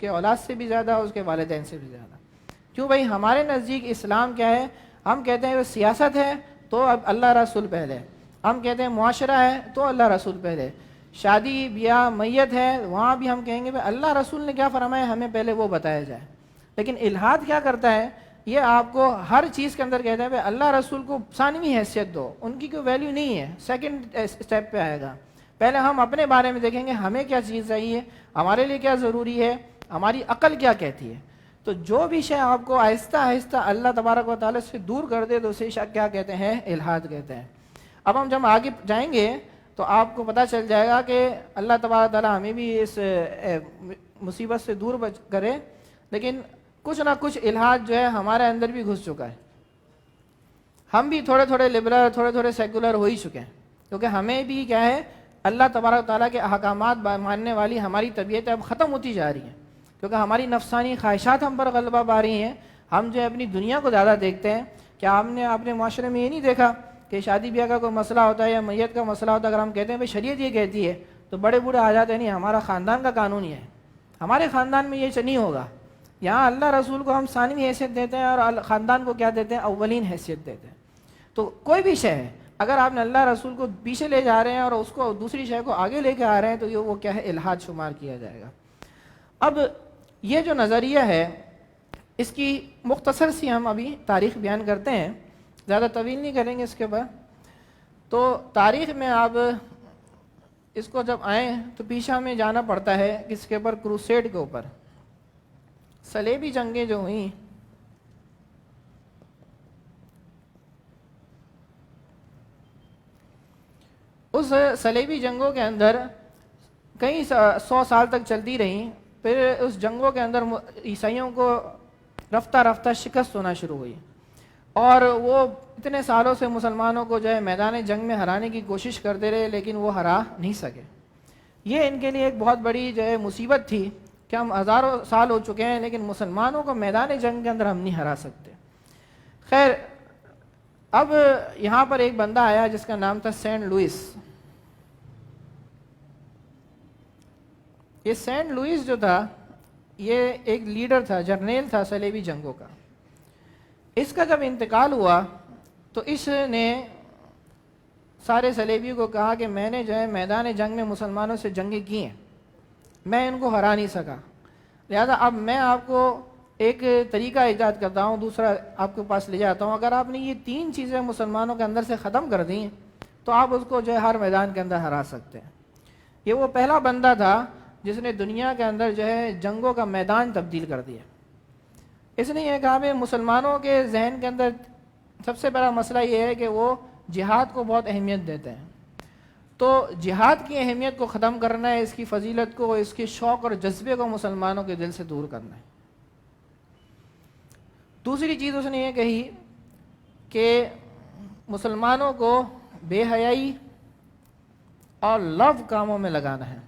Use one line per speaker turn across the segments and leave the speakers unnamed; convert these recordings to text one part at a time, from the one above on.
کے اولاد سے بھی زیادہ، اس کے والدین سے بھی زیادہ. کیوں بھائی؟ ہمارے نزدیک اسلام کیا ہے؟ ہم کہتے ہیں وہ سیاست ہے تو اب اللہ رسول پہلے، ہم کہتے ہیں معاشرہ ہے تو اللہ رسول پہلے، شادی بیاہ میت ہے وہاں بھی ہم کہیں گے بھائی اللہ رسول نے کیا فرمایا ہمیں پہلے وہ بتایا جائے. لیکن الحاد کیا کرتا ہے؟ یہ آپ کو ہر چیز کے اندر کہتا ہے بھائی اللہ رسول کو ثانوی حیثیت دو، ان کی کوئی ویلیو نہیں ہے، سیکنڈ اسٹیپ پہ آئے گا. پہلے ہم اپنے بارے میں دیکھیں گے ہمیں کیا چیز چاہیے، ہمارے لیے کیا ضروری ہے، ہماری عقل کیا کہتی ہے. تو جو بھی شے آپ کو آہستہ آہستہ اللہ تبارک و تعالیٰ سے دور کر دے تو اسے کیا کہتے ہیں؟ الحاد کہتے ہیں. اب ہم جب آگے جائیں گے تو آپ کو پتہ چل جائے گا کہ اللہ تبارک و تعالیٰ ہمیں بھی اس مصیبت سے دور کرے. لیکن کچھ نہ کچھ الحاد جو ہے ہمارے اندر بھی گھس چکا ہے. ہم بھی تھوڑے تھوڑے لبرل، تھوڑے تھوڑے سیکولر ہو ہی چکے ہیں، کیونکہ ہمیں بھی کیا ہے اللہ تبارک و تعالیٰ کے احکامات ماننے والی ہماری طبیعت اب ختم ہوتی جا رہی ہے، کیونکہ ہماری نفسانی خواہشات ہم پر غلبہ پا رہی ہیں. ہم جو ہے اپنی دنیا کو زیادہ دیکھتے ہیں. کیا ہم نے اپنے معاشرے میں یہ نہیں دیکھا کہ شادی بیاہ کا کوئی مسئلہ ہوتا ہے یا میت کا مسئلہ ہوتا ہے، اگر ہم کہتے ہیں بھائی شریعت یہ کہتی ہے تو بڑے بوڑھے آ جاتے ہیں نہیں ہمارا خاندان کا قانون ہی ہے، ہمارے خاندان میں یہ نہیں ہوگا. یہاں اللہ رسول کو ہم ثانوی حیثیت دیتے ہیں اور خاندان کو کیا دیتے ہیں؟ اولین حیثیت دیتے ہیں. تو کوئی بھی شے ہے اگر آپ نے اللہ رسول کو پیچھے لے جا رہے ہیں اور اس کو دوسری شے کو آگے لے کے آ رہے ہیں تو یہ وہ کیا ہے؟ الحاد شمار کیا جائے گا. اب یہ جو نظریہ ہے اس کی مختصر سی ہم ابھی تاریخ بیان کرتے ہیں، زیادہ طویل نہیں کریں گے اس کے بعد. تو تاریخ میں آپ اس کو جب آئیں تو پیچھے ہمیں جانا پڑتا ہے کس کے اوپر؟ کروسیڈ کے اوپر. صلیبی جنگیں جو ہوئیں اس صلیبی جنگوں کے اندر کئی 100 سال تک چلتی رہیں. پھر اس جنگوں کے اندر عیسائیوں کو رفتہ رفتہ شکست ہونا شروع ہوئی اور وہ اتنے سالوں سے مسلمانوں کو جو ہے میدان جنگ میں ہرانے کی کوشش کرتے رہے لیکن وہ ہرا نہیں سکے. یہ ان کے لیے ایک بہت بڑی جو ہے مصیبت تھی کہ ہم ہزاروں سال ہو چکے ہیں لیکن مسلمانوں کو میدان جنگ کے اندر ہم نہیں ہرا سکتے. خیر اب یہاں پر ایک بندہ آیا جس کا نام تھا سینٹ لوئس. یہ سینٹ لوئس جو تھا یہ ایک لیڈر تھا، جرنیل تھا صلیبی جنگوں کا. اس کا جب انتقال ہوا تو اس نے سارے صلیبی کو کہا کہ میں نے جو ہے میدان جنگ میں مسلمانوں سے جنگیں کی ہیں، میں ان کو ہرا نہیں سکا، لہذا اب میں آپ کو ایک طریقہ ایجاد کرتا ہوں، دوسرا آپ کے پاس لے جاتا ہوں. اگر آپ نے یہ 3 چیزیں مسلمانوں کے اندر سے ختم کر دیں تو آپ اس کو جو ہے ہر میدان کے اندر ہرا سکتے ہیں. یہ وہ پہلا بندہ تھا جس نے دنیا کے اندر جو ہے جنگوں کا میدان تبدیل کر دیا. اس نے یہ کہا کہ مسلمانوں کے ذہن کے اندر سب سے بڑا مسئلہ یہ ہے کہ وہ جہاد کو بہت اہمیت دیتے ہیں. تو جہاد کی اہمیت کو ختم کرنا ہے، اس کی فضیلت کو، اس کے شوق اور جذبے کو مسلمانوں کے دل سے دور کرنا ہے. دوسری چیز اس نے یہ کہی کہ مسلمانوں کو بے حیائی اور لو کاموں میں لگانا ہے.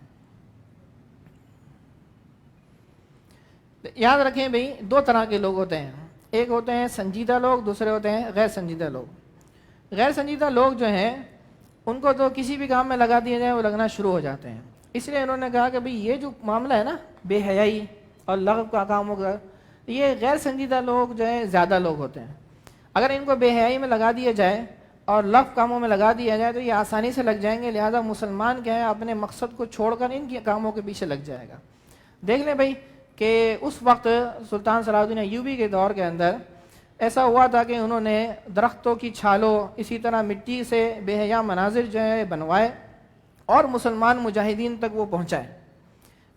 یاد رکھیں بھئی 2 طرح کے لوگ ہوتے ہیں، ایک ہوتے ہیں سنجیدہ لوگ، دوسرے ہوتے ہیں غیر سنجیدہ لوگ. غیر سنجیدہ لوگ جو ہیں ان کو تو کسی بھی کام میں لگا دیا جائے وہ لگنا شروع ہو جاتے ہیں. اس لیے انہوں نے کہا کہ بھئی یہ جو معاملہ ہے نا بے حیائی اور لغو کا کاموں کا، یہ غیر سنجیدہ لوگ جو ہیں زیادہ لوگ ہوتے ہیں. اگر ان کو بے حیائی میں لگا دیا جائے اور لغو کاموں میں لگا دیا جائے تو یہ آسانی سے لگ جائیں گے، لہذا مسلمان کیا ہے اپنے مقصد کو چھوڑ کر ان کے کاموں کے پیچھے لگ جائے گا. دیکھ لیں بھئی کہ اس وقت سلطان صلاح الدین ایوبی کے دور کے اندر ایسا ہوا تھا کہ انہوں نے درختوں کی چھالوں اسی طرح مٹی سے بے حیا مناظر جو ہے بنوائے اور مسلمان مجاہدین تک وہ پہنچائے.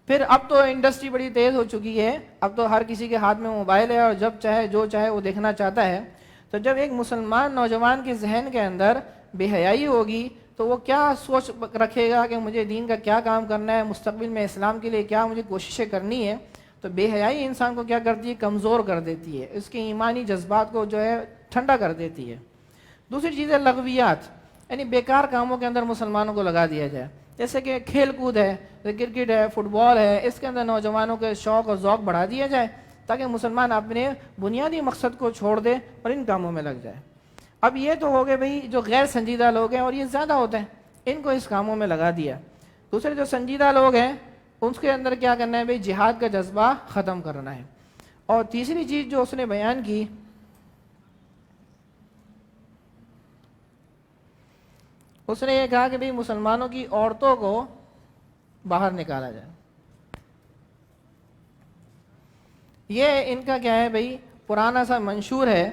پھر اب تو انڈسٹری بڑی تیز ہو چکی ہے، اب تو ہر کسی کے ہاتھ میں موبائل ہے اور جب چاہے جو چاہے وہ دیکھنا چاہتا ہے. تو جب ایک مسلمان نوجوان کے ذہن کے اندر بے حیائی ہوگی تو وہ کیا سوچ رکھے گا کہ مجھے دین کا کیا کام کرنا ہے، مستقبل میں اسلام کے لیے کیا مجھے کوششیں کرنی ہے. تو بے حیائی انسان کو کیا کرتی ہے؟ کمزور کر دیتی ہے، اس کے ایمانی جذبات کو جو ہے ٹھنڈا کر دیتی ہے. دوسری چیز ہے لغویات، یعنی بیکار کاموں کے اندر مسلمانوں کو لگا دیا جائے، جیسے کہ کھیل کود ہے، کرکٹ ہے، فٹ بال ہے، اس کے اندر نوجوانوں کے شوق اور ذوق بڑھا دیا جائے تاکہ مسلمان اپنے بنیادی مقصد کو چھوڑ دے اور ان کاموں میں لگ جائے. اب یہ تو ہو گئے بھئی جو غیر سنجیدہ لوگ ہیں اور یہ زیادہ ہوتے ہیں، ان کو اس کاموں میں لگا دیا. دوسرے جو سنجیدہ لوگ ہیں اس کے اندر کیا کرنا ہے بھائی؟ جہاد کا جذبہ ختم کرنا ہے۔ اور تیسری چیز جو اس نے بیان کی، اس نے یہ کہا کہ بھئی مسلمانوں کی عورتوں کو باہر نکالا جائے۔ یہ ان کا کیا ہے بھئی؟ پرانا سا منشور ہے،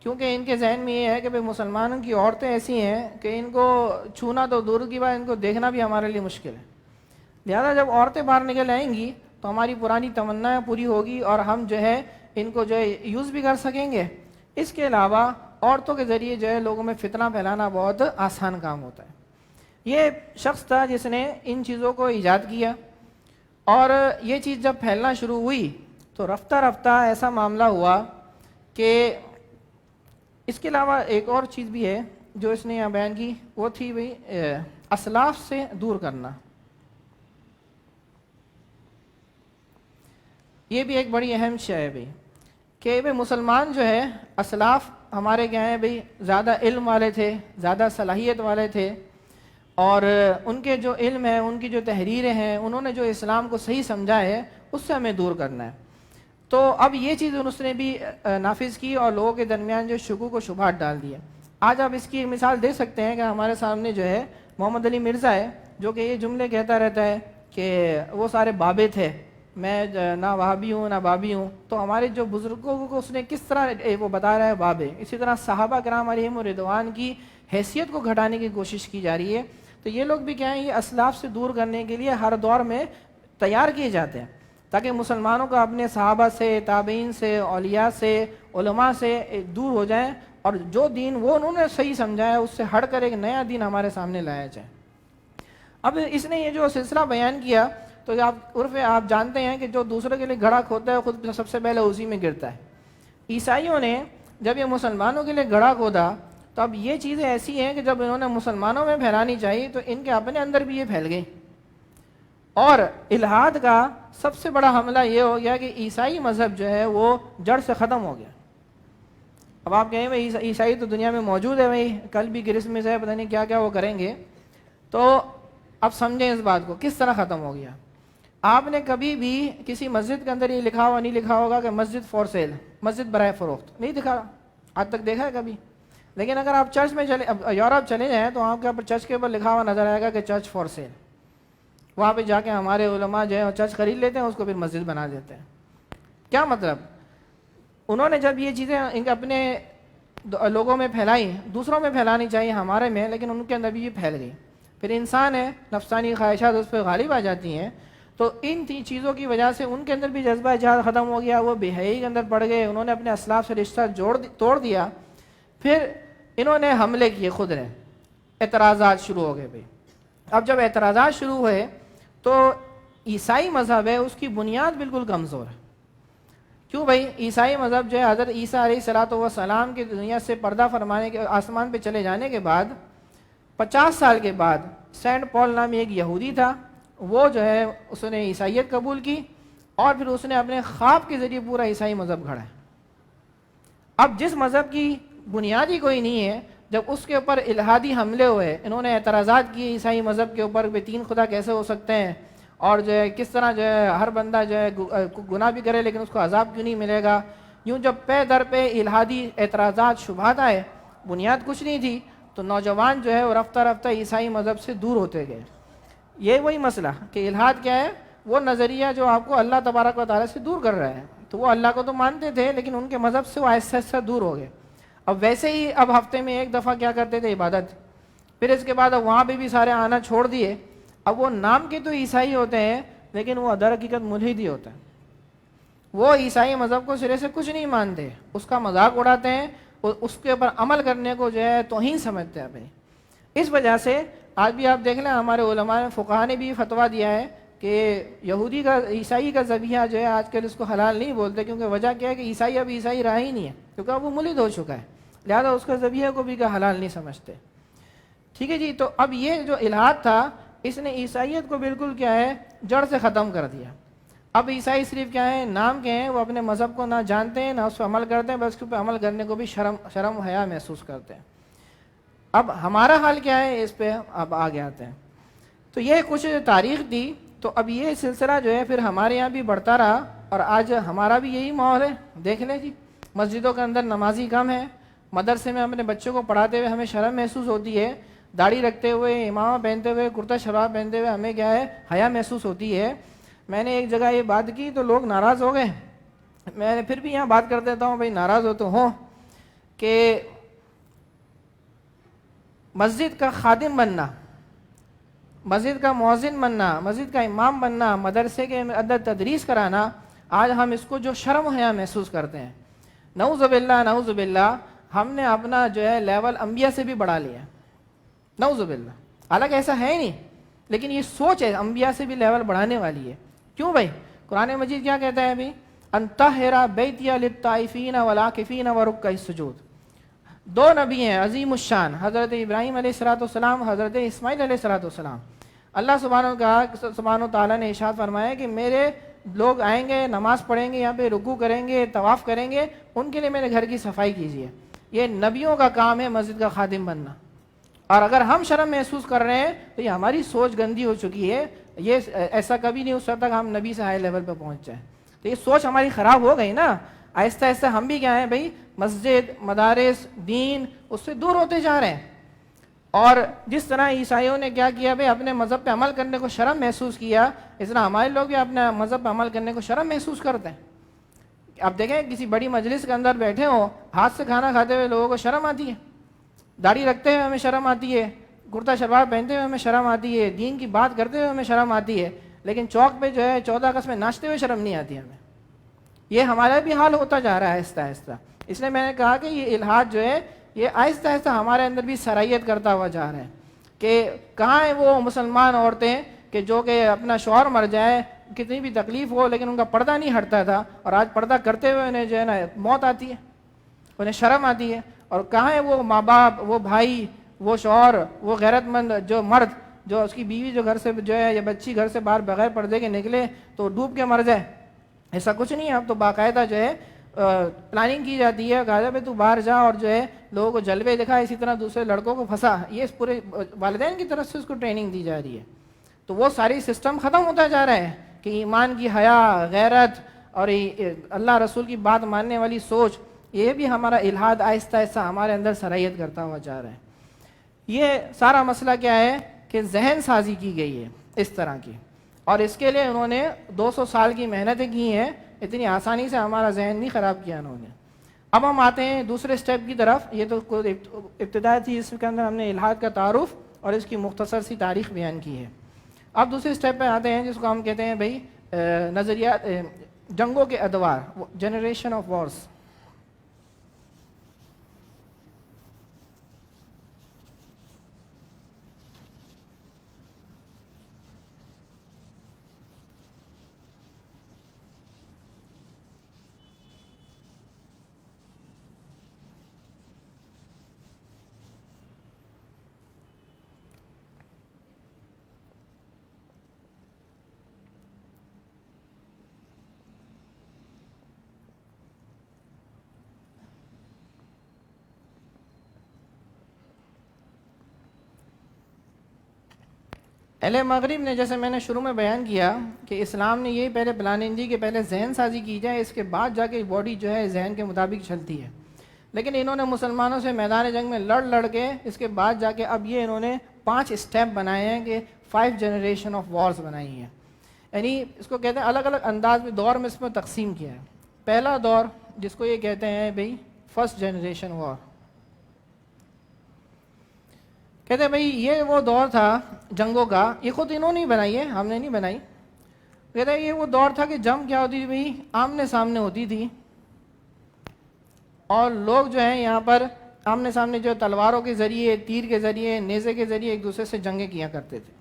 کیونکہ ان کے ذہن میں یہ ہے کہ بھئی مسلمانوں کی عورتیں ایسی ہیں کہ ان کو چھونا تو دور کی بات، ان کو دیکھنا بھی ہمارے لیے مشکل ہے، لہذا جب عورتیں باہر نکل آئیں گی تو ہماری پرانی تمنا پوری ہوگی اور ہم جو ہے ان کو جو ہے یوز بھی کر سکیں گے۔ اس کے علاوہ عورتوں کے ذریعے جو ہے لوگوں میں فتنہ پھیلانا بہت آسان کام ہوتا ہے۔ یہ شخص تھا جس نے ان چیزوں کو ایجاد کیا، اور یہ چیز جب پھیلنا شروع ہوئی تو رفتہ رفتہ ایسا معاملہ ہوا کہ اس کے علاوہ ایک اور چیز بھی ہے جو اس نے یہاں بیان کی، وہ تھی بھئی اسلاف سے دور کرنا۔ یہ بھی ایک بڑی اہم شے ہے بھئی کہ بھئی مسلمان جو ہے، اسلاف ہمارے کیا ہیں بھئی؟ زیادہ علم والے تھے، زیادہ صلاحیت والے تھے، اور ان کے جو علم ہے، ان کی جو تحریریں ہیں، انہوں نے جو اسلام کو صحیح سمجھا ہے، اس سے ہمیں دور کرنا ہے۔ تو اب یہ چیز اس نے بھی نافذ کی اور لوگوں کے درمیان جو شکوک و شبہات ڈال دیا۔ آج آپ اس کی مثال دے سکتے ہیں کہ ہمارے سامنے جو ہے محمد علی مرزا ہے، جو کہ یہ جملے کہتا رہتا ہے کہ وہ سارے بابے تھے، میں نہ وہابی ہوں نہ بابی ہوں۔ تو ہمارے جو بزرگوں کو اس نے کس طرح وہ بتا رہا ہے بابے، اسی طرح صحابہ کرام علیہم رضوان کی حیثیت کو گھٹانے کی کوشش کی جا رہی ہے۔ تو یہ لوگ بھی کیا ہیں؟ یہ اسلاف سے دور کرنے کے لیے ہر دور میں تیار کیے جاتے ہیں، تاکہ مسلمانوں کا اپنے صحابہ سے، تابعین سے، اولیاء سے، علماء سے دور ہو جائیں، اور جو دین وہ انہوں نے صحیح سمجھا ہے اس سے ہٹ کر ایک نیا دین ہمارے سامنے لایا جائے۔ اب اس نے یہ جو سلسلہ بیان کیا، تو آپ جانتے ہیں کہ جو دوسرے کے لیے گھڑا کھودتا ہے خود سب سے پہلے اسی میں گرتا ہے۔ عیسائیوں نے جب یہ مسلمانوں کے لیے گھڑا کھودا، تو اب یہ چیزیں ایسی ہیں کہ جب انہوں نے مسلمانوں میں پھیلانی چاہیے تو ان کے اپنے اندر بھی یہ پھیل گئی، اور الحاد کا سب سے بڑا حملہ یہ ہو گیا کہ عیسائی مذہب جو ہے وہ جڑ سے ختم ہو گیا۔ اب آپ کہیں بھائی عیسائی تو دنیا میں موجود ہے، بھائی کل بھی کرسمس ہے، پتہ نہیں کیا کیا وہ کریں گے، تو اب سمجھیں اس بات کو کس طرح ختم ہو گیا۔ آپ نے کبھی بھی کسی مسجد کے اندر یہ لکھا ہوا نہیں لکھا ہوگا کہ مسجد فور سیل، مسجد برائے فروخت، نہیں دکھا، آج تک دیکھا ہے کبھی؟ لیکن اگر آپ چرچ میں یورپ چلے جائیں تو وہاں کے چرچ کے اوپر لکھا ہوا نظر آئے گا کہ چرچ فور سیل۔ وہاں پہ جا کے ہمارے علماء جو ہے چرچ خرید لیتے ہیں، اس کو پھر مسجد بنا دیتے ہیں۔ کیا مطلب؟ انہوں نے جب یہ چیزیں اپنے لوگوں میں پھیلائی، دوسروں میں پھیلانی چاہیے ہمارے میں، لیکن ان کے اندر بھی یہ پھیل گئی۔ پھر انسان ہے، نفسانی خواہشات اس پہ غالب آ جاتی ہیں، تو ان چیزوں کی وجہ سے ان کے اندر بھی جذبہ جہاد ختم ہو گیا، وہ بے حیائی کے اندر پڑ گئے، انہوں نے اپنے اسلاف سے رشتہ توڑ دیا۔ پھر انہوں نے حملے کیے، خود نے اعتراضات شروع ہو گئے بھائی۔ اب جب اعتراضات شروع ہوئے تو عیسائی مذہب ہے، اس کی بنیاد بالکل کمزور ہے۔ کیوں بھائی؟ عیسائی مذہب جو ہے حضرت عیسیٰ علیہ السلام کی دنیا سے پردہ فرمانے کے، آسمان پہ چلے جانے کے بعد 50 سال کے بعد سینٹ پال نامی ایک یہودی تھا، وہ جو ہے اس نے عیسائیت قبول کی، اور پھر اس نے اپنے خواب کے ذریعے پورا عیسائی مذہب گھڑا ہے۔ اب جس مذہب کی بنیاد ہی کوئی نہیں ہے، جب اس کے اوپر الہادی حملے ہوئے، انہوں نے اعتراضات کیے عیسائی مذہب کے اوپر کہ 3 خدا کیسے ہو سکتے ہیں، اور جو ہے کس طرح جو ہے ہر بندہ جو ہے گناہ بھی کرے لیکن اس کو عذاب کیوں نہیں ملے گا، یوں جب پے در پہ الہادی اعتراضات شبہات آئے، بنیاد کچھ نہیں تھی، تو نوجوان جو ہے وہ رفتہ رفتہ عیسائی مذہب سے دور ہوتے گئے۔ یہ وہی مسئلہ کہ الہاد کیا ہے؟ وہ نظریہ جو آپ کو اللہ تبارک و تعالیٰ سے دور کر رہا ہے۔ تو وہ اللہ کو تو مانتے تھے لیکن ان کے مذہب سے وہ آہستہ آہستہ دور ہو گئے۔ اب ویسے ہی اب ہفتے میں 1 دفعہ کیا کرتے تھے؟ عبادت۔ پھر اس کے بعد اب وہاں پہ بھی سارے آنا چھوڑ دیے۔ اب وہ نام کے تو عیسائی ہوتے ہیں لیکن وہ در حقیقت ملحد ہی ہوتا ہے۔ وہ عیسائی مذہب کو سرے سے کچھ نہیں مانتے، اس کا مذاق اڑاتے ہیں، اس کے اوپر عمل کرنے کو جو ہے توہین سمجھتے ہیں اپنی۔ اس وجہ سے آج بھی آپ دیکھ لیں ہمارے علماء فقہاء نے بھی فتویٰ دیا ہے کہ یہودی کا، عیسائی کا ذبیحہ جو ہے آج کل اس کو حلال نہیں بولتے، کیونکہ وجہ کیا ہے کہ عیسائی اب عیسائی رہا ہی نہیں ہے، کیونکہ اب وہ ملحد ہو چکا ہے، لہذا اس کا ذبیحہ کو بھی کا حلال نہیں سمجھتے۔ ٹھیک ہے جی، تو اب یہ جو الہاد تھا اس نے عیسائیت کو بالکل کیا ہے جڑ سے ختم کر دیا۔ اب عیسائی صرف کیا ہے نام کے ہیں، وہ اپنے مذہب کو نہ جانتے ہیں نہ اس پر عمل کرتے ہیں، بس اس پر عمل کرنے کو بھی شرم و حیا محسوس کرتے ہیں۔ اب ہمارا حال کیا ہے اس پہ اب آگے آتے ہیں۔ تو یہ کچھ تاریخ دی تو اب یہ سلسلہ جو ہے پھر ہمارے یہاں بھی بڑھتا رہا، اور آج ہمارا بھی یہی ماحول ہے. دیکھ لیں جی، مسجدوں کے اندر نمازی کم ہے، مدرسے میں اپنے بچوں کو پڑھاتے ہوئے ہمیں شرم محسوس ہوتی ہے، داڑھی رکھتے ہوئے، امامہ پہنتے ہوئے، کرتا شلوار پہنتے ہوئے ہمیں کیا ہے، حیا محسوس ہوتی ہے. میں نے ایک جگہ یہ بات کی تو لوگ ناراض ہو گئے. میں نے پھر بھی یہاں بات کر دیتا ہوں، بھائی ناراض ہو تو ہوں، کہ مسجد کا خادم بننا، مسجد کا مؤذن بننا، مسجد کا امام بننا، مدرسے کے اندر تدریس کرانا، آج ہم اس کو جو شرم و حیا محسوس کرتے ہیں. نعوذ باللہ نعوذ باللہ، ہم نے اپنا جو ہے لیول انبیاء سے بھی بڑھا لیا. نعوذ باللہ. حالانکہ ایسا ہے ہی نہیں، لیکن یہ سوچ ہے انبیاء سے بھی لیول بڑھانے والی ہے. کیوں بھائی؟ قرآن مجید کیا کہتا ہے ابھی؟ انطہر بیتی للطائفین والعاکفین ورکع السجود. دو نبی ہیں عظیم الشان، حضرت ابراہیم علیہ الصلوۃ والسلام، حضرت اسماعیل علیہ الصلوۃ والسلام. اللہ سبحانہ و تعالیٰ نے ارشاد فرمایا کہ میرے لوگ آئیں گے، نماز پڑھیں گے، یہاں پہ رکوع کریں گے، طواف کریں گے، ان کے لیے میرے گھر کی صفائی کیجیے. یہ نبیوں کا کام ہے مسجد کا خادم بننا. اور اگر ہم شرم محسوس کر رہے ہیں تو یہ ہماری سوچ گندی ہو چکی ہے. یہ ایسا کبھی نہیں ہو سکتا کہ ہم نبی سے ہائی لیول پہ پہنچ جائیں. تو یہ سوچ ہماری خراب ہو گئی نا. آہستہ آہستہ ہم بھی کیا ہیں بھائی، مسجد، مدارس، دین، اس سے دور ہوتے جا رہے ہیں. اور جس طرح عیسائیوں نے کیا کیا بھائی، اپنے مذہب پہ عمل کرنے کو شرم محسوس کیا، اس طرح ہمارے لوگ بھی اپنے مذہب پہ عمل کرنے کو شرم محسوس کرتے ہیں. اب دیکھیں کسی بڑی مجلس کے اندر بیٹھے ہوں، ہاتھ سے کھانا کھاتے ہوئے لوگوں کو شرم آتی ہے، داڑھی رکھتے ہوئے ہمیں شرم آتی ہے، کرتا شلوار پہنتے ہوئے ہمیں شرم آتی ہے، دین کی بات کرتے ہوئے ہمیں شرم آتی ہے، لیکن چوک پہ جو ہے 14 اگست میں ناچتے ہوئے شرم نہیں آتی ہمیں. یہ ہمارا بھی حال ہوتا جا رہا ہے آہستہ آہستہ. اس لیے میں نے کہا کہ یہ الحاد جو ہے یہ آہستہ آہستہ ہمارے اندر بھی سرائیت کرتا ہوا جا رہا ہے. کہ کہاں ہیں وہ مسلمان عورتیں کہ جو کہ اپنا شوہر مر جائے، کتنی بھی تکلیف ہو، لیکن ان کا پردہ نہیں ہٹتا تھا، اور آج پردہ کرتے ہوئے انہیں جو ہے نا موت آتی ہے، انہیں شرم آتی ہے. اور کہاں ہے وہ ماں باپ، وہ بھائی، وہ شوہر، وہ غیرت مند جو مرد، جو اس کی بیوی جو گھر سے جو ہے یا بچی گھر سے باہر بغیر پردے کے نکلے تو ڈوب کے مر جائے. ایسا کچھ نہیں ہے. اب تو باقاعدہ جو ہے پلاننگ کی جاتی ہے، کہا جائے تو باہر جا اور جو ہے لوگوں کو جلوے دکھا، اسی طرح دوسرے لڑکوں کو پھنسا. یہ اس پورے والدین کی طرف سے اس کو ٹریننگ دی جا رہی ہے. تو وہ ساری سسٹم ختم ہوتا جا رہا ہے کہ ایمان کی حیا، غیرت اور اللہ رسول کی بات ماننے والی سوچ، یہ بھی ہمارا الحاد آہستہ آہستہ ہمارے اندر سرائیت کرتا ہوا جا رہا ہے. یہ سارا مسئلہ کیا ہے کہ ذہن سازی کی گئی ہے اس طرح کی، اور اس کے لیے انہوں نے 200 سال کی محنتیں کی ہیں. اتنی آسانی سے ہمارا ذہن نہیں خراب کیا انہوں نے. اب ہم آتے ہیں دوسرے سٹیپ کی طرف. یہ تو ابتدا تھی، اس کے اندر ہم نے الحاد کا تعارف اور اس کی مختصر سی تاریخ بیان کی ہے. اب دوسرے سٹیپ پہ آتے ہیں جس کو ہم کہتے ہیں بھائی نظریات، جنگوں کے ادوار، جنریشن آف وارز. اہل مغرب نے، جیسے میں نے شروع میں بیان کیا کہ اسلام نے یہی پہلے پلاننگ دی کہ پہلے ذہن سازی کی جائے، اس کے بعد جا کے باڈی جو ہے ذہن کے مطابق چلتی ہے. لیکن انہوں نے مسلمانوں سے میدان جنگ میں لڑ کے اس کے بعد جا کے اب یہ انہوں نے 5 اسٹیپ بنائے ہیں کہ 5 جنریشن آف وارز بنائی ہیں. یعنی اس کو کہتے ہیں الگ الگ انداز میں دور میں اس میں تقسیم کیا ہے. پہلا دور جس کو یہ کہتے ہیں بھائی فرسٹ جنریشن وار. کہتے ہیں بھائی یہ وہ دور تھا جنگوں کا، یہ خود انہوں نے بنائی ہے، ہم نے نہیں بنائی. کہتے ہیں یہ وہ دور تھا کہ جنگ کیا ہوتی تھی بھائی، آمنے سامنے ہوتی تھی، اور لوگ جو ہیں یہاں پر آمنے سامنے جو تلواروں کے ذریعے، تیر کے ذریعے، نیزے کے ذریعے ایک دوسرے سے جنگیں کیا کرتے تھے.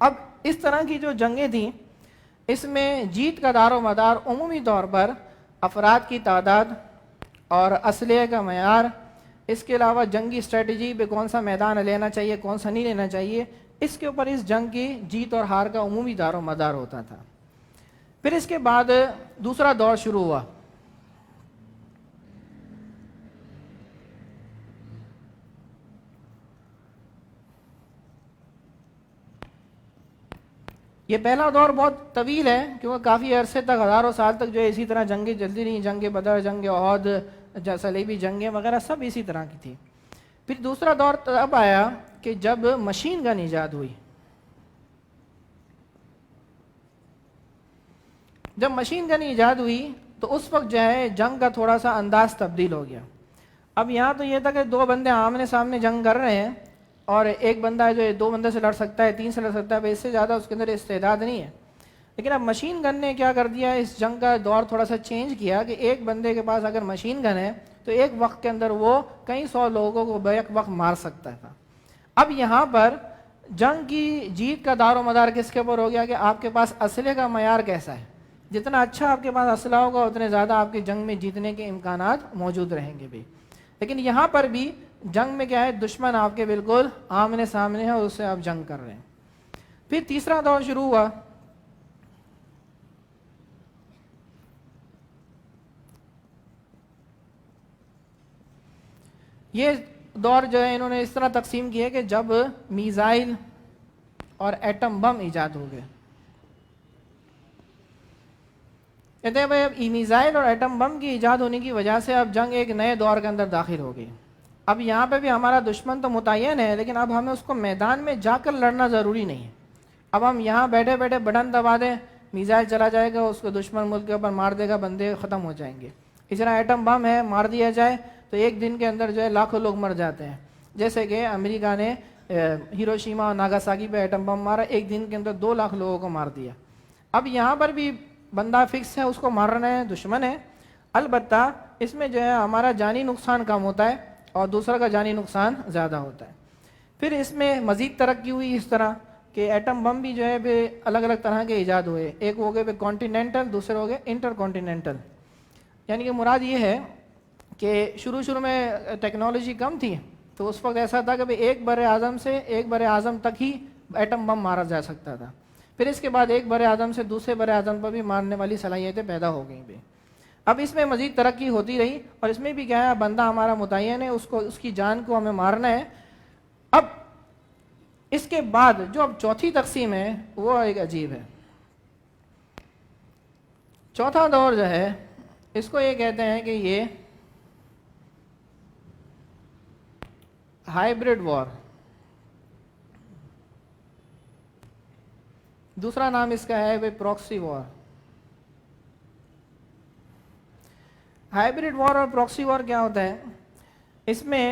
اب اس طرح کی جو جنگیں تھیں، اس میں جیت کا دار و مدار عمومی طور پر افراد کی تعداد اور اسلحے کا معیار، اس کے علاوہ جنگی اسٹریٹجی پہ کون سا میدان لینا چاہیے، کون سا نہیں لینا چاہیے، اس کے اوپر اس جنگ کی جیت اور ہار کا عمومی دار و مدار ہوتا تھا. پھر اس کے بعد دوسرا دور شروع ہوا. یہ پہلا دور بہت طویل ہے کیونکہ کافی عرصے تک، ہزاروں سال تک جو ہے اسی طرح جنگیں چلتی رہیں، جنگ بدر، جنگ احد، صلیبی جنگیں وغیرہ سب اسی طرح کی تھی. پھر دوسرا دور تب آیا کہ جب مشین گن ایجاد ہوئی. جب مشین گن ایجاد ہوئی تو اس وقت جو ہے جنگ کا تھوڑا سا انداز تبدیل ہو گیا. اب یہاں تو یہ تھا کہ دو بندے آمنے سامنے جنگ کر رہے ہیں اور ایک بندہ ہے جو دو بندے سے لڑ سکتا ہے، تین سے لڑ سکتا ہے، اس سے زیادہ اس کے اندر استعداد نہیں ہے. لیکن اب مشین گن نے کیا کر دیا، اس جنگ کا دور تھوڑا سا چینج کیا کہ ایک بندے کے پاس اگر مشین گن ہے تو ایک وقت کے اندر وہ کئی سو لوگوں کو بیک وقت مار سکتا تھا. اب یہاں پر جنگ کی جیت کا دار و مدار کس کے اوپر ہو گیا کہ آپ کے پاس اسلحے کا معیار کیسا ہے. جتنا اچھا آپ کے پاس اسلحہ ہوگا اتنے زیادہ آپ کے جنگ میں جیتنے کے امکانات موجود رہیں گے بھی. لیکن یہاں پر بھی جنگ میں کیا ہے، دشمن آپ کے بالکل آمنے سامنے ہے اور اس سے آپ جنگ کر رہے ہیں. پھر تیسرا دور شروع ہوا. یہ دور جو ہے انہوں نے اس طرح تقسیم کیا کہ جب میزائل اور ایٹم بم ایجاد ہو گئے. کہتے ہیں بھائی اب میزائل اور ایٹم بم کی ایجاد ہونے کی وجہ سے اب جنگ ایک نئے دور کے اندر داخل ہو گئی. اب یہاں پہ بھی ہمارا دشمن تو متعین ہے لیکن اب ہمیں اس کو میدان میں جا کر لڑنا ضروری نہیں ہے. اب ہم یہاں بیٹھے بیٹھے بٹن دبا دیں، میزائل چلا جائے گا، اس کو دشمن ملک کے اوپر مار دے گا، بندے ختم ہو جائیں گے. اس طرح ایٹم بم ہے، مار دیا جائے تو ایک دن کے اندر جو ہے لاکھوں لوگ مر جاتے ہیں. جیسے کہ امریکہ نے ہیروشیما اور ناگاساکی پہ ایٹم بم مارا، ایک دن کے اندر 2 لاکھ لوگوں کو مار دیا. اب یہاں پر بھی بندہ فکس ہے، اس کو مارنا ہے، دشمن ہے. البتہ اس میں جو ہے ہمارا جانی نقصان کم ہوتا ہے اور دوسرا کا جانی نقصان زیادہ ہوتا ہے. پھر اس میں مزید ترقی ہوئی اس طرح کہ ایٹم بم بھی جو ہے الگ الگ طرح کے ایجاد ہوئے. ایک ہو گئے کانٹیننٹل، دوسرے ہو گئے انٹر کانٹیننٹل. یعنی کہ مراد یہ ہے کہ شروع میں ٹیکنالوجی کم تھی تو اس وقت ایسا تھا کہ ایک بر اعظم سے ایک بر اعظم تک ہی ایٹم بم مارا جا سکتا تھا. پھر اس کے بعد ایک بر اعظم سے دوسرے بر اعظم پر بھی مارنے والی صلاحیتیں پیدا ہو گئیں بھی. اب اس میں مزید ترقی ہوتی رہی اور اس میں بھی کیا ہے، بندہ ہمارا متعین ہے، اس کی جان کو ہمیں مارنا ہے. اب اس کے بعد جو اب چوتھی تقسیم ہے وہ ایک عجیب ہے. چوتھا دور جو ہے اس کو یہ کہتے ہیں کہ یہ ہائیبرڈ وار. دوسرا نام اس کا ہے پروکسی وار. ہائیبرڈ وار اور پروکسی وار کیا ہوتا ہے، اس میں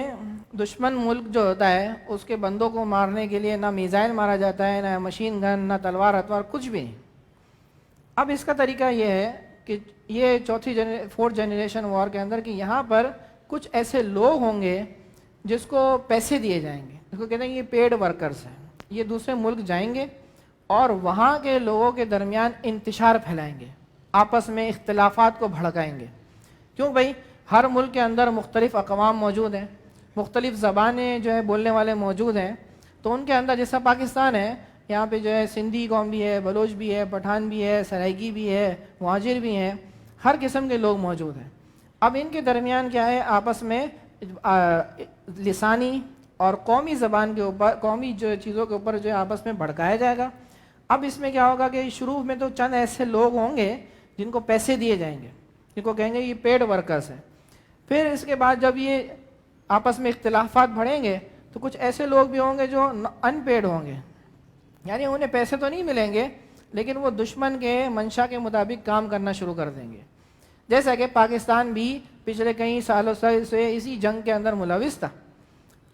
دشمن ملک جو ہوتا ہے اس کے بندوں کو مارنے کے لیے نہ میزائل مارا جاتا ہے، نہ مشین گن، نہ تلوار اتوار، کچھ بھی نہیں. اب اس کا طریقہ یہ ہے کہ یہ فورتھ جنریشن وار کے اندر کہ یہاں پر کچھ ایسے لوگ ہوں گے جس کو پیسے دیے جائیں گے، اس کو کہتے ہیں یہ پیڈ ورکرز ہیں. یہ دوسرے ملک جائیں گے اور وہاں کے لوگوں کے درمیان انتشار پھیلائیں گے، آپس میں اختلافات کو بھڑکائیں گے. کیوں بھائی، ہر ملک کے اندر مختلف اقوام موجود ہیں، مختلف زبانیں جو ہے بولنے والے موجود ہیں. تو ان کے اندر جیسا پاکستان ہے، یہاں پہ جو ہے سندھی قوم بھی ہے، بلوچ بھی ہے، پٹھان بھی ہے، سرائیکی بھی ہے، مہاجر بھی ہیں، ہر قسم کے لوگ موجود ہیں. اب ان کے درمیان کیا ہے، آپس میں لسانی اور قومی زبان کے اوپر، قومی جو چیزوں کے اوپر جو ہے آپس میں بھڑکایا جائے گا. اب اس میں کیا ہوگا کہ شروع میں تو چند ایسے لوگ ہوں گے جن کو پیسے دیے جائیں گے، جن کو کہیں گے یہ پیڈ ورکرز ہیں. پھر اس کے بعد جب یہ آپس میں اختلافات بڑھیں گے تو کچھ ایسے لوگ بھی ہوں گے جو ان پیڈ ہوں گے، یعنی انہیں پیسے تو نہیں ملیں گے لیکن وہ دشمن کے منشا کے مطابق کام کرنا شروع کر دیں گے. جیسا کہ پاکستان بھی پچھلے کئی سالوں سے اسی جنگ کے اندر ملوث تھا.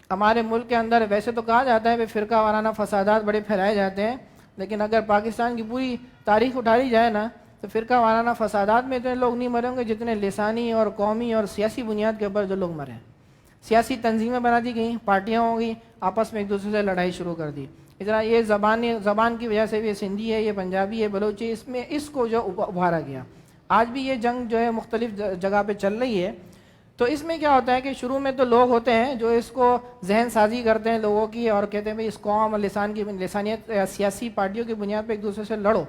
ہمارے ملک کے اندر ویسے تو کہا جاتا ہے کہ فرقہ وارانہ فسادات بڑے پھیلائے جاتے ہیں، لیکن اگر پاکستان کی پوری تاریخ اٹھا لی جائے نا تو فرقہ وارانہ فسادات میں اتنے لوگ نہیں مرے ہوں گے جتنے لسانی اور قومی اور سیاسی بنیاد کے اوپر جو لوگ مرے ہیں. سیاسی تنظیمیں بنا دی گئیں، پارٹیاں ہوں گی، آپس میں ایک دوسرے سے لڑائی شروع کر دی. اس طرح یہ زبان کی وجہ سے بھی، یہ سندھی ہے، یہ پنجابی ہے، بلوچی، اس کو جو ابھارا گیا. آج بھی یہ جنگ جو ہے مختلف جگہ پہ چل رہی ہے. تو اس میں کیا ہوتا ہے کہ شروع میں تو لوگ ہوتے ہیں جو اس کو ذہن سازی کرتے ہیں لوگوں کی اور کہتے ہیں بھائی اس قوم اور لسانیت یا سیاسی پارٹیوں کی بنیاد پہ ایک دوسرے سے لڑو،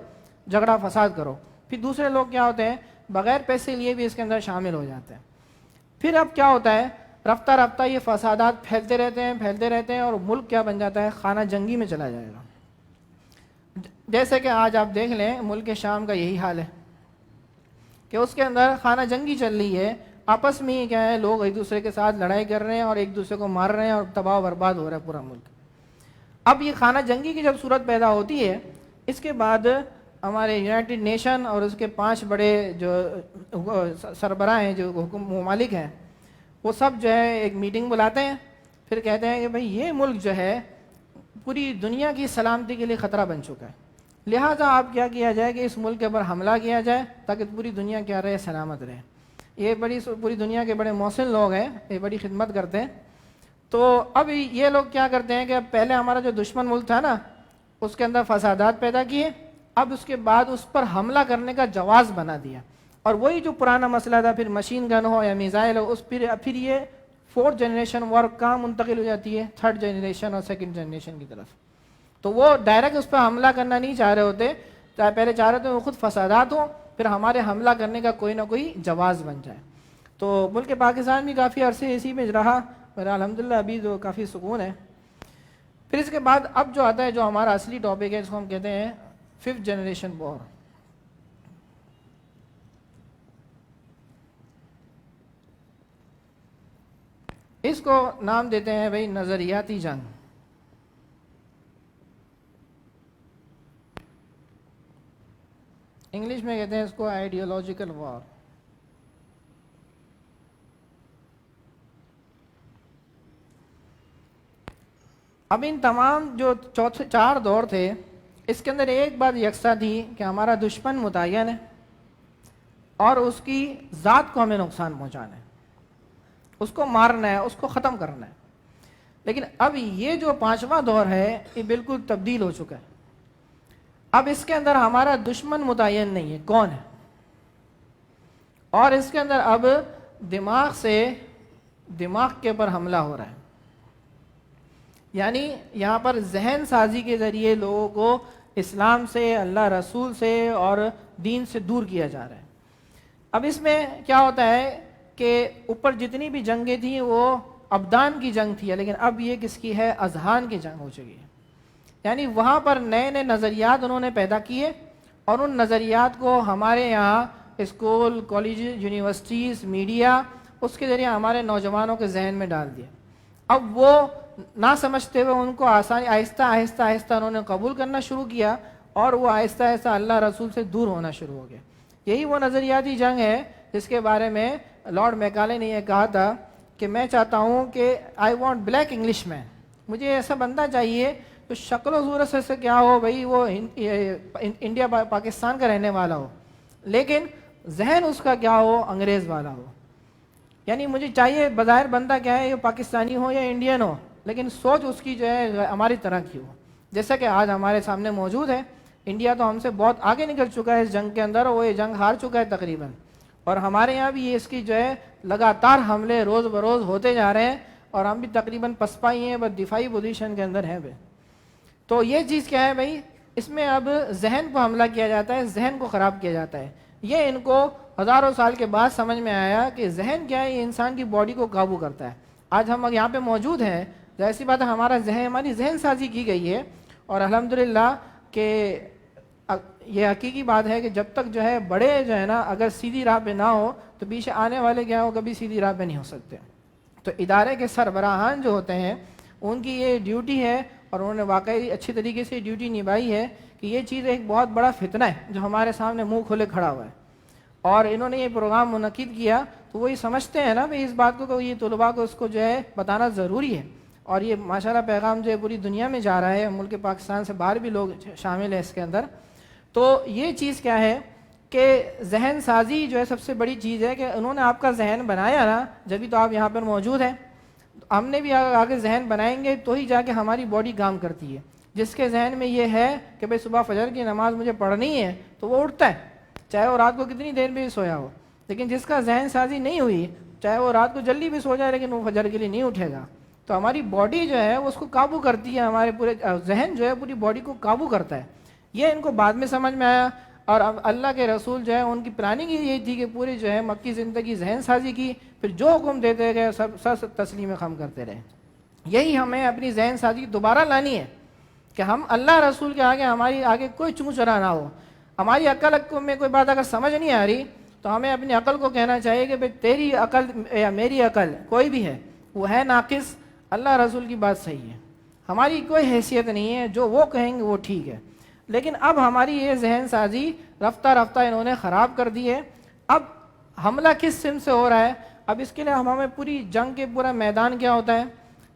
جھگڑا فساد کرو. پھر دوسرے لوگ کیا ہوتے ہیں بغیر پیسے لیے بھی اس کے اندر شامل ہو جاتے ہیں. پھر اب کیا ہوتا ہے، رفتہ رفتہ یہ فسادات پھیلتے رہتے ہیں اور ملک کیا بن جاتا ہے، خانہ جنگی میں چلا جائے گا. جیسے کہ آج آپ دیکھ لیں ملک شام کا یہی حال ہے کہ اس کے اندر خانہ جنگی چل رہی ہے، آپس میں ہی کیا ہے، لوگ ایک دوسرے کے ساتھ لڑائی کر رہے ہیں اور ایک دوسرے کو مار رہے ہیں اور تباہ و برباد ہو رہا ہے پورا ملک۔ اب یہ خانہ جنگی کی جب صورت پیدا ہوتی ہے، اس کے بعد ہمارے یونائٹڈ نیشن اور اس کے 5 بڑے جو سربراہ ہیں، جو ممالک ہیں، وہ سب جو ہے ایک میٹنگ بلاتے ہیں، پھر کہتے ہیں کہ بھئی یہ ملک جو ہے پوری دنیا کی سلامتی کے لیے خطرہ بن چکا ہے، لہٰذا آپ کیا کیا جائے کہ اس ملک کے اوپر حملہ کیا جائے تاکہ پوری دنیا کیا رہے، سلامت رہے۔ یہ پوری دنیا کے بڑے محسن لوگ ہیں، یہ بڑی خدمت کرتے ہیں۔ تو اب یہ لوگ کیا کرتے ہیں کہ اب پہلے ہمارا جو دشمن ملک تھا نا، اس کے اندر فسادات پیدا کیے، اب اس کے بعد اس پر حملہ کرنے کا جواز بنا دیا، اور وہی جو پرانا مسئلہ تھا، پھر مشین گن ہو یا میزائل ہو، پھر یہ 4th جنریشن وار کہاں منتقل ہو جاتی ہے، 3rd جنریشن اور 2nd جنریشن کی طرف۔ تو وہ ڈائریکٹ اس پہ حملہ کرنا نہیں چاہ رہے ہوتے، پہلے چاہ رہے تھے وہ خود فسادات ہوں، پھر ہمارے حملہ کرنے کا کوئی نہ کوئی جواز بن جائے۔ تو ملک پاکستان بھی کافی عرصے اسی میں رہا، اور الحمدللہ ابھی تو کافی سکون ہے۔ پھر اس کے بعد اب جو آتا ہے، جو ہمارا اصلی ٹاپک ہے، اس کو ہم کہتے ہیں 5th جنریشن وار۔ اس کو نام دیتے ہیں بھئی نظریاتی جنگ۔ انگلش میں کہتے ہیں اس کو آئیڈیولوجیکل وار۔ اب ان تمام جو 4 دور تھے، اس کے اندر ایک بات یکساں تھی کہ ہمارا دشمن متعین ہے اور اس کی ذات کو ہمیں نقصان پہنچانا ہے، اس کو مارنا ہے، اس کو ختم کرنا ہے۔ لیکن اب یہ جو 5واں دور ہے، یہ بالکل تبدیل ہو چکا ہے۔ اب اس کے اندر ہمارا دشمن متعین نہیں ہے کون ہے، اور اس کے اندر اب دماغ کے اوپر حملہ ہو رہا ہے، یعنی یہاں پر ذہن سازی کے ذریعے لوگوں کو اسلام سے، اللہ رسول سے اور دین سے دور کیا جا رہا ہے۔ اب اس میں کیا ہوتا ہے کہ اوپر جتنی بھی جنگیں تھیں وہ ابدان کی جنگ تھی، لیکن اب یہ کس کی ہے، اذہان کی جنگ ہو چکی ہے۔ یعنی وہاں پر نئے نئے نظریات انہوں نے پیدا کیے، اور ان نظریات کو ہمارے یہاں اسکول، کالج، یونیورسٹیز، میڈیا، اس کے ذریعے ہمارے نوجوانوں کے ذہن میں ڈال دیا۔ اب وہ نہ سمجھتے ہوئے ان کو آہستہ آہستہ انہوں نے قبول کرنا شروع کیا، اور وہ آہستہ آہستہ اللہ رسول سے دور ہونا شروع ہو گیا۔ یہی وہ نظریاتی جنگ ہے جس کے بارے میں لارڈ میکالے نے یہ کہا تھا کہ میں چاہتا ہوں کہ آئی وانٹ بلیک انگلش مین، مجھے ایسا بندہ چاہیے تو شکل و صورت سے کیا ہو بھئی، وہ انڈیا پاکستان کا رہنے والا ہو، لیکن ذہن اس کا کیا ہو، انگریز والا ہو۔ یعنی مجھے چاہیے بظاہر بندہ کیا ہے، یہ پاکستانی ہو یا انڈین ہو، لیکن سوچ اس کی جو ہے ہماری طرح کی ہو، جیسا کہ آج ہمارے سامنے موجود ہے۔ انڈیا تو ہم سے بہت آگے نکل چکا ہے اس جنگ کے اندر، وہ یہ جنگ ہار چکا ہے تقریباً، اور ہمارے یہاں بھی اس کی جو ہے لگاتار حملے روز بروز ہوتے جا رہے ہیں، اور ہم بھی تقریباً پسپائی ہیں، بس دفاعی پوزیشن کے اندر ہیں۔ تو یہ چیز کیا ہے بھائی، اس میں اب ذہن کو حملہ کیا جاتا ہے، ذہن کو خراب کیا جاتا ہے۔ یہ ان کو ہزاروں سال کے بعد سمجھ میں آیا کہ ذہن کیا ہے، یہ انسان کی باڈی کو قابو کرتا ہے۔ آج ہم یہاں پہ موجود ہیں، ایسی بات ہے ہمارا ذہن، ہماری ذہن سازی کی گئی ہے، اور الحمدللہ کہ یہ حقیقی بات ہے کہ جب تک جو ہے بڑے جو ہے نا اگر سیدھی راہ پہ نہ ہو تو پیچھے آنے والے کیا ہو، کبھی سیدھی راہ پہ نہیں ہو سکتے۔ تو ادارے کے سربراہان جو ہوتے ہیں ان کی یہ ڈیوٹی ہے، اور انہوں نے واقعی اچھی طریقے سے ڈیوٹی نبھائی ہے کہ یہ چیز ایک بہت بڑا فتنہ ہے جو ہمارے سامنے منہ کھولے کھڑا ہوا ہے، اور انہوں نے یہ پروگرام منعقد کیا تو وہی سمجھتے ہیں نا بھئی اس بات کو، یہ طلباء کو اس کو جو ہے بتانا ضروری ہے، اور یہ ماشاءاللہ پیغام جو ہے پوری دنیا میں جا رہا ہے، ملک پاکستان سے باہر بھی لوگ شامل ہیں اس کے اندر۔ تو یہ چیز کیا ہے کہ ذہن سازی جو ہے سب سے بڑی چیز ہے، کہ انہوں نے آپ کا ذہن بنایا نا، جبھی تو آپ یہاں پر موجود ہیں۔ ہم نے بھی آگے ذہن بنائیں گے تو ہی جا کے ہماری باڈی کام کرتی ہے۔ جس کے ذہن میں یہ ہے کہ بھئی صبح فجر کی نماز مجھے پڑھنی ہے تو وہ اٹھتا ہے، چاہے وہ رات کو کتنی دیر بھی سویا ہو۔ لیکن جس کا ذہن سازی نہیں ہوئی، چاہے وہ رات کو جلدی بھی سو جائے لیکن وہ فجر کے لیے نہیں اٹھے گا۔ تو ہماری باڈی جو ہے اس کو قابو کرتی ہے، ہمارے پورے ذہن جو ہے پوری باڈی کو قابو کرتا ہے۔ یہ ان کو بعد میں سمجھ میں آیا، اور اب اللہ کے رسول جو ہے ان کی پلاننگ یہی تھی کہ پوری جو ہے مکی زندگی ذہن سازی کی، پھر جو حکم دیتے گئے سب تسلیم خم کرتے رہے۔ یہی ہمیں اپنی ذہن سازی دوبارہ لانی ہے، کہ ہم اللہ رسول کے آگے ہماری آگے کوئی چوں چرا نہ ہو. ہماری عقل میں کوئی بات اگر سمجھ نہیں آ رہی تو ہمیں اپنی عقل کو کہنا چاہیے کہ بھئی تیری عقل یا میری عقل کوئی بھی ہے وہ ہے ناقص, اللہ رسول کی بات صحیح ہے, ہماری کوئی حیثیت نہیں ہے, جو وہ کہیں گے وہ ٹھیک ہے. لیکن اب ہماری یہ ذہن سازی رفتہ رفتہ انہوں نے خراب کر دی ہے. اب حملہ کس سمت سے ہو رہا ہے؟ اب اس کے لیے ہمیں پوری جنگ کے پورا میدان کیا ہوتا ہے,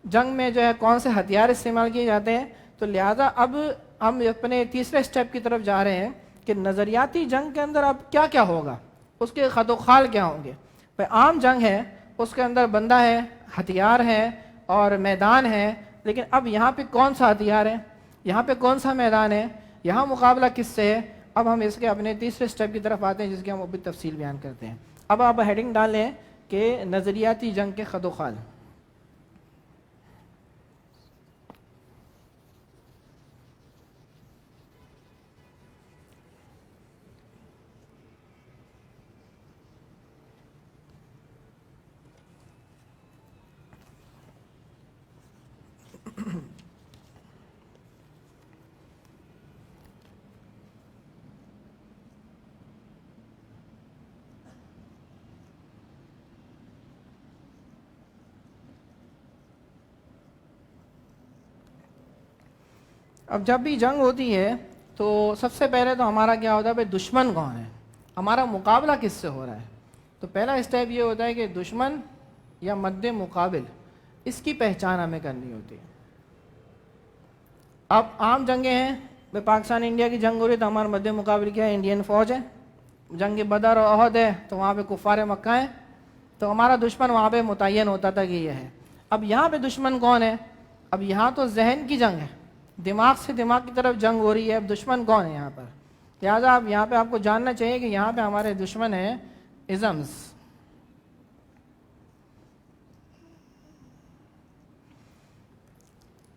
جنگ میں جو ہے کون سے ہتھیار استعمال کیے جاتے ہیں. تو لہٰذا اب ہم اپنے تیسرے سٹیپ کی طرف جا رہے ہیں کہ نظریاتی جنگ کے اندر اب کیا کیا ہوگا, اس کے خط و خال کیا ہوں گے. بھائی عام جنگ ہے, اس کے اندر بندہ ہے, ہتھیار ہے اور میدان ہے, لیکن اب یہاں پہ کون سا ہتھیار ہے, یہاں پہ کون سا میدان ہے, یہاں مقابلہ کس سے ہے. اب ہم اس کے اپنے تیسرے سٹیپ کی طرف آتے ہیں جس کی ہم ابھی تفصیل بیان کرتے ہیں. اب آپ ہیڈنگ ڈال لیں کہ نظریاتی جنگ کے خط و خال. اب جب بھی جنگ ہوتی ہے تو سب سے پہلے تو ہمارا کیا ہوتا ہے, بھائی دشمن کون ہے, ہمارا مقابلہ کس سے ہو رہا ہے. تو پہلا اسٹیپ یہ ہوتا ہے کہ دشمن یا مد مقابل, اس کی پہچان ہمیں کرنی ہوتی ہے. اب عام جنگیں ہیں, بھائی پاکستان انڈیا کی جنگ ہو رہی ہے تو ہمارا مد مقابل کیا ہے, انڈین فوج ہے. جنگ بدر اور احد ہے تو وہاں پہ کفار مکہ ہیں, تو ہمارا دشمن وہاں پہ متعین ہوتا تھا کہ یہ ہے. اب یہاں پہ دشمن کون ہے؟ اب یہاں تو ذہن کی جنگ ہے, دماغ سے دماغ کی طرف جنگ ہو رہی ہے. اب دشمن کون ہے یہاں پر؟ لہٰذا اب یہاں پہ آپ کو جاننا چاہیے کہ یہاں پہ ہمارے دشمن ہیں ازمز,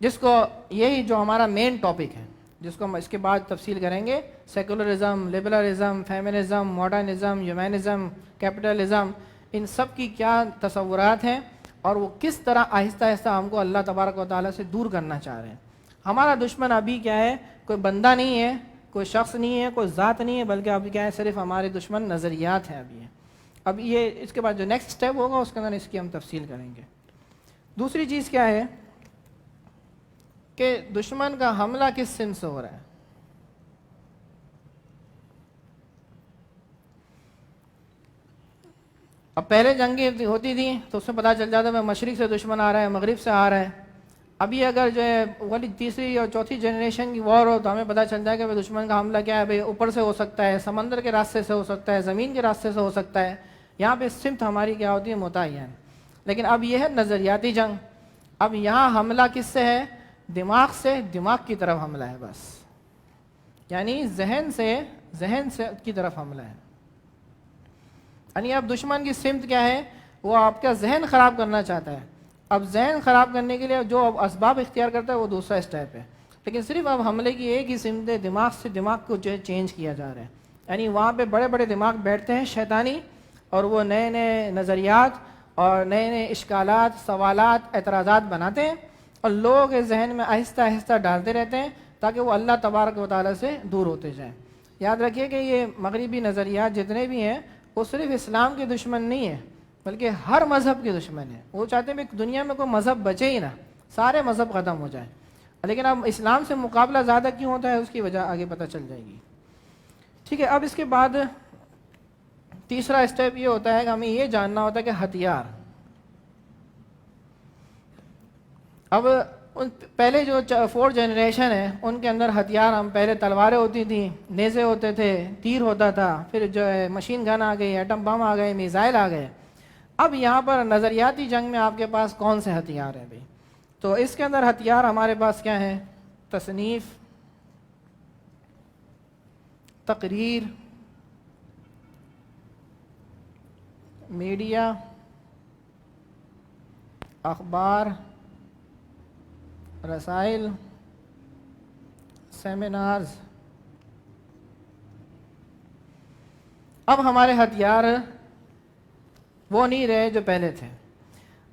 جس کو یہی جو ہمارا مین ٹاپک ہے, جس کو ہم اس کے بعد تفصیل کریں گے, secularism, liberalism, feminism, modernism, humanism, capitalism, ان سب کی کیا تصورات ہیں اور وہ کس طرح آہستہ آہستہ ہم کو اللہ تبارک و تعالیٰ سے دور کرنا چاہ رہے ہیں. ہمارا دشمن ابھی کیا ہے, کوئی بندہ نہیں ہے, کوئی شخص نہیں ہے, کوئی ذات نہیں ہے, بلکہ ابھی کیا ہے, صرف ہمارے دشمن نظریات ہیں ابھی. اب یہ اس کے بعد جو نیکسٹ سٹیپ ہوگا اس کے اندر اس کی ہم تفصیل کریں گے. دوسری چیز کیا ہے کہ دشمن کا حملہ کس سمت سے ہو رہا ہے. اب پہلے جنگیں ہوتی تھیں تو اس میں پتہ چل جاتا ہے مشرق سے دشمن آ رہا ہے, مغرب سے آ رہا ہے. ابھی اگر جو ہے والی تیسری اور چوتھی جنریشن کی وار ہو تو ہمیں پتہ چلتا ہے کہ دشمن کا حملہ کیا ہے, بھائی اوپر سے ہو سکتا ہے, سمندر کے راستے سے ہو سکتا ہے, زمین کے راستے سے ہو سکتا ہے. یہاں پہ سمت ہماری کیا ہوتی ہے, متعین. لیکن اب یہ ہے نظریاتی جنگ. اب یہاں حملہ کس سے ہے, دماغ سے, دماغ کی طرف حملہ ہے بس, یعنی ذہن سے کی طرف حملہ ہے. یعنی اب دشمن کی سمت کیا ہے, وہ آپ کا ذہن خراب کرنا چاہتا ہے. اب ذہن خراب کرنے کے لیے جو اسباب اختیار کرتا ہے وہ دوسرا اسٹیپ ہے, لیکن صرف اب حملے کی ایک ہی سمت ہے, دماغ سے دماغ کو جو ہے چینج کیا جا رہا ہے. یعنی وہاں پہ بڑے بڑے دماغ بیٹھتے ہیں شیطانی, اور وہ نئے نئے نظریات اور نئے نئے اشکالات, سوالات, اعتراضات بناتے ہیں, اور لوگ اس ذہن میں آہستہ آہستہ ڈالتے رہتے ہیں تاکہ وہ اللہ تبارک و تعالیٰ سے دور ہوتے جائیں. یاد رکھیے کہ یہ مغربی نظریات جتنے بھی ہیں وہ صرف اسلام کے دشمن نہیں ہیں, بلکہ ہر مذہب کے دشمن ہیں. وہ چاہتے ہیں کہ دنیا میں کوئی مذہب بچے ہی نہ, سارے مذہب ختم ہو جائیں. لیکن اب اسلام سے مقابلہ زیادہ کیوں ہوتا ہے اس کی وجہ آگے پتہ چل جائے گی. ٹھیک ہے, اب اس کے بعد تیسرا اسٹیپ یہ ہوتا ہے کہ ہمیں یہ جاننا ہوتا ہے کہ ہتھیار. اب پہلے جو 4 جنریشن ہے ان کے اندر ہتھیار, ہم پہلے تلواریں ہوتی تھیں, نیزے ہوتے تھے, تیر ہوتا تھا, پھر جو ہے مشین گن آ گئی, ایٹم بم آ گئے, میزائل آ گئے. اب یہاں پر نظریاتی جنگ میں آپ کے پاس کون سے ہتھیار ہیں بھائی؟ تو اس کے اندر ہتھیار ہمارے پاس کیا ہیں, تصنیف, تقریر, میڈیا, اخبار, رسائل, سیمینارز. اب ہمارے ہتھیار وہ نہیں رہے جو پہلے تھے.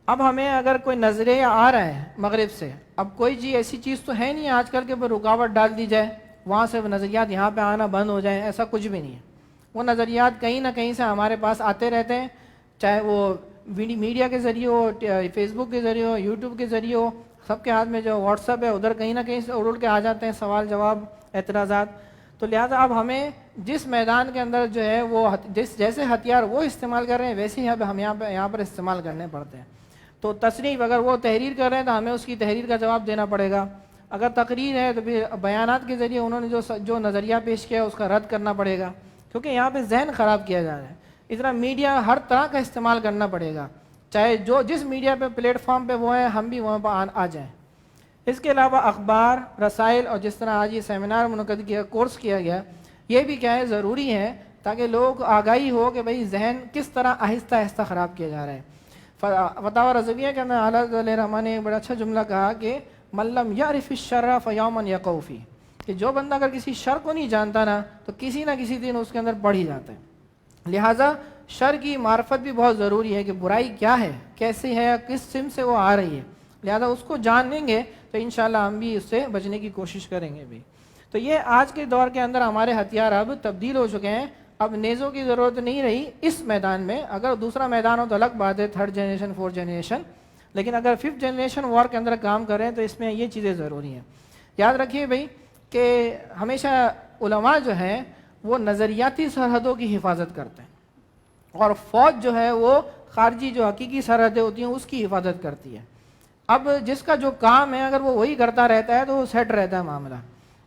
اب ہمیں اگر کوئی نظریہ آ رہا ہے مغرب سے، اب کوئی جی ایسی چیز تو ہے نہیں آج کل کہ رکاوٹ ڈال دی جائے، وہاں سے وہ نظریات یہاں پہ آنا بند ہو جائیں، ایسا کچھ بھی نہیں ہے۔ وہ نظریات کہیں نہ کہیں سے ہمارے پاس آتے رہتے ہیں، چاہے وہ میڈیا کے ذریعے ہو، فیس بک کے ذریعے ہو، یوٹیوب کے ذریعے ہو، سب کے ہاتھ میں جو واٹس ایپ ہے ادھر کہیں نہ کہیں سے اڑ کے آ جاتے ہیں سوال جواب اعتراضات۔ تو لہٰذا اب ہمیں جس میدان کے اندر جو ہے وہ جیسے ہتھیار وہ استعمال کر رہے ہیں ویسے ہی اب ہم یہاں پر استعمال کرنے پڑتے ہیں۔ تو تصنیف اگر وہ تحریر کر رہے ہیں تو ہمیں اس کی تحریر کا جواب دینا پڑے گا، اگر تقریر ہے تو پھر بیانات کے ذریعے انہوں نے جو نظریہ پیش کیا اس کا رد کرنا پڑے گا، کیونکہ یہاں پہ ذہن خراب کیا جا رہا ہے۔ اس طرح میڈیا ہر طرح کا استعمال کرنا پڑے گا، چاہے جس میڈیا پہ پلیٹ فارم پہ وہ ہیں ہم بھی وہاں پہ آ جائیں۔ اس کے علاوہ اخبار، رسائل اور جس طرح آج یہ سیمینار منعقد کیا، کورس کیا گیا، یہ بھی کیا ہے ضروری ہے تاکہ لوگوں کو آگاہی ہو کہ بھئی ذہن کس طرح آہستہ آہستہ خراب کیا جا رہا ہے۔ فتاوی رضویہ کے اندر اعلیٰ حضرت علیہ رحمٰن نے ایک بڑا اچھا جملہ کہا کہ من لم یعرف الشر فیوما یقع فیہ، کہ جو بندہ اگر کسی شر کو نہیں جانتا نا تو کسی نہ کسی دن اس کے اندر پڑ ہی جاتا ہے۔ لہٰذا شر کی معرفت بھی بہت ضروری ہے کہ برائی کیا ہے، کیسی ہے، کس سمت سے وہ آ رہی ہے، لہٰذا اس کو جان لیں گے تو انشاءاللہ ہم بھی اس سے بچنے کی کوشش کریں گے بھی۔ تو یہ آج کے دور کے اندر ہمارے ہتھیار اب تبدیل ہو چکے ہیں، اب نیزوں کی ضرورت نہیں رہی اس میدان میں، اگر دوسرا میدان ہو تو الگ بات ہے، تھرڈ جنریشن، فورتھ جنریشن، لیکن اگر ففتھ جنریشن وار کے اندر کام کریں تو اس میں یہ چیزیں ضروری ہیں۔ یاد رکھیے بھائی کہ ہمیشہ علماء جو ہیں وہ نظریاتی سرحدوں کی حفاظت کرتے ہیں، اور فوج جو ہے وہ خارجی جو حقیقی سرحدیں ہوتی ہیں اس کی حفاظت کرتی ہے۔ اب جس کا جو کام ہے اگر وہ وہی کرتا رہتا ہے تو وہ سیٹ رہتا ہے معاملہ،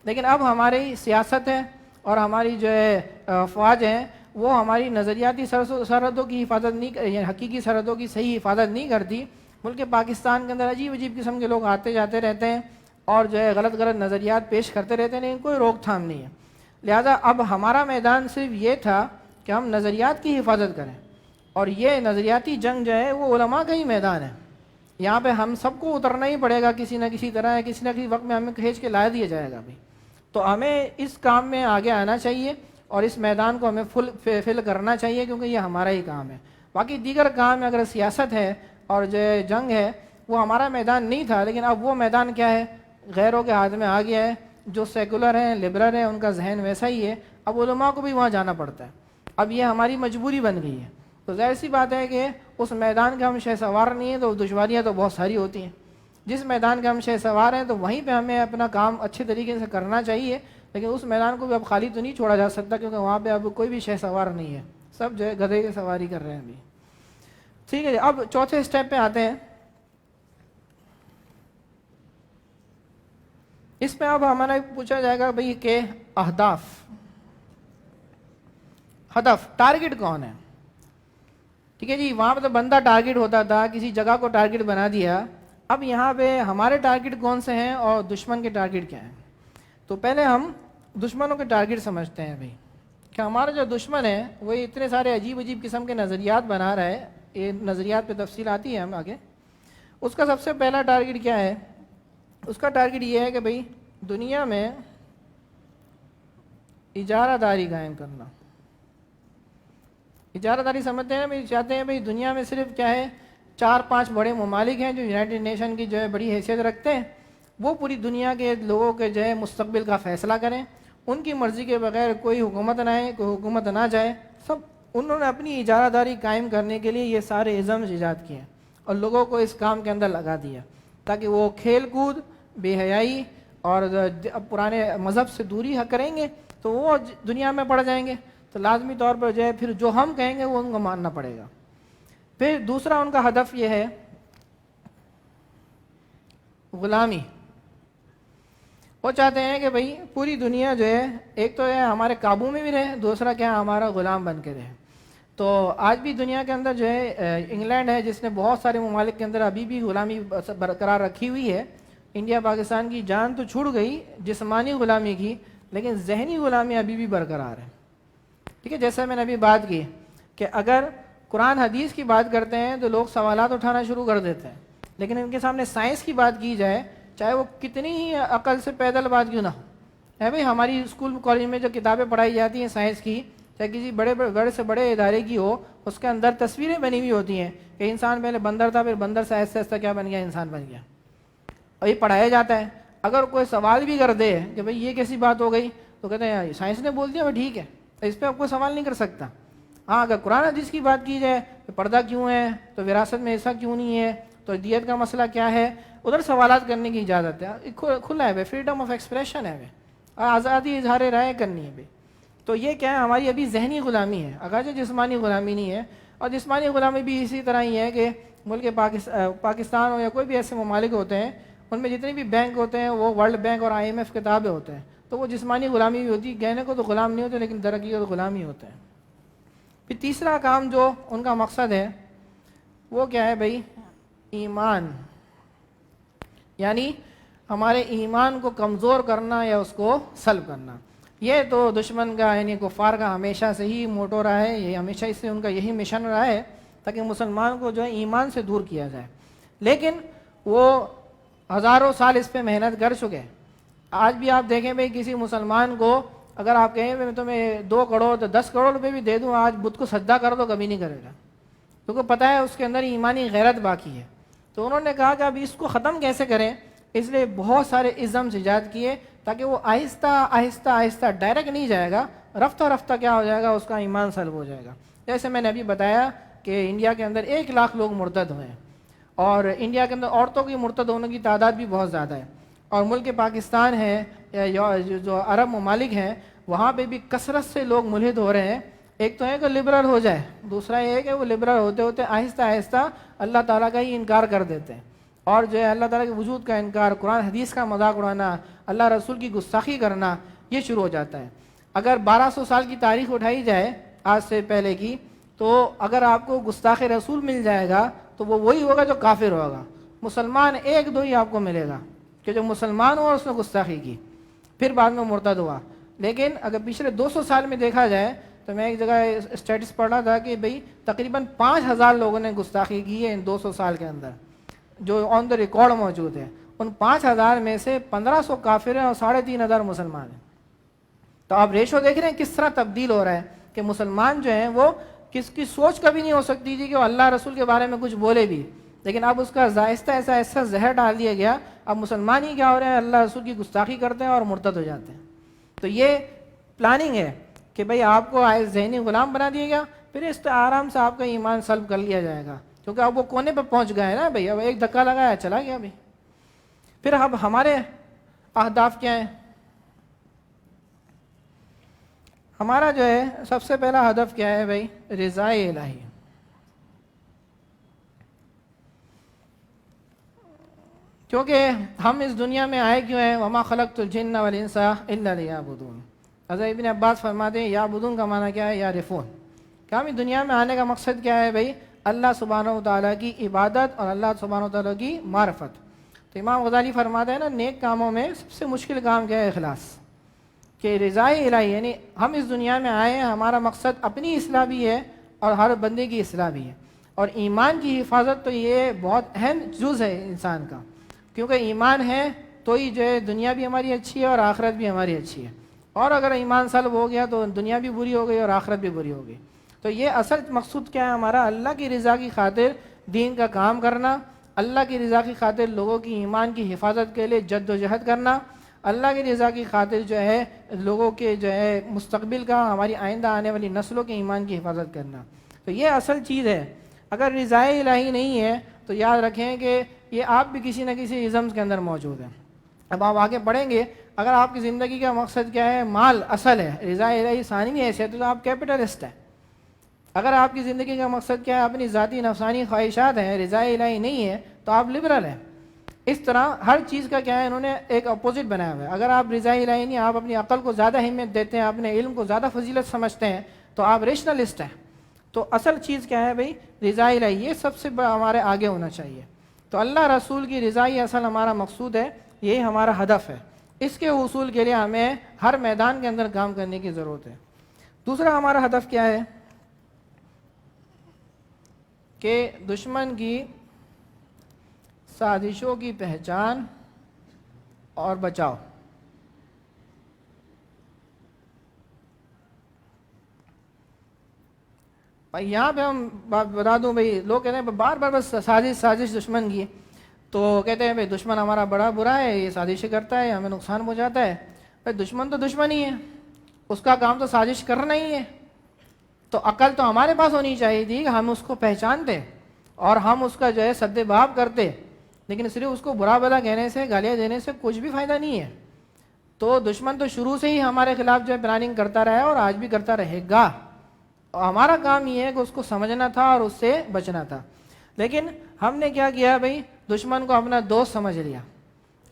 لیکن اب ہماری سیاست ہے اور ہماری جو ہے فوج ہے وہ ہماری نظریاتی سرحدوں کی حفاظت نہیں، حقیقی سرحدوں کی صحیح حفاظت نہیں کرتی۔ ملک پاکستان کے اندر عجیب عجیب قسم کے لوگ آتے جاتے رہتے ہیں اور جو ہے غلط نظریات پیش کرتے رہتے ہیں، لیکن کوئی روک تھام نہیں ہے۔ لہذا اب ہمارا میدان صرف یہ تھا کہ ہم نظریات کی حفاظت کریں، اور یہ نظریاتی جنگ جو ہے وہ علماء کا ہی میدان ہے، یہاں پہ ہم سب کو اترنا ہی پڑے گا کسی نہ کسی طرح، کسی نہ کسی وقت میں ہمیں کھینچ کے لا دیا جائے گا بھی۔ تو ہمیں اس کام میں آگے آنا چاہیے اور اس میدان کو ہمیں فل کرنا چاہیے، کیونکہ یہ ہمارا ہی کام ہے۔ باقی دیگر کام اگر سیاست ہے اور جو جنگ ہے وہ ہمارا میدان نہیں تھا، لیکن اب وہ میدان کیا ہے، غیروں کے ہاتھ میں آ گیا ہے، جو سیکولر ہیں، لبرل ہیں، ان کا ذہن ویسا ہی ہے، اب علماء کو بھی وہاں جانا پڑتا ہے، اب یہ ہماری مجبوری بن گئی ہے۔ تو ظاہر سی بات ہے کہ اس میدان کے ہم شہ سوار نہیں ہیں تو دشواریاں تو بہت ساری ہوتی ہیں۔ جس میدان کے ہم شہ سوار ہیں تو وہیں پہ ہمیں اپنا کام اچھے طریقے سے کرنا چاہیے، لیکن اس میدان کو بھی اب خالی تو نہیں چھوڑا جا سکتا، کیونکہ وہاں پہ اب کوئی بھی شہ سوار نہیں ہے، سب جو ہے گدھے کی سواری کر رہے ہیں ابھی۔ ٹھیک ہے جی، اب چوتھے سٹیپ پہ آتے ہیں۔ اس میں اب ہمارا پوچھا جائے گا بھئی کہ اہداف، ہدف، ٹارگٹ کون ہے؟ ٹھیک ہے جی، وہاں پہ تو بندہ ٹارگٹ ہوتا تھا، کسی جگہ کو ٹارگٹ بنا دیا، اب یہاں پہ ہمارے ٹارگٹ کون سے ہیں اور دشمن کے ٹارگٹ کیا ہیں؟ تو پہلے ہم دشمنوں کے ٹارگٹ سمجھتے ہیں بھائی، کہ ہمارا جو دشمن ہے وہ اتنے سارے عجیب عجیب قسم کے نظریات بنا رہا ہے، یہ نظریات پہ تفصیل آتی ہے ہم آگے۔ اس کا سب سے پہلا ٹارگٹ کیا ہے؟ اس کا ٹارگٹ یہ ہے کہ بھائی دنیا میں اجارہ داری قائم کرنا۔ اجارہ داری سمجھتے ہیں بھائی، چاہتے ہیں بھائی دنیا میں صرف کیا ہے 4-5 بڑے ممالک ہیں جو یونائٹڈ نیشن کی جو ہے بڑی حیثیت رکھتے ہیں، وہ پوری دنیا کے لوگوں کے جو ہے مستقبل کا فیصلہ کریں، ان کی مرضی کے بغیر کوئی حکومت نہ آئے، کوئی حکومت نہ جائے، سب انہوں نے اپنی اجارہ داری قائم کرنے کے لیے یہ سارے ازمز ایجاد کیے اور لوگوں کو اس کام کے اندر لگا دیا، تاکہ وہ کھیل کود، بے حیائی اور پرانے مذہب سے دوری کریں گے تو وہ دنیا میں پڑ جائیں گے، تو لازمی طور پر جو ہے پھر جو ہم کہیں گے وہ ان کو ماننا پڑے گا۔ پھر دوسرا ان کا ہدف یہ ہے غلامی۔ وہ چاہتے ہیں کہ بھئی پوری دنیا جو ہے ایک تو ہے ہمارے قابو میں بھی رہے، دوسرا کیا ہے ہمارا غلام بن کے رہے۔ تو آج بھی دنیا کے اندر جو ہے انگلینڈ ہے جس نے بہت سارے ممالک کے اندر ابھی بھی غلامی برقرار رکھی ہوئی ہے۔ انڈیا پاکستان کی جان تو چھوڑ گئی جسمانی غلامی کی، لیکن ذہنی غلامی ابھی بھی برقرار ہے۔ ٹھیک ہے، جیسا میں نے ابھی بات کی کہ اگر قرآن حدیث کی بات کرتے ہیں تو لوگ سوالات اٹھانا شروع کر دیتے ہیں، لیکن ان کے سامنے سائنس کی بات کی جائے، چاہے وہ کتنی ہی عقل سے پیدل بات کیوں نہ ہو، ہے بھائی ہماری اسکول کالج میں جو کتابیں پڑھائی جاتی ہیں سائنس کی، چاہے کسی بڑے سے بڑے ادارے کی ہو، اس کے اندر تصویریں بنی ہوئی ہوتی ہیں کہ انسان پہلے بندر تھا، پھر بندر سے آہستہ آہستہ کیا بن گیا، انسان بن گیا، اور یہ پڑھایا جاتا ہے۔ اگر کوئی سوال بھی کر دے کہ بھئی یہ کیسی بات ہو گئی، تو کہتے ہیں سائنس نے بول دیا وہ ٹھیک ہے، اس پہ آپ کوئی سوال نہیں کر سکتا۔ ہاں اگر قرآن حدیث کی بات کی جائے کہ پردہ کیوں ہے، تو وراثت میں ایسا کیوں نہیں ہے، تو دیت کا مسئلہ کیا ہے، ادھر سوالات کرنے کی اجازت ہے، کھلا ہے، فریڈم آف ایکسپریشن ہے، آزادی اظہار رائے کرنی ہے۔ تو یہ کیا ہے، ہماری ابھی ذہنی غلامی ہے، اگرچہ جسمانی غلامی نہیں ہے، اور جسمانی غلامی بھی اسی طرح ہی ہے کہ ملک پاکستان ہو یا کوئی بھی ایسے ممالک ہوتے ہیں، ان میں جتنے بھی بینک ہوتے ہیں وہ ورلڈ بینک اور IMF کے تابع ہوتے ہیں، تو وہ جسمانی غلامی بھی ہوتی ہے، کہنے کو تو غلام نہیں ہوتے لیکن در حقیقت غلام ہی ہوتے ہیں۔ پھر تیسرا کام جو ان کا مقصد ہے وہ کیا ہے بھائی، ایمان، یعنی ہمارے ایمان کو کمزور کرنا یا اس کو سلب کرنا۔ یہ تو دشمن کا یعنی کفار کا ہمیشہ سے ہی موٹو رہا ہے، یہ ہمیشہ اس سے ان کا یہی مشن رہا ہے تاکہ مسلمان کو جو ہے ایمان سے دور کیا جائے، لیکن وہ ہزاروں سال اس پہ محنت کر چکے۔ آج بھی آپ دیکھیں بھائی کسی مسلمان کو اگر آپ کہیں میں تمہیں 2 کروڑ 10 کروڑ روپے بھی دے دوں، آج بت کو سجدہ کر دو، کبھی نہیں کرے گا، کیونکہ پتہ ہے اس کے اندر ایمانی غیرت باقی ہے۔ تو انہوں نے کہا کہ اب اس کو ختم کیسے کریں، اس لیے بہت سارے ازمز ایجاد کیے تاکہ وہ آہستہ آہستہ آہستہ ڈائریکٹ نہیں جائے گا، رفتہ رفتہ کیا ہو جائے گا، اس کا ایمان سلب ہو جائے گا۔ جیسے میں نے ابھی بتایا کہ انڈیا کے اندر 1 لاکھ لوگ مرتد ہوئے ہیں، اور انڈیا کے اندر عورتوں کی مرتد ہونے کی تعداد بھی بہت زیادہ ہے، اور ملک پاکستان ہے یا جو عرب ممالک ہیں وہاں پہ بھی کثرت سے لوگ ملحد ہو رہے ہیں۔ ایک تو ہے کہ لبرل ہو جائے، دوسرا یہ ہے کہ وہ لبرل ہوتے ہوتے آہستہ آہستہ اللہ تعالیٰ کا ہی انکار کر دیتے ہیں، اور جو ہے اللہ تعالیٰ کے وجود کا انکار، قرآن حدیث کا مذاق اڑانا، اللہ رسول کی گستاخی کرنا، یہ شروع ہو جاتا ہے۔ اگر 1200 سال کی تاریخ اٹھائی جائے آج سے پہلے کی، تو اگر آپ کو گستاخ رسول مل جائے گا تو وہ وہی ہوگا جو کافر ہوگا، مسلمان 1-2 ہی آپ کو ملے گا کہ جو مسلمان ہوا اس نے گستاخی کی پھر بعد میں مرتد ہوا۔ لیکن اگر پچھلے 200 سال میں دیکھا جائے تو میں ایک جگہ اسٹیٹس پڑھ رہا تھا کہ بھئی تقریباً 5000 لوگوں نے گستاخی کی ہے ان 200 سال کے اندر، جو آن دا ریکارڈ موجود ہے۔ ان 5000 میں سے 1500 کافر ہیں اور 3500 مسلمان ہیں۔ تو آپ ریشو دیکھ رہے ہیں کس طرح تبدیل ہو رہا ہے کہ مسلمان جو ہیں وہ کس کی سوچ کبھی نہیں ہو سکتی تھی کہ وہ اللہ رسول کے بارے میں کچھ بولے بھی، لیکن اب اس کا آہستہ آہستہ ایسا زہر ڈال دیا گیا، اب مسلمان ہی کیا ہو رہے ہیں، اللہ رسول کی گستاخی کرتے ہیں اور مرتد ہو جاتے ہیں۔ تو یہ پلاننگ ہے کہ بھئی آپ کو ذہنی غلام بنا دیا گیا، پھر اس سے آرام سے آپ کا ایمان سلب کر لیا جائے گا، کیونکہ اب وہ کونے پہ پہنچ گئے نا بھئی، اب ایک دھکا لگایا چلا گیا بھئی۔ پھر اب ہمارے اہداف کیا ہیں؟ ہمارا جو ہے سب سے پہلا ہدف کیا ہے بھئی، رضا الہی۔ کیونکہ ہم اس دنیا میں آئے کیوں ہیں، وما خلقت الجن والانس الا لیعبدون۔ حضرت ابن عباس فرماتے ہیں یعبدون کا معنی کیا ہے، یعرفون، کہ ہم اس دنیا میں آنے کا مقصد کیا ہے بھئی، اللہ سبحانہ و تعالیٰ کی عبادت اور اللہ سبحانہ و تعالیٰ کی معرفت۔ تو امام غزالی فرماتے ہیں نا، نیک کاموں میں سب سے مشکل کام کیا ہے، اخلاص، کہ رضا الہی، یعنی ہم اس دنیا میں آئے ہیں، ہمارا مقصد اپنی اصلاح بھی ہے اور ہر بندے کی اصلاح بھی ہے، اور ایمان کی حفاظت تو یہ بہت اہم جز ہے انسان کا، کیونکہ ایمان ہے تو ہی جو ہے دنیا بھی ہماری اچھی ہے اور آخرت بھی ہماری اچھی ہے، اور اگر ایمان سلب ہو گیا تو دنیا بھی بری ہو گئی اور آخرت بھی بری ہو گئی۔ تو یہ اصل مقصود کیا ہے ہمارا، اللہ کی رضا کی خاطر دین کا کام کرنا، اللہ کی رضا کی خاطر لوگوں کی ایمان کی حفاظت کے لیے جد و جہد کرنا، اللہ کی رضا کی خاطر جو ہے لوگوں کے جو ہے مستقبل کا، ہماری آئندہ آنے والی نسلوں کے ایمان کی حفاظت کرنا۔ تو یہ اصل چیز ہے۔ اگر رضا الہی نہیں ہے تو یاد رکھیں کہ یہ آپ بھی کسی نہ کسی ازمز کے اندر موجود ہیں۔ اب آپ آگے پڑھیں گے، اگر آپ کی زندگی کا مقصد کیا ہے، مال اصل ہے، رضا الہی ثانوی حیثیت ہے، تو آپ کیپٹلسٹ ہیں۔ اگر آپ کی زندگی کا مقصد کیا ہے، اپنی ذاتی نفسانی خواہشات ہیں، رضا الہی نہیں ہے، تو آپ لبرل ہیں۔ اس طرح ہر چیز کا کیا ہے، انہوں نے ایک اپوزٹ بنایا ہوا ہے۔ اگر آپ رضا الہی نہیں، آپ اپنی عقل کو زیادہ اہمیت دیتے ہیں، اپنے علم کو زیادہ فضیلت سمجھتے ہیں، تو آپ ریشنلسٹ ہیں۔ تو اصل چیز کیا ہے بھئی، رضا الہی، یہ سب سے بڑا ہمارے آگے ہونا چاہیے۔ تو اللہ رسول کی رضا ہی اصل ہمارا مقصود ہے، یہی ہمارا ہدف ہے۔ اس کے حصول کے لیے ہمیں ہر میدان کے اندر کام کرنے کی ضرورت ہے۔ دوسرا ہمارا ہدف کیا ہے کہ دشمن کی سازشوں کی پہچان اور بچاؤ۔ یہاں پہ ہم بتا دوں بھائی، لوگ کہتے ہیں بار بار بس سازش دشمن کی، تو کہتے ہیں بھائی دشمن ہمارا بڑا برا ہے، یہ سازشیں کرتا ہے، ہمیں نقصان پہنچاتا ہے. بھائی دشمن تو دشمن ہی ہے، اس کا کام تو سازش کرنا ہی ہے. تو عقل تو ہمارے پاس ہونی چاہیے تھی کہ ہم اس کو پہچانتے اور ہم اس کا جو ہے سد باب کرتے. لیکن صرف اس کو برا بھلا کہنے سے، گالیاں دینے سے کچھ بھی فائدہ نہیں ہے. تو دشمن تو شروع سے ہی ہمارے خلاف جو ہے پلاننگ کرتا رہا ہے اور آج بھی کرتا رہے گا. اور ہمارا کام یہ ہے کہ اس کو سمجھنا تھا اور اس سے بچنا تھا. لیکن ہم نے کیا کیا بھائی، دشمن کو اپنا دوست سمجھ لیا.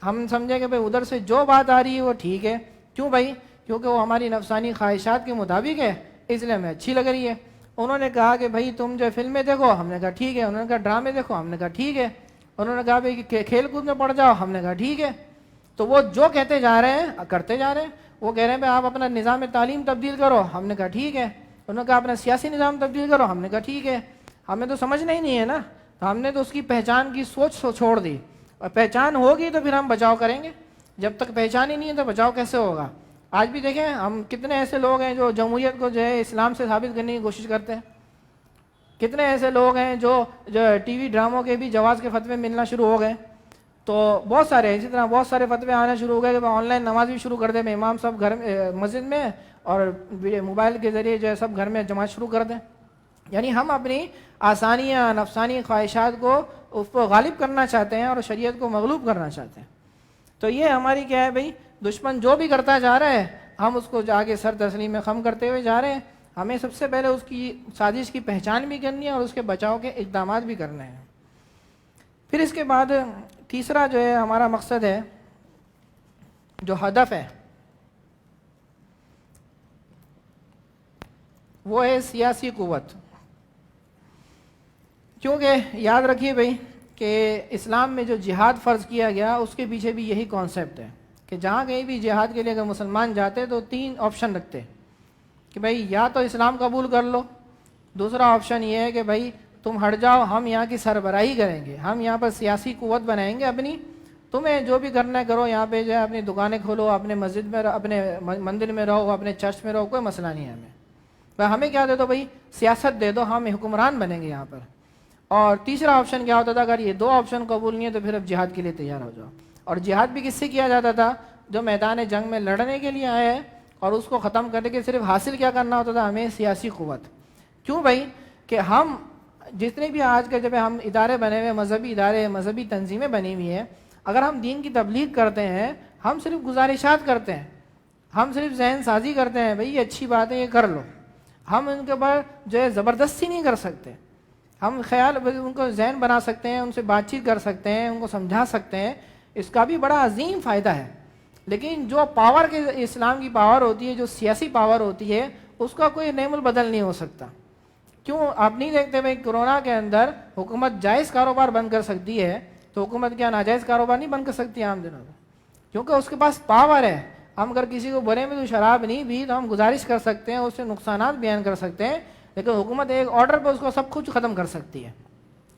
ہم سمجھے کہ بھائی ادھر سے جو بات آ رہی ہے وہ ٹھیک ہے. کیوں بھائی؟ کیونکہ وہ ہماری نفسانی خواہشات کے مطابق ہے، اس لیے ہمیں اچھی لگ رہی ہے. انہوں نے کہا کہ بھائی تم جو فلمیں دیکھو، ہم نے کہا ٹھیک ہے. انہوں نے کہا ڈرامے دیکھو، ہم نے کہا ٹھیک ہے. انہوں نے کہا بھائی کہ کھیل کود میں پڑ جاؤ، ہم نے کہا ٹھیک ہے. تو وہ جو کہتے جا رہے ہیں کرتے جا رہے ہیں. وہ کہہ رہے ہیں بھائی آپ اپنا نظام تعلیم تبدیل کرو، ہم نے کہا ٹھیک ہے. انہوں نے کہا اپنا سیاسی نظام تبدیل کرو، ہم نے کہا ٹھیک ہے. ہمیں تو سمجھنا ہی نہیں ہے نا، تو ہم نے تو اس کی پہچان کی سوچ چھوڑ دی. اور پہچان ہوگی تو پھر ہم بچاؤ کریں گے. جب تک پہچان ہی نہیں ہے تو بچاؤ کیسے ہوگا؟ آج بھی دیکھیں ہم کتنے ایسے لوگ ہیں جو جمہوریت کو جو ہے اسلام سے ثابت کرنے کی کوشش کرتے ہیں. کتنے ایسے لوگ ہیں جو ٹی وی ڈراموں کے بھی جواز کے فتوے ملنا شروع ہو گئے. تو بہت سارے اسی طرح بہت سارے فتوے آنا شروع ہو گئے کہ آن لائن نماز بھی شروع کر دیں. امام صاحب گھر مسجد میں اور موبائل کے ذریعے جو ہے سب گھر میں جماعت شروع کر دیں. یعنی ہم اپنی آسانیاں، نفسانی خواہشات کو اس کو غالب کرنا چاہتے ہیں اور شریعت کو مغلوب کرنا چاہتے ہیں. تو یہ ہماری کیا ہے بھائی، دشمن جو بھی کرتا جا رہا ہے ہم اس کو جا کے سر تسلیم میں خم کرتے ہوئے جا رہے ہیں. ہمیں سب سے پہلے اس کی سازش کی پہچان بھی کرنی ہے اور اس کے بچاؤ کے اقدامات بھی کرنے ہیں. پھر اس کے بعد تیسرا جو ہے ہمارا مقصد ہے، جو ہدف ہے، وہ ہے سیاسی قوت. کیونکہ یاد رکھیے بھائی کہ اسلام میں جو جہاد فرض کیا گیا اس کے پیچھے بھی یہی کانسیپٹ ہے کہ جہاں کہیں بھی جہاد کے لیے اگر مسلمان جاتے تو 3 آپشن رکھتے کہ بھائی یا تو اسلام قبول کر لو، دوسرا آپشن یہ ہے کہ بھائی تم ہٹ جاؤ، ہم یہاں کی سربراہی کریں گے، ہم یہاں پر سیاسی قوت بنائیں گے اپنی، تمہیں جو بھی کرنا ہے کرو، یہاں پہ جو ہے اپنی دکانیں کھولو، اپنے مسجد میں اپنے مندر میں رہو، اپنے چرچ میں رہو، کوئی مسئلہ نہیں ہے ہمیں. بھائی ہمیں کیا دے دو بھائی، سیاست دے دو، ہم حکمران بنیں گے یہاں پر. اور تیسرا آپشن کیا ہوتا تھا، اگر یہ 2 آپشن قبول نہیں ہے تو پھر اب جہاد کے لیے تیار ہو جاؤ. اور جہاد بھی کس سے کیا جاتا تھا؟ جو میدان جنگ میں لڑنے کے لیے آئے ہیں اور اس کو ختم کرنے کے صرف حاصل کیا کرنا ہوتا تھا ہمیں؟ سیاسی قوت. کیوں بھائی؟ کہ ہم جتنے بھی آج کے جب ہم ادارے بنے ہوئے، مذہبی ادارے، مذہبی تنظیمیں بنی ہوئی ہیں، اگر ہم دین کی تبلیغ کرتے ہیں، ہم صرف گزارشات کرتے ہیں، ہم صرف ذہن سازی کرتے ہیں بھئی یہ اچھی بات ہے یہ کر لو. ہم ان کے اوپر جو ہے زبردستی نہیں کر سکتے. ہم خیال ان کو ذہن بنا سکتے ہیں، ان سے بات چیت کر سکتے ہیں، ان کو سمجھا سکتے ہیں، اس کا بھی بڑا عظیم فائدہ ہے. لیکن جو پاور کے اسلام کی پاور ہوتی ہے، جو سیاسی پاور ہوتی ہے، اس کا کوئی نعم البدل نہیں ہو سکتا. کیوں آپ نہیں دیکھتے بھائی کرونا کے اندر حکومت جائز کاروبار بند کر سکتی ہے تو حکومت کیا ناجائز کاروبار نہیں بند کر سکتی عام دنوں میں؟ کیونکہ اس کے پاس پاور ہے. ہم اگر کسی کو بولیں میں تو شراب نہیں بھی تو ہم گزارش کر سکتے ہیں، اس سے نقصانات بیان کر سکتے ہیں، لیکن حکومت ایک آرڈر پہ اس کو سب کچھ ختم کر سکتی ہے.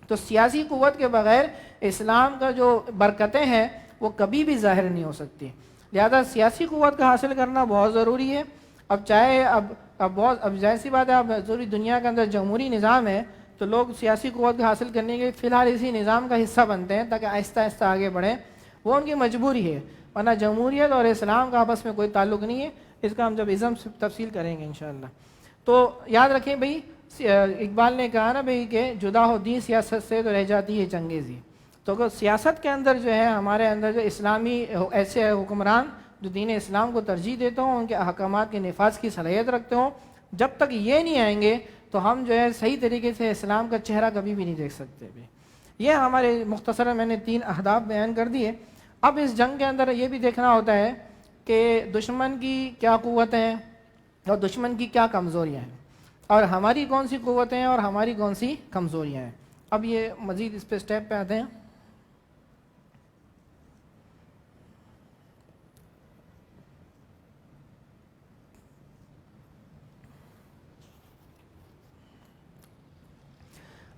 تو سیاسی قوت کے بغیر اسلام کا جو برکتیں ہیں وہ کبھی بھی ظاہر نہیں ہو سکتی. لہذا سیاسی قوت کا حاصل کرنا بہت ضروری ہے. اب چاہے اب ظاہر سی بات ہے، اب ضروری دنیا کے اندر جمہوری نظام ہے تو لوگ سیاسی قوت کا حاصل کرنے کے فی الحال اسی نظام کا حصہ بنتے ہیں تاکہ آہستہ آہستہ آگے بڑھیں. وہ ان کی مجبوری ہے، ورنہ جمہوریت اور اسلام کا آپس میں کوئی تعلق نہیں ہے. اس کا ہم جب ازم سے تفصیل کریں گے انشاءاللہ. تو یاد رکھیں بھئی، اقبال نے کہا نا بھئی کہ جدا ہو دین سیاست سے تو رہ جاتی ہے چنگیزی. تو اگر سیاست کے اندر جو ہے ہمارے اندر جو اسلامی ایسے حکمران جو دین اسلام کو ترجیح دیتے ہوں، ان کے احکامات کے نفاذ کی صلاحیت رکھتے ہوں، جب تک یہ نہیں آئیں گے تو ہم جو ہے صحیح طریقے سے اسلام کا چہرہ کبھی بھی نہیں دیکھ سکتے. یہ ہمارے مختصراً میں نے 3 اہداف بیان کر دیے. اب اس جنگ کے اندر یہ بھی دیکھنا ہوتا ہے کہ دشمن کی کیا قوتیں ہیں اور دشمن کی کیا کمزوریاں ہیں، اور ہماری کون سی قوتیں ہیں اور ہماری کون سی کمزوریاں ہیں. اب یہ مزید اس پہ سٹیپ پہ آتے ہیں.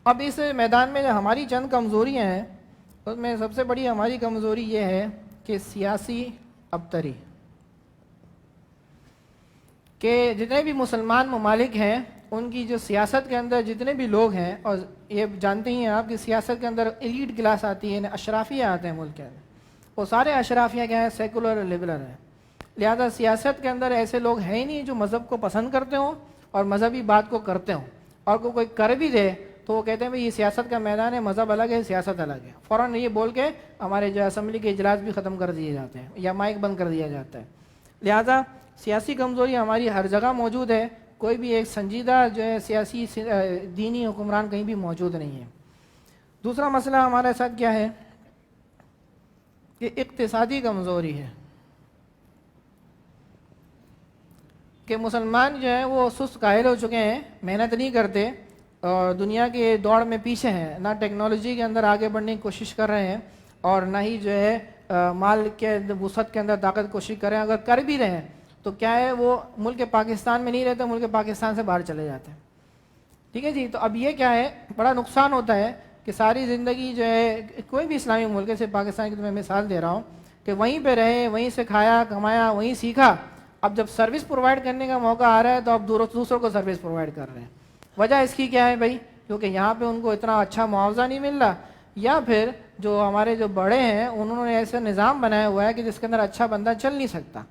اب اس میدان میں جو ہماری چند کمزوریاں ہیں اس میں سب سے بڑی ہماری کمزوری یہ ہے کہ سیاسی ابتری، کہ جتنے بھی مسلمان ممالک ہیں ان کی جو سیاست کے اندر جتنے بھی لوگ ہیں، اور یہ جانتے ہی ہیں آپ کہ سیاست کے اندر ایلیٹ کلاس آتی ہے، اشرافیہ آتے ہیں ملک کے اندر، وہ سارے اشرافیہ کیا ہیں؟ سیکولر اور لبرل ہیں. لہذا سیاست کے اندر ایسے لوگ ہیں ہی نہیں جو مذہب کو پسند کرتے ہوں اور مذہبی بات کو کرتے ہوں، اور کوئی کر بھی دے تو وہ کہتے ہیں بھئی یہ سیاست کا میدان ہے، مذہب الگ ہے، سیاست الگ ہے، فوراً یہ بول کے ہمارے جو اسمبلی کے اجلاس بھی ختم کر دیے جاتے ہیں یا مائک بند کر دیا جاتا ہے. لہذا سیاسی کمزوری ہماری ہر جگہ موجود ہے، کوئی بھی ایک سنجیدہ جو ہے سیاسی دینی حکمران کہیں بھی موجود نہیں ہے. دوسرا مسئلہ ہمارے ساتھ کیا ہے کہ اقتصادی کمزوری ہے، کہ مسلمان جو ہیں وہ سست کاہل ہو چکے ہیں، محنت نہیں کرتے اور دنیا کے دوڑ میں پیچھے ہیں، نہ ٹیکنالوجی کے اندر آگے بڑھنے کی کوشش کر رہے ہیں اور نہ ہی جو ہے مال کے وسعت کے اندر طاقت کوشش کر رہے ہیں. اگر کر بھی رہے ہیں تو کیا ہے، وہ ملک پاکستان میں نہیں رہتے، ملک پاکستان سے باہر چلے جاتے ہیں. ٹھیک ہے جی. تو اب یہ کیا ہے، بڑا نقصان ہوتا ہے کہ ساری زندگی جو ہے کوئی بھی اسلامی ملک سے، پاکستان کی تو میں مثال دے رہا ہوں کہ وہیں پہ رہے، وہیں سے کھایا کمایا، وہیں سیکھا. اب جب سروس پرووائڈ کرنے کا موقع آ رہا ہے تو اب دوسروں کو سروس پرووائڈ کر رہے ہیں. وجہ اس کی کیا ہے بھائی؟ کیونکہ یہاں پہ ان کو اتنا اچھا معاوضہ نہیں مل رہا، یا پھر جو ہمارے جو بڑے ہیں انہوں نے ایسا نظام بنایا ہوا ہے کہ جس کے اندر اچھا بندہ چل نہیں سکتا.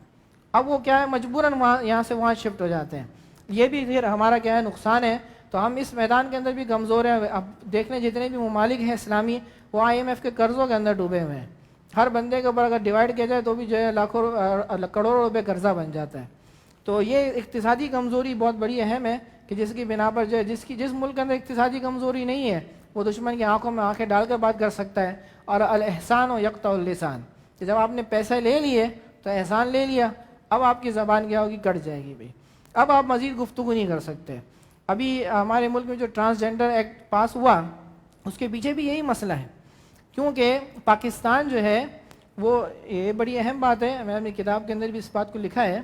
اب وہ کیا ہے، مجبوراً یہاں سے وہاں شفٹ ہو جاتے ہیں. یہ بھی پھر ہمارا کیا ہے، نقصان ہے. تو ہم اس میدان کے اندر بھی کمزور ہیں. اب دیکھ لیں جتنے بھی ممالک ہیں اسلامی، وہ IMF کے قرضوں کے اندر ڈوبے ہوئے ہیں. ہر بندے کے اوپر اگر ڈیوائڈ کیا جائے تو بھی جو ہے لاکھوں کروڑوں روپے قرضہ بن جاتا ہے. تو یہ اقتصادی کمزوری بہت بڑی اہم ہے کہ جس کی بنا پر جو ہے جس ملک کے اندر اقتصادی کمزوری نہیں ہے وہ دشمن کی آنکھوں میں آنکھیں ڈال کر بات کر سکتا ہے. اور الاحسان و یقطع اللسان، کہ جب آپ نے پیسے لے لیے تو احسان لے لیا، اب آپ کی زبان کیا ہوگی؟ کٹ جائے گی بھائی. اب آپ مزید گفتگو نہیں کر سکتے. ابھی ہمارے ملک میں جو ٹرانسجنڈر ایکٹ پاس ہوا اس کے پیچھے بھی یہی مسئلہ ہے، کیونکہ پاکستان جو ہے وہ، یہ بڑی اہم بات ہے، میں نے اپنی کتاب کے اندر بھی اس بات کو لکھا ہے.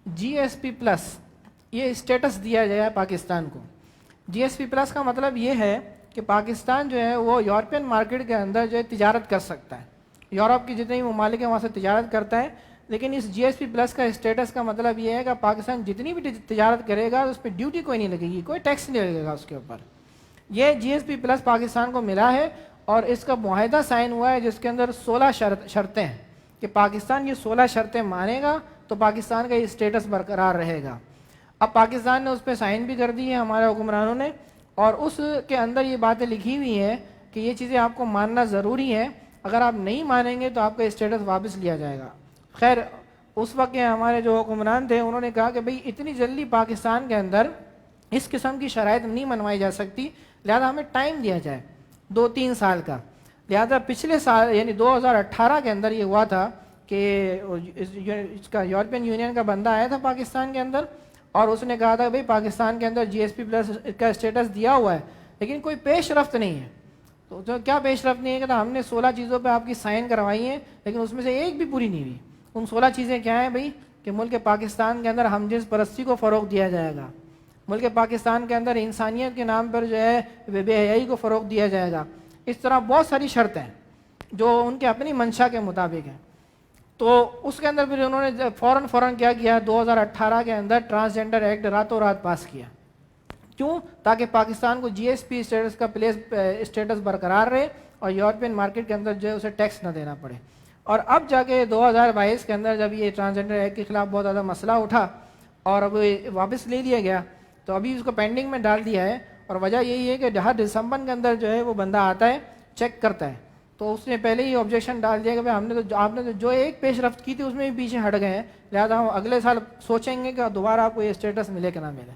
GSP+ یہ اسٹیٹس دیا گیا ہے پاکستان کو. GSP+ کا مطلب یہ ہے کہ پاکستان جو ہے وہ یورپین مارکیٹ کے اندر جو ہے تجارت کر سکتا ہے. یورپ کی جتنے بھی ممالک ہیں وہاں سے تجارت کرتا ہے، لیکن اس GSP+ کا اسٹیٹس کا مطلب یہ ہے کہ پاکستان جتنی بھی تجارت کرے گا اس پہ ڈیوٹی کوئی نہیں لگے گی، کوئی ٹیکس نہیں لگے گا اس کے اوپر. یہ GSP+ پاکستان کو ملا ہے اور اس کا معاہدہ سائن ہوا ہے جس کے اندر 16 شرطیں ہیں کہ پاکستان یہ 16 شرطیں مانے گا تو پاکستان کا یہ اسٹیٹس برقرار رہے گا. اب پاکستان نے اس پہ سائن بھی کر دی ہے ہمارے حکمرانوں نے، اور اس کے اندر یہ باتیں لکھی ہوئی ہیں کہ یہ چیزیں آپ کو ماننا ضروری ہے، اگر آپ نہیں مانیں گے تو آپ کا اسٹیٹس واپس لیا جائے گا. خیر اس وقت کے ہمارے جو حکمران تھے انہوں نے کہا کہ بھئی اتنی جلدی پاکستان کے اندر اس قسم کی شرائط نہیں منوائی جا سکتی، لہذا ہمیں ٹائم دیا جائے 2-3 سال کا. لہذا پچھلے سال یعنی 2018 کے اندر یہ ہوا تھا کہ اس کا یورپین یونین کا بندہ آیا تھا پاکستان کے اندر اور اس نے کہا تھا بھئی پاکستان کے اندر GSP+ کا اسٹیٹس دیا ہوا ہے لیکن کوئی پیش رفت نہیں ہے. تو کیا پیش رفت نہیں ہے؟ کہ ہم نے 16 چیزوں پہ آپ کی سائن کروائی ہیں لیکن اس میں سے ایک بھی پوری نہیں ہوئی. ان 16 چیزیں کیا ہیں بھئی؟ کہ ملک پاکستان کے اندر ہم جنس پرستی کو فروغ دیا جائے گا، ملک پاکستان کے اندر انسانیت کے نام پر جو ہے بے حیائی کو فروغ دیا جائے گا. اس طرح بہت ساری شرطیں جو ان کے اپنی منشا کے مطابق ہیں. تو اس کے اندر پھر انہوں نے فوراً کیا کیا، 2018 کے اندر ٹرانسجنڈر ایکٹ راتوں رات پاس کیا. کیوں؟ تاکہ پاکستان کو GSP اسٹیٹس کا اسٹیٹس برقرار رہے اور یورپین مارکیٹ کے اندر جو ہے اسے ٹیکس نہ دینا پڑے. اور اب جا کے 2022 کے اندر جب یہ ٹرانسجنڈر ایکٹ کے خلاف بہت زیادہ مسئلہ اٹھا اور اب واپس لے لیا گیا تو ابھی اس کو پینڈنگ میں ڈال دیا ہے. اور وجہ یہی ہے کہ ہر دسمبر کے اندر جو ہے وہ بندہ آتا ہے چیک کرتا ہے، تو اس نے پہلے ہی آبجیکشن ڈال دیا کہ ہم نے تو آپ نے جو ایک پیش رفت کی تھی اس میں بھی پیچھے ہٹ گئے ہیں، لہٰذا ہم اگلے سال سوچیں گے کہ دوبارہ آپ کو یہ اسٹیٹس ملے کہ نہ ملے.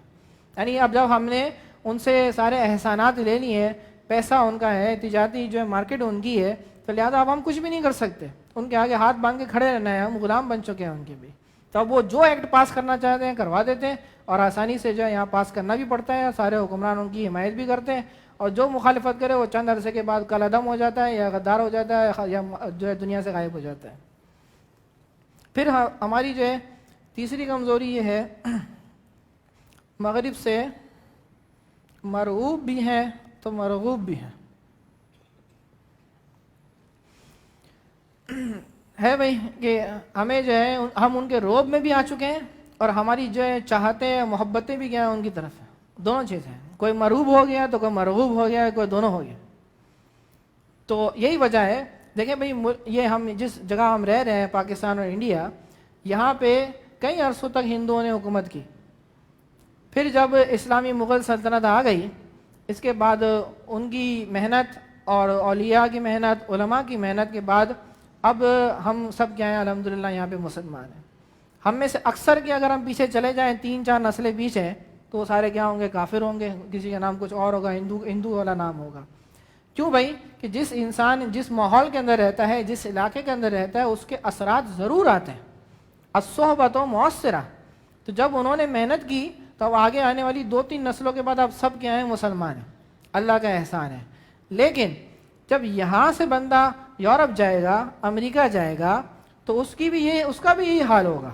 یعنی اب جب ہم نے ان سے سارے احسانات لے لیے ہیں، پیسہ ان کا ہے، تجارتی جو ہے مارکیٹ ان کی ہے، تو لہٰذا اب ہم کچھ بھی نہیں کر سکتے، ان کے آگے ہاتھ باندھ کے کھڑے رہنا ہے، ہم غلام بن چکے ہیں ان کے بھی. تو اب وہ جو ایکٹ پاس کرنا چاہتے ہیں کروا دیتے ہیں اور آسانی سے جو ہے یہاں پاس کرنا بھی پڑتا ہے، سارے حکمران ان کی حمایت بھی کرتے ہیں، اور جو مخالفت کرے وہ چند عرصے کے بعد کل عدم ہو جاتا ہے یا غدار ہو جاتا ہے یا جو ہے دنیا سے غائب ہو جاتا ہے. پھر ہماری جو ہے تیسری کمزوری یہ ہے، مغرب سے مرغوب بھی ہیں تو مرغوب بھی ہیں. ہے بھائی کہ ہمیں جو ہے ہم ان کے روب میں بھی آ چکے ہیں اور ہماری جو ہے چاہتے ہیں محبتیں بھی کیا ہیں ان کی طرف ہیں. دونوں چیزیں ہیں، کوئی مرغوب ہو گیا تو کوئی مرغوب ہو گیا، کوئی دونوں ہو گیا. تو یہی وجہ ہے. دیکھیں بھائی یہ ہم جس جگہ ہم رہ رہے ہیں پاکستان اور انڈیا، یہاں پہ کئی عرصوں تک ہندوؤں نے حکومت کی. پھر جب اسلامی مغل سلطنت آ گئی، اس کے بعد ان کی محنت اور اولیاء کی محنت، علماء کی محنت کے بعد اب ہم سب کیا ہیں الحمدللہ یہاں پہ مسلمان ہیں. ہم میں سے اکثر کے اگر ہم پیچھے چلے جائیں 3-4 نسلیں پیچھے، تو وہ سارے کیا ہوں گے؟ کافر ہوں گے. کسی کا نام کچھ اور ہوگا، ہندو والا نام ہوگا. کیوں بھائی؟ کہ جس انسان جس ماحول کے اندر رہتا ہے، جس علاقے کے اندر رہتا ہے، اس کے اثرات ضرور آتے ہیں. الصحبۃ مؤثرہ. تو جب انہوں نے محنت کی تو اب آگے آنے والی 2-3 نسلوں کے بعد اب سب کیا ہیں؟ مسلمان ہیں. اللہ کا احسان ہے. لیکن جب یہاں سے بندہ یورپ جائے گا، امریکہ جائے گا، تو اس کا بھی یہی حال ہوگا.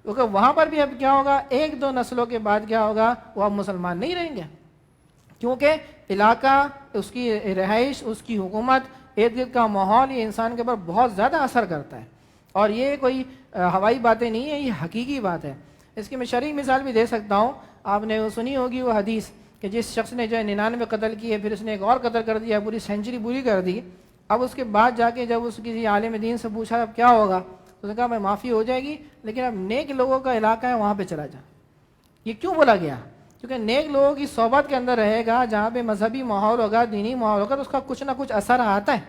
کیونکہ وہاں پر بھی اب کیا ہوگا؟ 1-2 نسلوں کے بعد کیا ہوگا؟ وہ اب مسلمان نہیں رہیں گے. کیونکہ علاقہ، اس کی رہائش، اس کی حکومت، ارد گرد کا ماحول یہ انسان کے اوپر بہت زیادہ اثر کرتا ہے. اور یہ کوئی ہوائی باتیں نہیں ہیں، یہ حقیقی بات ہے. اس کی میں شرعی مثال بھی دے سکتا ہوں. آپ نے وہ سنی ہوگی وہ حدیث کہ جس شخص نے جو ہے 99 قتل کیے، پھر اس نے ایک اور قتل کر دیا، پوری سینچری پوری کر دی. اب اس کے بعد جا کے جب اس کسی عالم دین سے پوچھا اب کیا ہوگا، اس نے کہا میں معافی ہو جائے گی، لیکن اب نیک لوگوں کا علاقہ ہے وہاں پہ چلا جا. یہ کیوں بولا گیا؟ کیونکہ نیک لوگوں کی صحبت کے اندر رہے گا، جہاں پہ مذہبی ماحول ہوگا، دینی ماحول ہوگا، تو اس کا کچھ نہ کچھ اثر آتا ہے.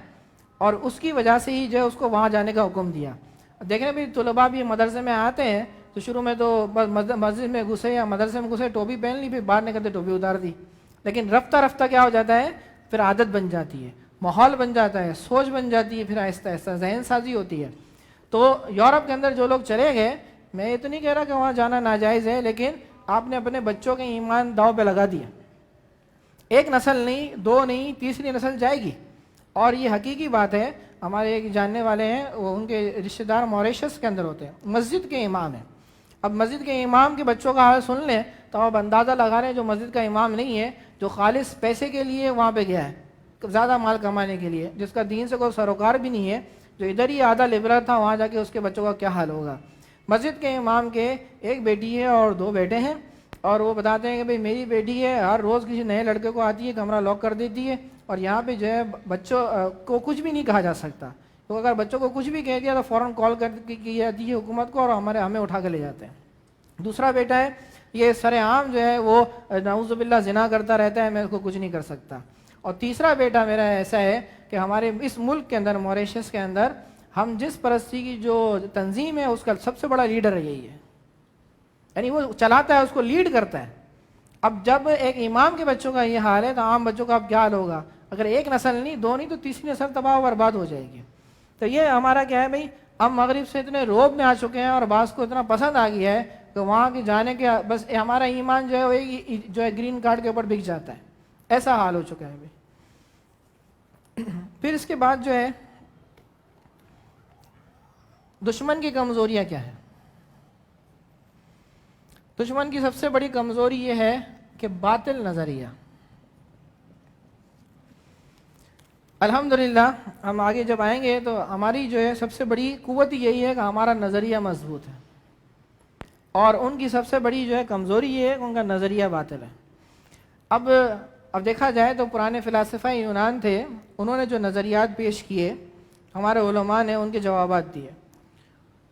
اور اس کی وجہ سے ہی جو ہے اس کو وہاں جانے کا حکم دیا. دیکھیں بھی طلباء بھی مدرسے میں آتے ہیں تو شروع میں تو مسجد میں گھسے یا مدرسے میں گھسے، ٹوپی پہن لی، پھر باہر نکلتے ٹوپی اتار دی. لیکن رفتہ رفتہ کیا ہو جاتا ہے؟ پھر عادت بن جاتی ہے، ماحول بن جاتا ہے، سوچ بن جاتی ہے، پھر آہستہ آہستہ ذہن سازی ہوتی ہے. تو یورپ کے اندر جو لوگ چلے گئے، میں یہ تو نہیں کہہ رہا کہ وہاں جانا ناجائز ہے، لیکن آپ نے اپنے بچوں کے ایمان داؤ پہ لگا دیا. ایک نسل نہیں، 2 نہیں، تیسری نسل جائے گی. اور یہ حقیقی بات ہے. ہمارے ایک جاننے والے ہیں، وہ ان کے رشتہ دار موریشس کے اندر ہوتے ہیں، مسجد کے امام ہیں. اب مسجد کے امام کے بچوں کا حال سن لیں تو آپ اندازہ لگا رہے ہیں جو مسجد کا امام نہیں ہے، جو خالص پیسے کے لیے وہاں پہ گیا ہے، زیادہ مال کمانے کے لیے، جس کا دین سے کوئی سروکار بھی نہیں ہے، جو ادھر ہی آدھا لبرل تھا، وہاں جا کے اس کے بچوں کا کیا حال ہوگا. مسجد کے امام کے ایک بیٹی ہے اور 2 بیٹے ہیں، اور وہ بتاتے ہیں کہ بھئی میری بیٹی ہے، ہر روز کسی نئے لڑکے کو آتی ہے، کمرہ لاک کر دیتی ہے، اور یہاں پہ جو ہے بچوں کو کچھ بھی نہیں کہا جا سکتا. تو اگر بچوں کو کچھ بھی کہہ دیا تو فوراً کال کر کی جاتی ہے حکومت کو، اور ہمیں اٹھا کے لے جاتے ہیں. دوسرا بیٹا ہے، یہ سر عام جو ہے وہ نعوذ باللہ زنا کرتا رہتا ہے، میں اس کو کچھ نہیں کر سکتا. اور تیسرا بیٹا میرا ایسا ہے کہ ہمارے اس ملک کے اندر، موریشس کے اندر، ہم جس پرستی کی جو تنظیم ہے اس کا سب سے بڑا لیڈر یہی ہے. یعنی وہ چلاتا ہے، اس کو لیڈ کرتا ہے. اب جب ایک امام کے بچوں کا یہ حال ہے تو عام بچوں کا اب کیا حال ہوگا؟ اگر ایک نسل نہیں، 2 نہیں، تو تیسری نسل تباہ و برباد ہو جائے گی. تو یہ ہمارا کیا ہے بھائی، ہم مغرب سے اتنے روب میں آ چکے ہیں اور بعض کو اتنا پسند آ گیا ہے کہ وہاں کے جانے کے بس ہمارا ایمان جو ہے جو ہے گرین کارڈ کے اوپر بک جاتا ہے. ایسا حال ہو چکا ہے بھائی. پھر اس کے بعد جو ہے دشمن کی کمزوریاں کیا ہیں؟ دشمن کی سب سے بڑی کمزوری یہ ہے کہ باطل نظریہ. الحمدللہ ہم آگے جب آئیں گے تو ہماری جو ہے سب سے بڑی قوت یہی ہے کہ ہمارا نظریہ مضبوط ہے، اور ان کی سب سے بڑی جو ہے کمزوری یہ ہے کہ ان کا نظریہ باطل ہے. اب دیکھا جائے تو پرانے فلاسفہ یونان تھے، انہوں نے جو نظریات پیش کیے، ہمارے علماء نے ان کے جوابات دیے.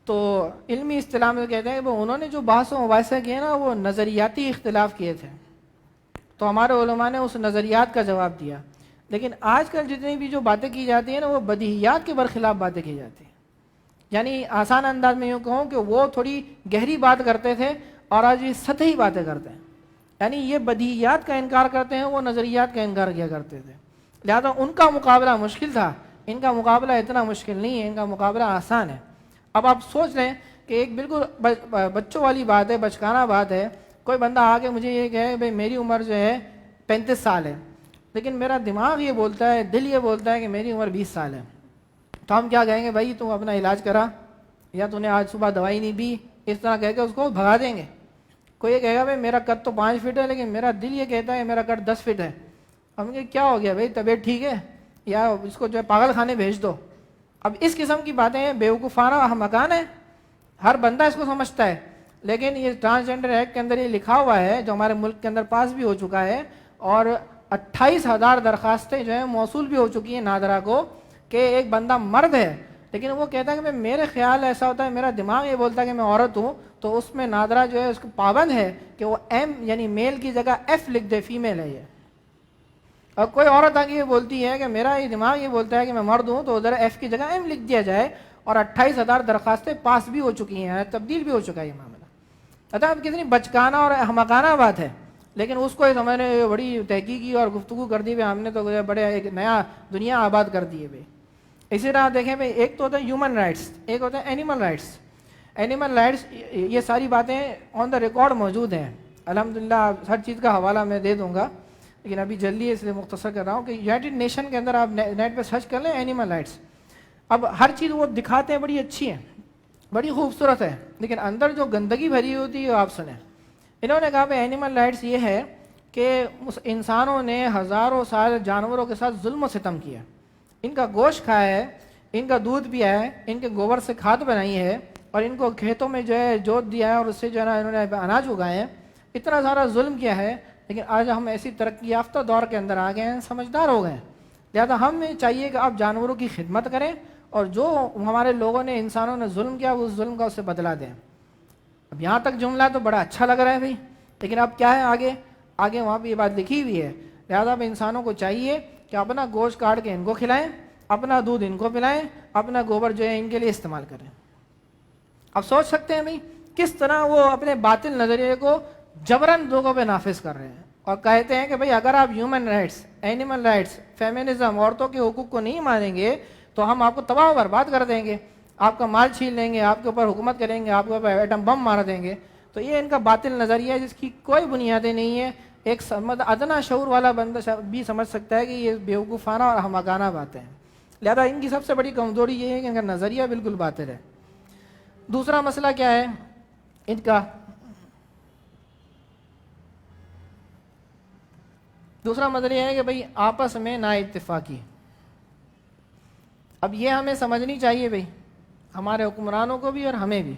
تو علمی اصطلاح میں کہتے ہیں کہ انہوں نے جو بحث و مباحثہ کیے نا، وہ نظریاتی اختلاف کیے تھے، تو ہمارے علماء نے اس نظریات کا جواب دیا. لیکن آج کل جتنی بھی جو باتیں کی جاتی ہیں نا، وہ بدیہیات کے برخلاف باتیں کی جاتی ہیں. یعنی آسان انداز میں یوں کہوں کہ وہ تھوڑی گہری بات کرتے تھے اور آج یہ سطحی باتیں کرتے ہیں. یعنی یہ بدیہیات کا انکار کرتے ہیں، وہ نظریات کا انکار کیا کرتے تھے. لہذا ان کا مقابلہ مشکل تھا، ان کا مقابلہ اتنا مشکل نہیں ہے، ان کا مقابلہ آسان ہے. اب آپ سوچ لیں کہ ایک بالکل بچوں والی بات ہے، بچکانہ بات ہے. کوئی بندہ آ کے مجھے یہ کہے بھئی میری عمر جو ہے 35 سال ہے، لیکن میرا دماغ یہ بولتا ہے، دل یہ بولتا ہے کہ میری عمر 20 سال ہے. تو ہم کیا کہیں گے؟ بھائی تم اپنا علاج کرا، یا تو نے آج صبح دوائی نہیں پی، اس طرح کہہ کے اس کو بھگا دیں گے. کوئی یہ کہے گا بھائی میرا قد تو 5 فٹ ہے، لیکن میرا دل یہ کہتا ہے میرا قد 10 فٹ ہے. ہم کہیں کیا ہو گیا بھائی، طبیعت ٹھیک ہے، یا اس کو جو ہے پاگل خانے بھیج دو. اب اس قسم کی باتیں بیوقوفانہ مکان ہے، ہر بندہ اس کو سمجھتا ہے. لیکن یہ ٹرانسجینڈر ایکٹ کے اندر یہ لکھا ہوا ہے جو ہمارے ملک کے اندر پاس بھی ہو چکا ہے، اور 28,000 درخواستیں جو ہیں موصول بھی ہو چکی ہیں نادرا کو، کہ ایک بندہ مرد ہے لیکن وہ کہتا ہے کہ میرے خیال ایسا ہوتا ہے، میرا دماغ یہ بولتا ہے کہ میں عورت ہوں، تو اس میں نادرا جو ہے اس کو پابند ہے کہ وہ ایم یعنی میل کی جگہ ایف لکھ دے، فیمیل ہے یہ۔ اور کوئی عورت آگے یہ بولتی ہے کہ میرا یہ دماغ یہ بولتا ہے کہ میں مرد ہوں، تو ادھر ایف کی جگہ ایم لکھ دیا جائے، اور 28,000 درخواستیں پاس بھی ہو چکی ہیں، تبدیل بھی ہو چکا ہے یہ معاملہ۔ اب کتنی بچکانہ اور احمقانہ بات ہے، لیکن اس کو ہم نے بڑی تحقیقی اور گفتگو کر دی، ہم نے تو بڑے ایک نیا دنیا آباد کر دی ہے بھائی۔ اسی طرح دیکھیں بھائی، ایک تو ہوتا ہے ہیومن رائٹس، ایک ہوتا ہے اینیمل رائٹس۔ اینیمل رائٹس یہ ساری باتیں آن دا ریکارڈ موجود ہیں، الحمدللہ ہر چیز کا حوالہ میں دے دوں گا، لیکن ابھی جلدی ہے اس لیے مختصر کر رہا ہوں کہ یونائٹڈ نیشن کے اندر آپ نیٹ پہ سرچ کر لیں اینیمل رائٹس۔ اب ہر چیز وہ دکھاتے ہیں بڑی اچھی ہے، بڑی خوبصورت ہے، لیکن اندر جو گندگی بھری ہوتی ہے وہ آپ سنیں۔ انہوں نے کہا کہ اینیمل رائٹس یہ ہے کہ انسانوں نے ہزاروں سال جانوروں کے ساتھ ظلم و ستم کیا، ان کا گوشت کھایا ہے، ان کا دودھ پیا ہے، ان کے گوبر سے کھاد بنائی ہے، اور ان کو کھیتوں میں جو ہے جوت دیا ہے، اور اس سے جو ہے نا انہوں نے اناج اگائے ہیں، اتنا سارا ظلم کیا ہے۔ لیکن آج ہم ایسی ترقی یافتہ دور کے اندر آ گئے ہیں، سمجھدار ہو گئے ہیں، لہذا ہمیں چاہیے کہ آپ جانوروں کی خدمت کریں، اور جو ہمارے لوگوں نے انسانوں نے ظلم کیا وہ اس ظلم کا اسے بدلا دیں۔ اب یہاں تک جملہ تو بڑا اچھا لگ رہا ہے بھائی، لیکن اب کیا ہے آگے وہاں پہ یہ بات لکھی ہوئی ہے، لہذا اب انسانوں کو چاہیے کہ اپنا گوشت کاٹ کے ان کو کھلائیں، اپنا دودھ ان کو پلائیں، اپنا گوبر جو ہے ان کے لیے استعمال کریں۔ اب سوچ سکتے ہیں بھائی کس طرح وہ اپنے باطل نظریے کو جبراً لوگوں پہ نافذ کر رہے ہیں، اور کہتے ہیں کہ بھائی اگر آپ human rights, animal rights, feminism, عورتوں کے حقوق کو نہیں مانیں گے تو ہم آپ کو تباہ و برباد کر دیں گے، آپ کا مال چھین لیں گے، آپ کے اوپر حکومت کریں گے، آپ کے اوپر ایٹم بم مار دیں گے۔ تو یہ ان کا باطل نظریہ ہے جس کی کوئی بنیادیں نہیں ہے، ایک ادنا شعور والا بندہ بھی سمجھ سکتا ہے کہ یہ بیوقوفانہ اور احمقانہ باتیں ہیں۔ لہذا ان کی سب سے بڑی کمزوری یہ ہے کہ ان کا نظریہ بالکل باطل ہے۔ دوسرا مسئلہ کیا ہے ان کا؟ دوسرا مسئلہ یہ ہے کہ بھئی آپس میں نا اتفاقی۔ اب یہ ہمیں سمجھنی چاہیے بھئی، ہمارے حکمرانوں کو بھی اور ہمیں بھی،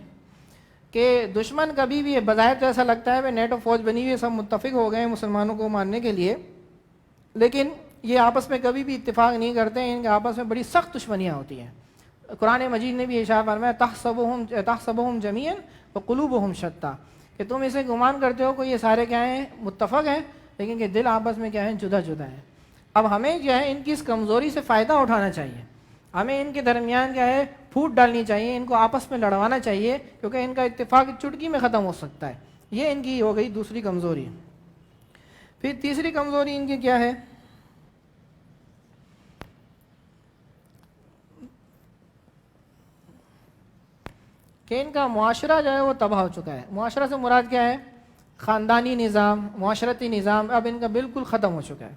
کہ دشمن کبھی بھی بظاہر تو ایسا لگتا ہے کہ نیٹو فوج بنی ہوئی ہے، سب متفق ہو گئے ہیں مسلمانوں کو ماننے کے لیے، لیکن یہ آپس میں کبھی بھی اتفاق نہیں کرتے ہیں، ان کے آپس میں بڑی سخت دشمنیاں ہوتی ہیں۔ قرآن مجید نے بھی ارشاد فرمایا تحسبهم جميعا وقلوبهم شتى، کہ تم اسے گمان کرتے ہو کہ یہ سارے کیا ہیں، متفق ہیں، لیکن کہ دل آپس میں کیا ہیں، جدا جدا ہیں۔ اب ہمیں جو ہے ان کی اس کمزوری سے فائدہ اٹھانا چاہیے، ہمیں ان کے درمیان کیا ہے، پھوٹ ڈالنی چاہیے، ان کو آپس میں لڑوانا چاہیے، کیونکہ ان کا اتفاق چٹکی میں ختم ہو سکتا ہے۔ یہ ان کی ہو گئی دوسری کمزوری۔ پھر تیسری کمزوری ان کی کیا ہے؟ کہ ان کا معاشرہ جو ہے وہ تباہ ہو چکا ہے۔ معاشرہ سے مراد کیا ہے؟ خاندانی نظام، معاشرتی نظام اب ان کا بالکل ختم ہو چکا ہے۔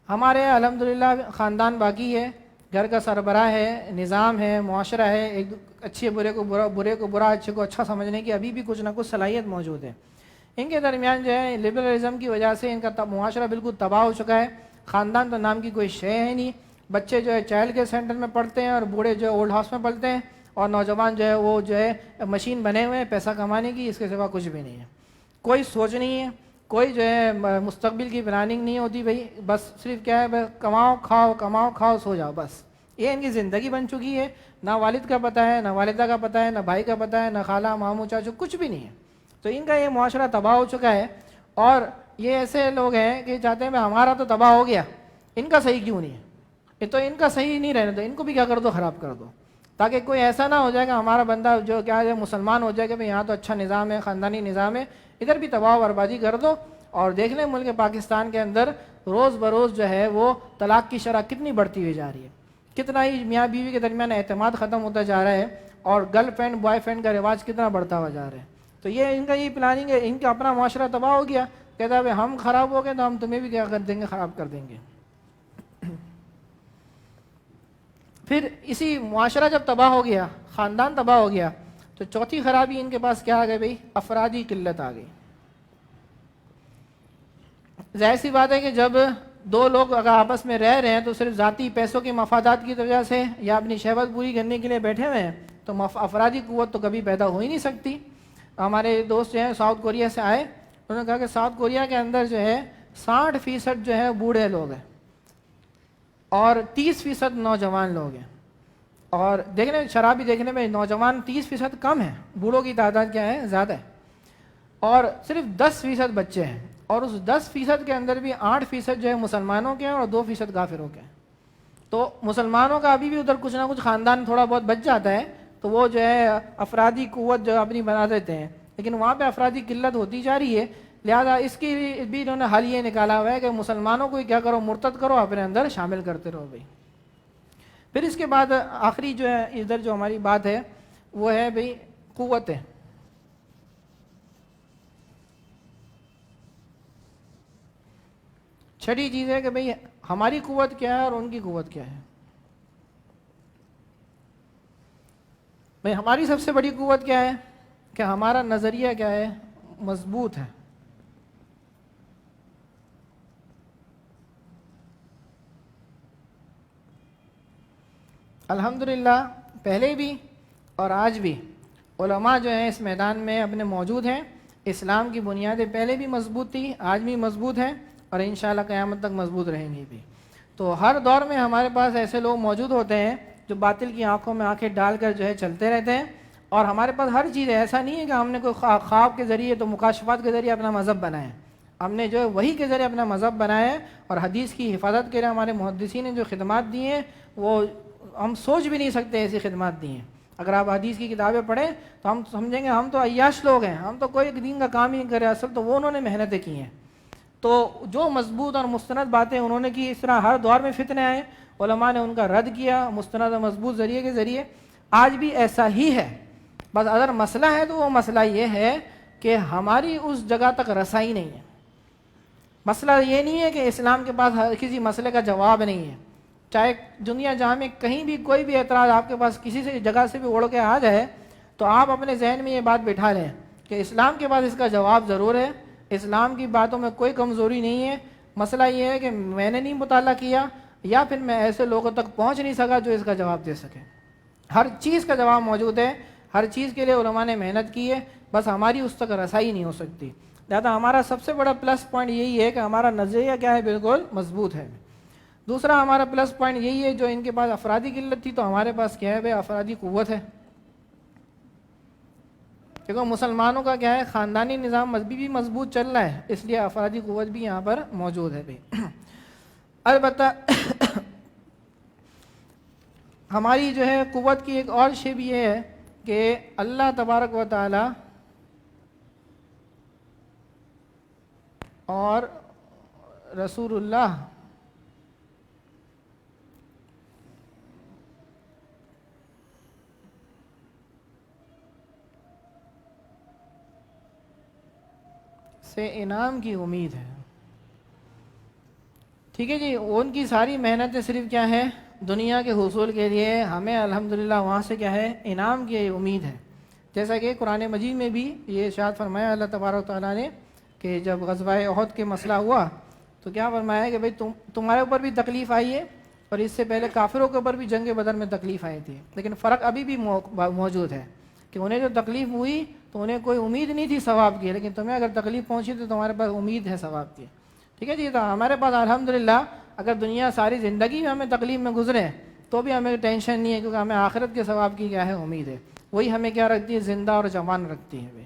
ہمارے الحمدللہ خاندان باقی ہے، گھر کا سربراہ ہے، نظام ہے، معاشرہ ہے، ایک اچھے برے کو برا، برے کو برا، اچھے کو اچھا سمجھنے کی ابھی بھی کچھ نہ کچھ صلاحیت موجود ہے۔ ان کے درمیان جو ہے لبرلزم کی وجہ سے ان کا معاشرہ بالکل تباہ ہو چکا ہے۔ خاندان تو نام کی کوئی شے ہے نہیں، بچے جو ہے چائلڈ کیئر سینٹر میں پڑھتے ہیں، اور بوڑھے جو ہے اولڈ ہاؤس میں پڑھتے ہیں، اور نوجوان جو ہے وہ جو ہے مشین بنے ہوئے ہیں پیسہ کمانے کی، اس کے سوا کچھ بھی نہیں ہے۔ کوئی سوچ نہیں ہے، کوئی جو ہے مستقبل کی پلاننگ نہیں ہوتی بھائی، بس صرف کیا ہے، بس کماؤ کھاؤ سو جاؤ، بس یہ ان کی زندگی بن چکی ہے۔ نہ والد کا پتہ ہے، نہ والدہ کا پتہ ہے، نہ بھائی کا پتہ ہے، نہ خالہ ماموں چاچو، کچھ بھی نہیں ہے۔ تو ان کا یہ معاشرہ تباہ ہو چکا ہے، اور یہ ایسے لوگ ہیں کہ چاہتے ہیں کہ ہمارا تو تباہ ہو گیا، ان کا صحیح کیوں نہیں ہے؟ یہ تو ان کا صحیح نہیں رہنے دو، ان کو بھی کیا کر دو، خراب کر دو، تاکہ کوئی ایسا نہ ہو جائے کہ ہمارا بندہ جو کیا ہے مسلمان ہو جائے کہ بھئی یہاں تو اچھا نظام ہے، خاندانی نظام ہے، ادھر بھی تباہ و بربادی کر دو۔ اور دیکھ لیں ملک پاکستان کے اندر روز بروز جو ہے وہ طلاق کی شرح کتنی بڑھتی ہوئی جا رہی ہے، کتنا ہی میاں بیوی کے درمیان اعتماد ختم ہوتا جا رہا ہے، اور گرل فرینڈ بوائے فرینڈ کا رواج کتنا بڑھتا ہوا جا رہا ہے۔ تو یہ ان کا یہ پلاننگ ہے، ان کا اپنا معاشرہ تباہ ہو گیا، کہتا ہے ہم خراب ہو گئے تو ہم تمہیں بھی کیا کر دیں گے، خراب کر دیں گے۔ پھر اسی معاشرہ جب تباہ ہو گیا، خاندان تباہ ہو گیا، تو چوتھی خرابی ان کے پاس کیا آ گئی بھائی؟ افرادی قلت آ گئی۔ ظاہر سی بات ہے کہ جب دو لوگ اگر آپس میں رہ رہے ہیں تو صرف ذاتی پیسوں کے مفادات کی وجہ سے یا اپنی شہوت پوری کرنے کے لیے بیٹھے ہوئے ہیں، تو افرادی قوت تو کبھی پیدا ہو ہی نہیں سکتی۔ ہمارے دوست جو ہیں ساؤتھ کوریا سے آئے، انہوں نے کہا کہ ساؤتھ کوریا کے اندر جو ہے 60% جو ہے بوڑھے لوگ ہیں اور 30% نوجوان لوگ ہیں، اور دیکھنے شرابی دیکھنے میں نوجوان 30% کم ہے، بوڑھوں کی تعداد کیا ہے زیادہ ہے، اور صرف 10% بچے ہیں، اور اس 10% کے اندر بھی 8% جو ہے مسلمانوں کے ہیں اور 2% کافروں کے ہیں۔ تو مسلمانوں کا ابھی بھی ادھر کچھ نہ کچھ خاندان تھوڑا بہت بچ جاتا ہے، تو وہ جو ہے افرادی قوت جو اپنی بنا دیتے ہیں، لیکن وہاں پہ افرادی قلت ہوتی جا رہی ہے، لہذا اس کی بھی انہوں نے حل یہ نکالا ہوا ہے کہ مسلمانوں کو کیا کرو، مرتد کرو، اپنے اندر شامل کرتے رہو بھائی۔ پھر اس کے بعد آخری جو ہے ادھر جو ہماری بات ہے وہ ہے بھائی قوتیں۔ چھٹی چیز ہے کہ بھئی ہماری قوت کیا ہے اور ان کی قوت کیا ہے۔ بھئی ہماری سب سے بڑی قوت کیا ہے کہ ہمارا نظریہ کیا ہے، مضبوط ہے۔ الحمدللہ پہلے بھی اور آج بھی علماء جو ہیں اس میدان میں اپنے موجود ہیں۔ اسلام کی بنیادیں پہلے بھی مضبوط تھی، آج بھی مضبوط ہیں، اور انشاءاللہ قیامت تک مضبوط رہیں گی بھی۔ تو ہر دور میں ہمارے پاس ایسے لوگ موجود ہوتے ہیں جو باطل کی آنکھوں میں آنکھیں ڈال کر جو ہے چلتے رہتے ہیں، اور ہمارے پاس ہر چیز ہے، ایسا نہیں ہے کہ ہم نے کوئی خواب کے ذریعے تو مکاشفات کے ذریعے اپنا مذہب بنایا ہے، ہم نے جو ہے وہی کے ذریعے اپنا مذہب بنایا ہے، اور حدیث کی حفاظت کے لیے ہمارے محدثین نے جو خدمات دی ہیں وہ ہم سوچ بھی نہیں سکتے ایسی خدمات دی ہیں۔ اگر آپ حدیث کی کتابیں پڑھیں تو ہم سمجھیں گے ہم تو عیاش لوگ ہیں، ہم تو کوئی دین کا کام ہی نہیں کرے، اصل تو وہ انہوں نے محنتیں کی ہیں۔ تو جو مضبوط اور مستند باتیں انہوں نے کی، اس طرح ہر دور میں فتنے آئے، علماء نے ان کا رد کیا مستند اور مضبوط ذریعے کے ذریعے۔ آج بھی ایسا ہی ہے، بس اگر مسئلہ ہے تو وہ مسئلہ یہ ہے کہ ہماری اس جگہ تک رسائی نہیں ہے۔ مسئلہ یہ نہیں ہے کہ اسلام کے پاس کسی مسئلے کا جواب نہیں ہے، چاہے دنیا جہاں میں کہیں بھی کوئی بھی اعتراض آپ کے پاس کسی سے جگہ سے بھی اڑ کے آ جائے تو آپ اپنے ذہن میں یہ بات بٹھا لیں کہ اسلام کے پاس اس کا جواب ضرور ہے، اسلام کی باتوں میں کوئی کمزوری نہیں ہے۔ مسئلہ یہ ہے کہ میں نے نہیں مطالعہ کیا، یا پھر میں ایسے لوگوں تک پہنچ نہیں سکا جو اس کا جواب دے سکے۔ ہر چیز کا جواب موجود ہے، ہر چیز کے لیے علماء نے محنت کی ہے، بس ہماری اس تک رسائی نہیں ہو سکتی۔ لہذا ہمارا سب سے بڑا پلس پوائنٹ یہی ہے کہ ہمارا نظریہ کیا ہے، بالکل مضبوط ہے۔ دوسرا ہمارا پلس پوائنٹ یہی ہے، جو ان کے پاس افرادی قلت تھی تو ہمارے پاس کیا ہے بھائی، افرادی قوت ہے۔ کیونکہ مسلمانوں کا کیا ہے، خاندانی نظام مذہبی بھی مضبوط چل رہا ہے، اس لیے افرادی قوت بھی یہاں پر موجود ہے بھائی۔ البتہ ہماری جو ہے قوت کی ایک اور شے بھی یہ ہے کہ اللہ تبارک و تعالی اور رسول اللہ سے انعام کی امید ہے۔ ٹھیک ہے جی، ان کی ساری محنتیں صرف کیا ہے، دنیا کے حصول کے لیے، ہمیں الحمدللہ وہاں سے کیا ہے، انعام کی امید ہے۔ جیسا کہ قرآن مجید میں بھی یہ ارشاد فرمایا اللہ تبارک و تعالیٰ نے کہ جب غزوہ احد کے مسئلہ ہوا تو کیا فرمایا کہ بھئی تمہارے اوپر بھی تکلیف آئی ہے، اور اس سے پہلے کافروں کے اوپر بھی جنگ بدر میں تکلیف آئی تھی، لیکن فرق ابھی بھی موجود ہے کہ انہیں جو تکلیف ہوئی تو انہیں کوئی امید نہیں تھی ثواب کی، لیکن تمہیں اگر تکلیف پہنچی تو تمہارے پاس امید ہے ثواب کی۔ ٹھیک ہے جی، تو ہمارے پاس الحمدللہ اگر دنیا ساری زندگی میں ہمیں تکلیف میں گزرے تو بھی ہمیں ٹینشن نہیں ہے، کیونکہ ہمیں آخرت کے ثواب کی کیا ہے، امید ہے، وہی ہمیں کیا رکھتی ہے، زندہ اور جوان رکھتی ہے بھائی۔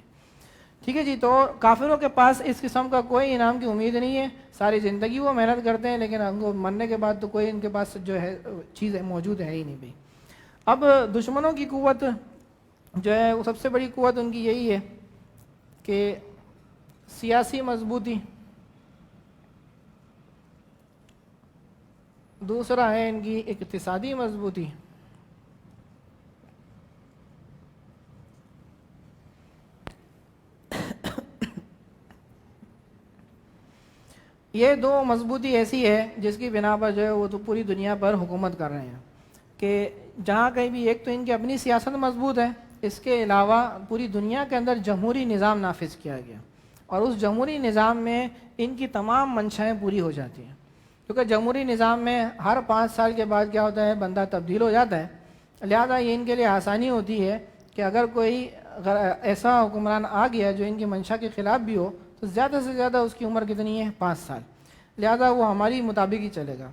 ٹھیک ہے جی، تو کافروں کے پاس اس قسم کا کوئی انعام کی امید نہیں ہے، ساری زندگی وہ محنت کرتے ہیں لیکن ان کو مرنے کے بعد تو کوئی ان کے پاس جو ہے چیز موجود ہے ہی نہیں بھائی۔ اب دشمنوں کی قوت جو ہے وہ سب سے بڑی قوت ان کی یہی ہے کہ سیاسی مضبوطی، دوسرا ہے ان کی اقتصادی مضبوطی، یہ دو مضبوطی ایسی ہے جس کی بنا پر جو ہے وہ تو پوری دنیا پر حکومت کر رہے ہیں کہ جہاں کہیں بھی، ایک تو ان کی اپنی سیاست مضبوط ہے، اس کے علاوہ پوری دنیا کے اندر جمہوری نظام نافذ کیا گیا، اور اس جمہوری نظام میں ان کی تمام منشائیں پوری ہو جاتی ہیں، کیونکہ جمہوری نظام میں ہر 5 سال کے بعد کیا ہوتا ہے، بندہ تبدیل ہو جاتا ہے، لہذا یہ ان کے لیے آسانی ہوتی ہے کہ اگر کوئی ایسا حکمران آ گیا جو ان کی منشا کے خلاف بھی ہو تو زیادہ سے زیادہ اس کی عمر کتنی ہے؟ 5 سال، لہذا وہ ہماری مطابق ہی چلے گا۔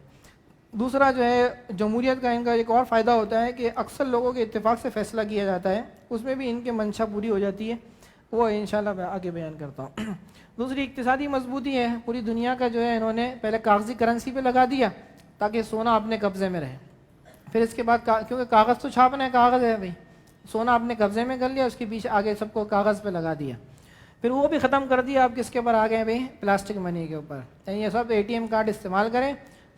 دوسرا جو ہے جمہوریت کا ان کا ایک اور فائدہ ہوتا ہے کہ اکثر لوگوں کے اتفاق سے فیصلہ کیا جاتا ہے، اس میں بھی ان کے منشا پوری ہو جاتی ہے، وہ انشاءاللہ میں آگے بیان کرتا ہوں۔ دوسری اقتصادی مضبوطی ہے، پوری دنیا کا جو ہے انہوں نے پہلے کاغذی کرنسی پہ لگا دیا تاکہ سونا اپنے قبضے میں رہے، پھر اس کے بعد کیونکہ کاغذ تو چھاپنا ہے، کاغذ ہے بھائی، سونا اپنے قبضے میں کر لیا، اس کے پیچھے آگے سب کو کاغذ پہ لگا دیا، پھر وہ بھی ختم کر دیا، اب کس کے اوپر آ گئے بھائی؟ پلاسٹک منی کے اوپر، یعنی یہ سب ATM کارڈ استعمال کریں،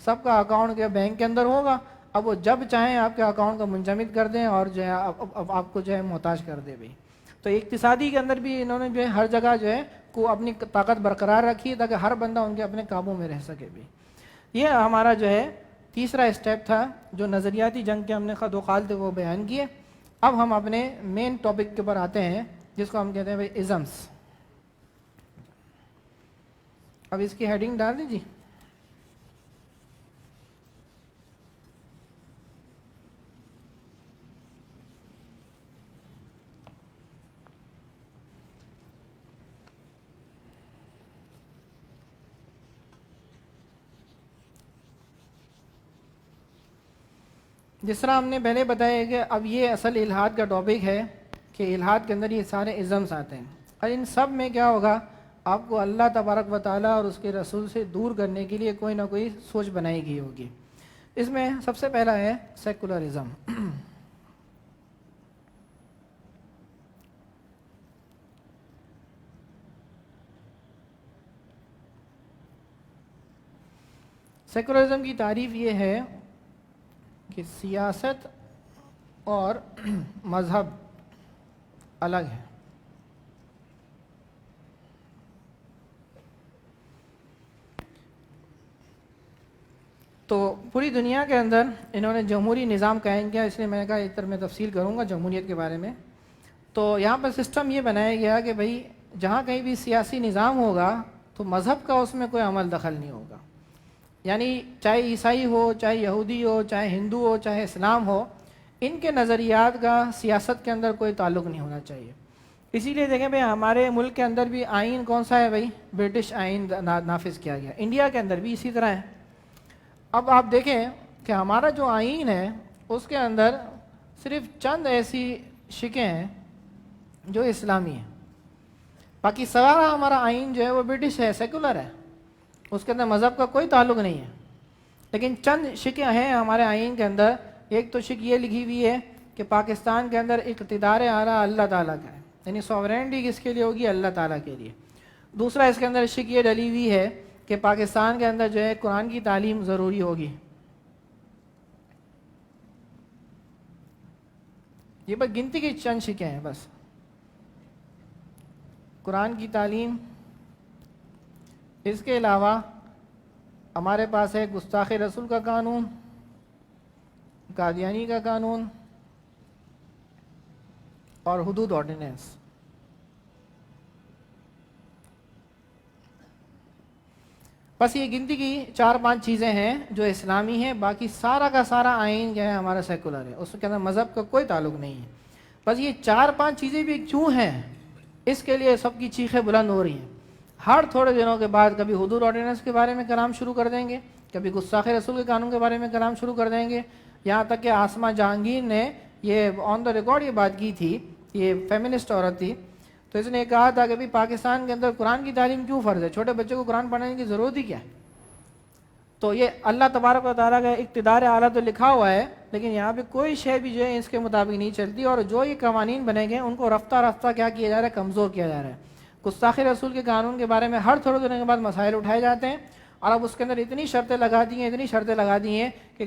سب کا اکاؤنٹ کے بینک کے اندر ہوگا، اب وہ جب چاہیں آپ کے اکاؤنٹ کو منجمد کر دیں اور جو ہے اب آپ کو جو ہے محتاج کر دے بھائی۔ تو اقتصادی کے اندر بھی انہوں نے جو ہے ہر جگہ جو ہے کو اپنی طاقت برقرار رکھی تاکہ ہر بندہ ان کے اپنے قابو میں رہ سکے بھی۔ یہ ہمارا جو ہے تیسرا اسٹیپ تھا، جو نظریاتی جنگ کے ہم نے خد و خال تھے وہ بیان کیے۔ اب ہم اپنے مین ٹاپک کے اوپر آتے ہیں جس کو ہم کہتے ہیں بھائی ازمس۔ اب اس کی ہیڈنگ ڈال دیجیے۔ جس طرح ہم نے پہلے بتایا کہ اب یہ اصل الحاد کا ٹاپک ہے کہ الحاد کے اندر یہ سارے ازمس آتے ہیں، اور ان سب میں کیا ہوگا؟ آپ کو اللہ تبارک و تعالیٰ اور اس کے رسول سے دور کرنے کے لیے کوئی نہ کوئی سوچ بنائی گئی ہوگی۔ اس میں سب سے پہلا ہے سیکولرزم۔ سیکولرزم کی تعریف یہ ہے کہ سیاست اور مذہب الگ ہے۔ تو پوری دنیا کے اندر انہوں نے جمہوری نظام قائم کیا، اس لیے میں نے کہا ایک طرح میں تفصیل کروں گا جمہوریت کے بارے میں۔ تو یہاں پر سسٹم یہ بنایا گیا کہ بھائی جہاں کہیں بھی سیاسی نظام ہوگا تو مذہب کا اس میں کوئی عمل دخل نہیں ہوگا، یعنی چاہے عیسائی ہو، چاہے یہودی ہو، چاہے ہندو ہو، چاہے اسلام ہو، ان کے نظریات کا سیاست کے اندر کوئی تعلق نہیں ہونا چاہیے۔ اسی لیے دیکھیں بھائی ہمارے ملک کے اندر بھی آئین کون سا ہے بھائی؟ برٹش آئین نافذ کیا گیا، انڈیا کے اندر بھی اسی طرح ہے۔ اب آپ دیکھیں کہ ہمارا جو آئین ہے اس کے اندر صرف چند ایسی شکیں ہیں جو اسلامی ہیں، باقی سارا ہمارا آئین جو ہے وہ برٹش ہے، سیکولر ہے، اس کے اندر مذہب کا کوئی تعلق نہیں ہے۔ لیکن چند شکیں ہیں ہمارے آئین کے اندر، ایک تو شک یہ لکھی ہوئی ہے کہ پاکستان کے اندر اقتدار اعلیٰ اللہ تعالیٰ کا ہے، یعنی سوورینٹی کس کے لیے ہوگی؟ اللہ تعالیٰ کے لیے۔ دوسرا اس کے اندر شک یہ ڈلی ہوئی ہے کہ پاکستان کے اندر جو ہے قرآن کی تعلیم ضروری ہوگی۔ یہ بس گنتی کی چند شکیں ہیں، بس قرآن کی تعلیم۔ اس کے علاوہ ہمارے پاس ہے گستاخ رسول کا قانون، قادیانی کا قانون اور حدود آرڈیننس۔ بس یہ گنتی کی 4-5 چیزیں ہیں جو اسلامی ہیں، باقی سارا کا سارا آئین جو ہے ہمارا سیکولر ہے، اس کے اندر مذہب کا کوئی تعلق نہیں ہے۔ بس یہ 4-5 چیزیں بھی کیوں ہیں، اس کے لیے سب کی چیخیں بلند ہو رہی ہیں۔ ہر تھوڑے دنوں کے بعد کبھی حدود آرڈیننس کے بارے میں کلام شروع کر دیں گے، کبھی گستاخ رسول کے قانون کے بارے میں کلام شروع کر دیں گے، یہاں تک کہ آسمہ جہانگیر نے یہ آن دا ریکارڈ یہ بات کی تھی، یہ فیمنسٹ عورت تھی، تو اس نے کہا تھا کہ بھی پاکستان کے اندر قرآن کی تعلیم کیوں فرض ہے، چھوٹے بچے کو قرآن پڑھانے کی ضرورت ہی کیا ہے؟ تو یہ اللہ تبارک و تعالیٰ کا اقتدار اعلیٰ تو لکھا ہوا ہے، لیکن یہاں پہ کوئی شے بھی جو ہے اس کے مطابق نہیں چلتی، اور جو یہ قوانین بنے گئے ان کو رفتہ رفتہ کیا کیا جا رہا ہے؟ کمزور کیا جا رہا ہے۔ گستاخ رسول کے قانون کے بارے میں ہر تھوڑے دنوں کے بعد مسائل اٹھائے جاتے ہیں، اور اب اس کے اندر اتنی شرطیں لگا دی ہیں کہ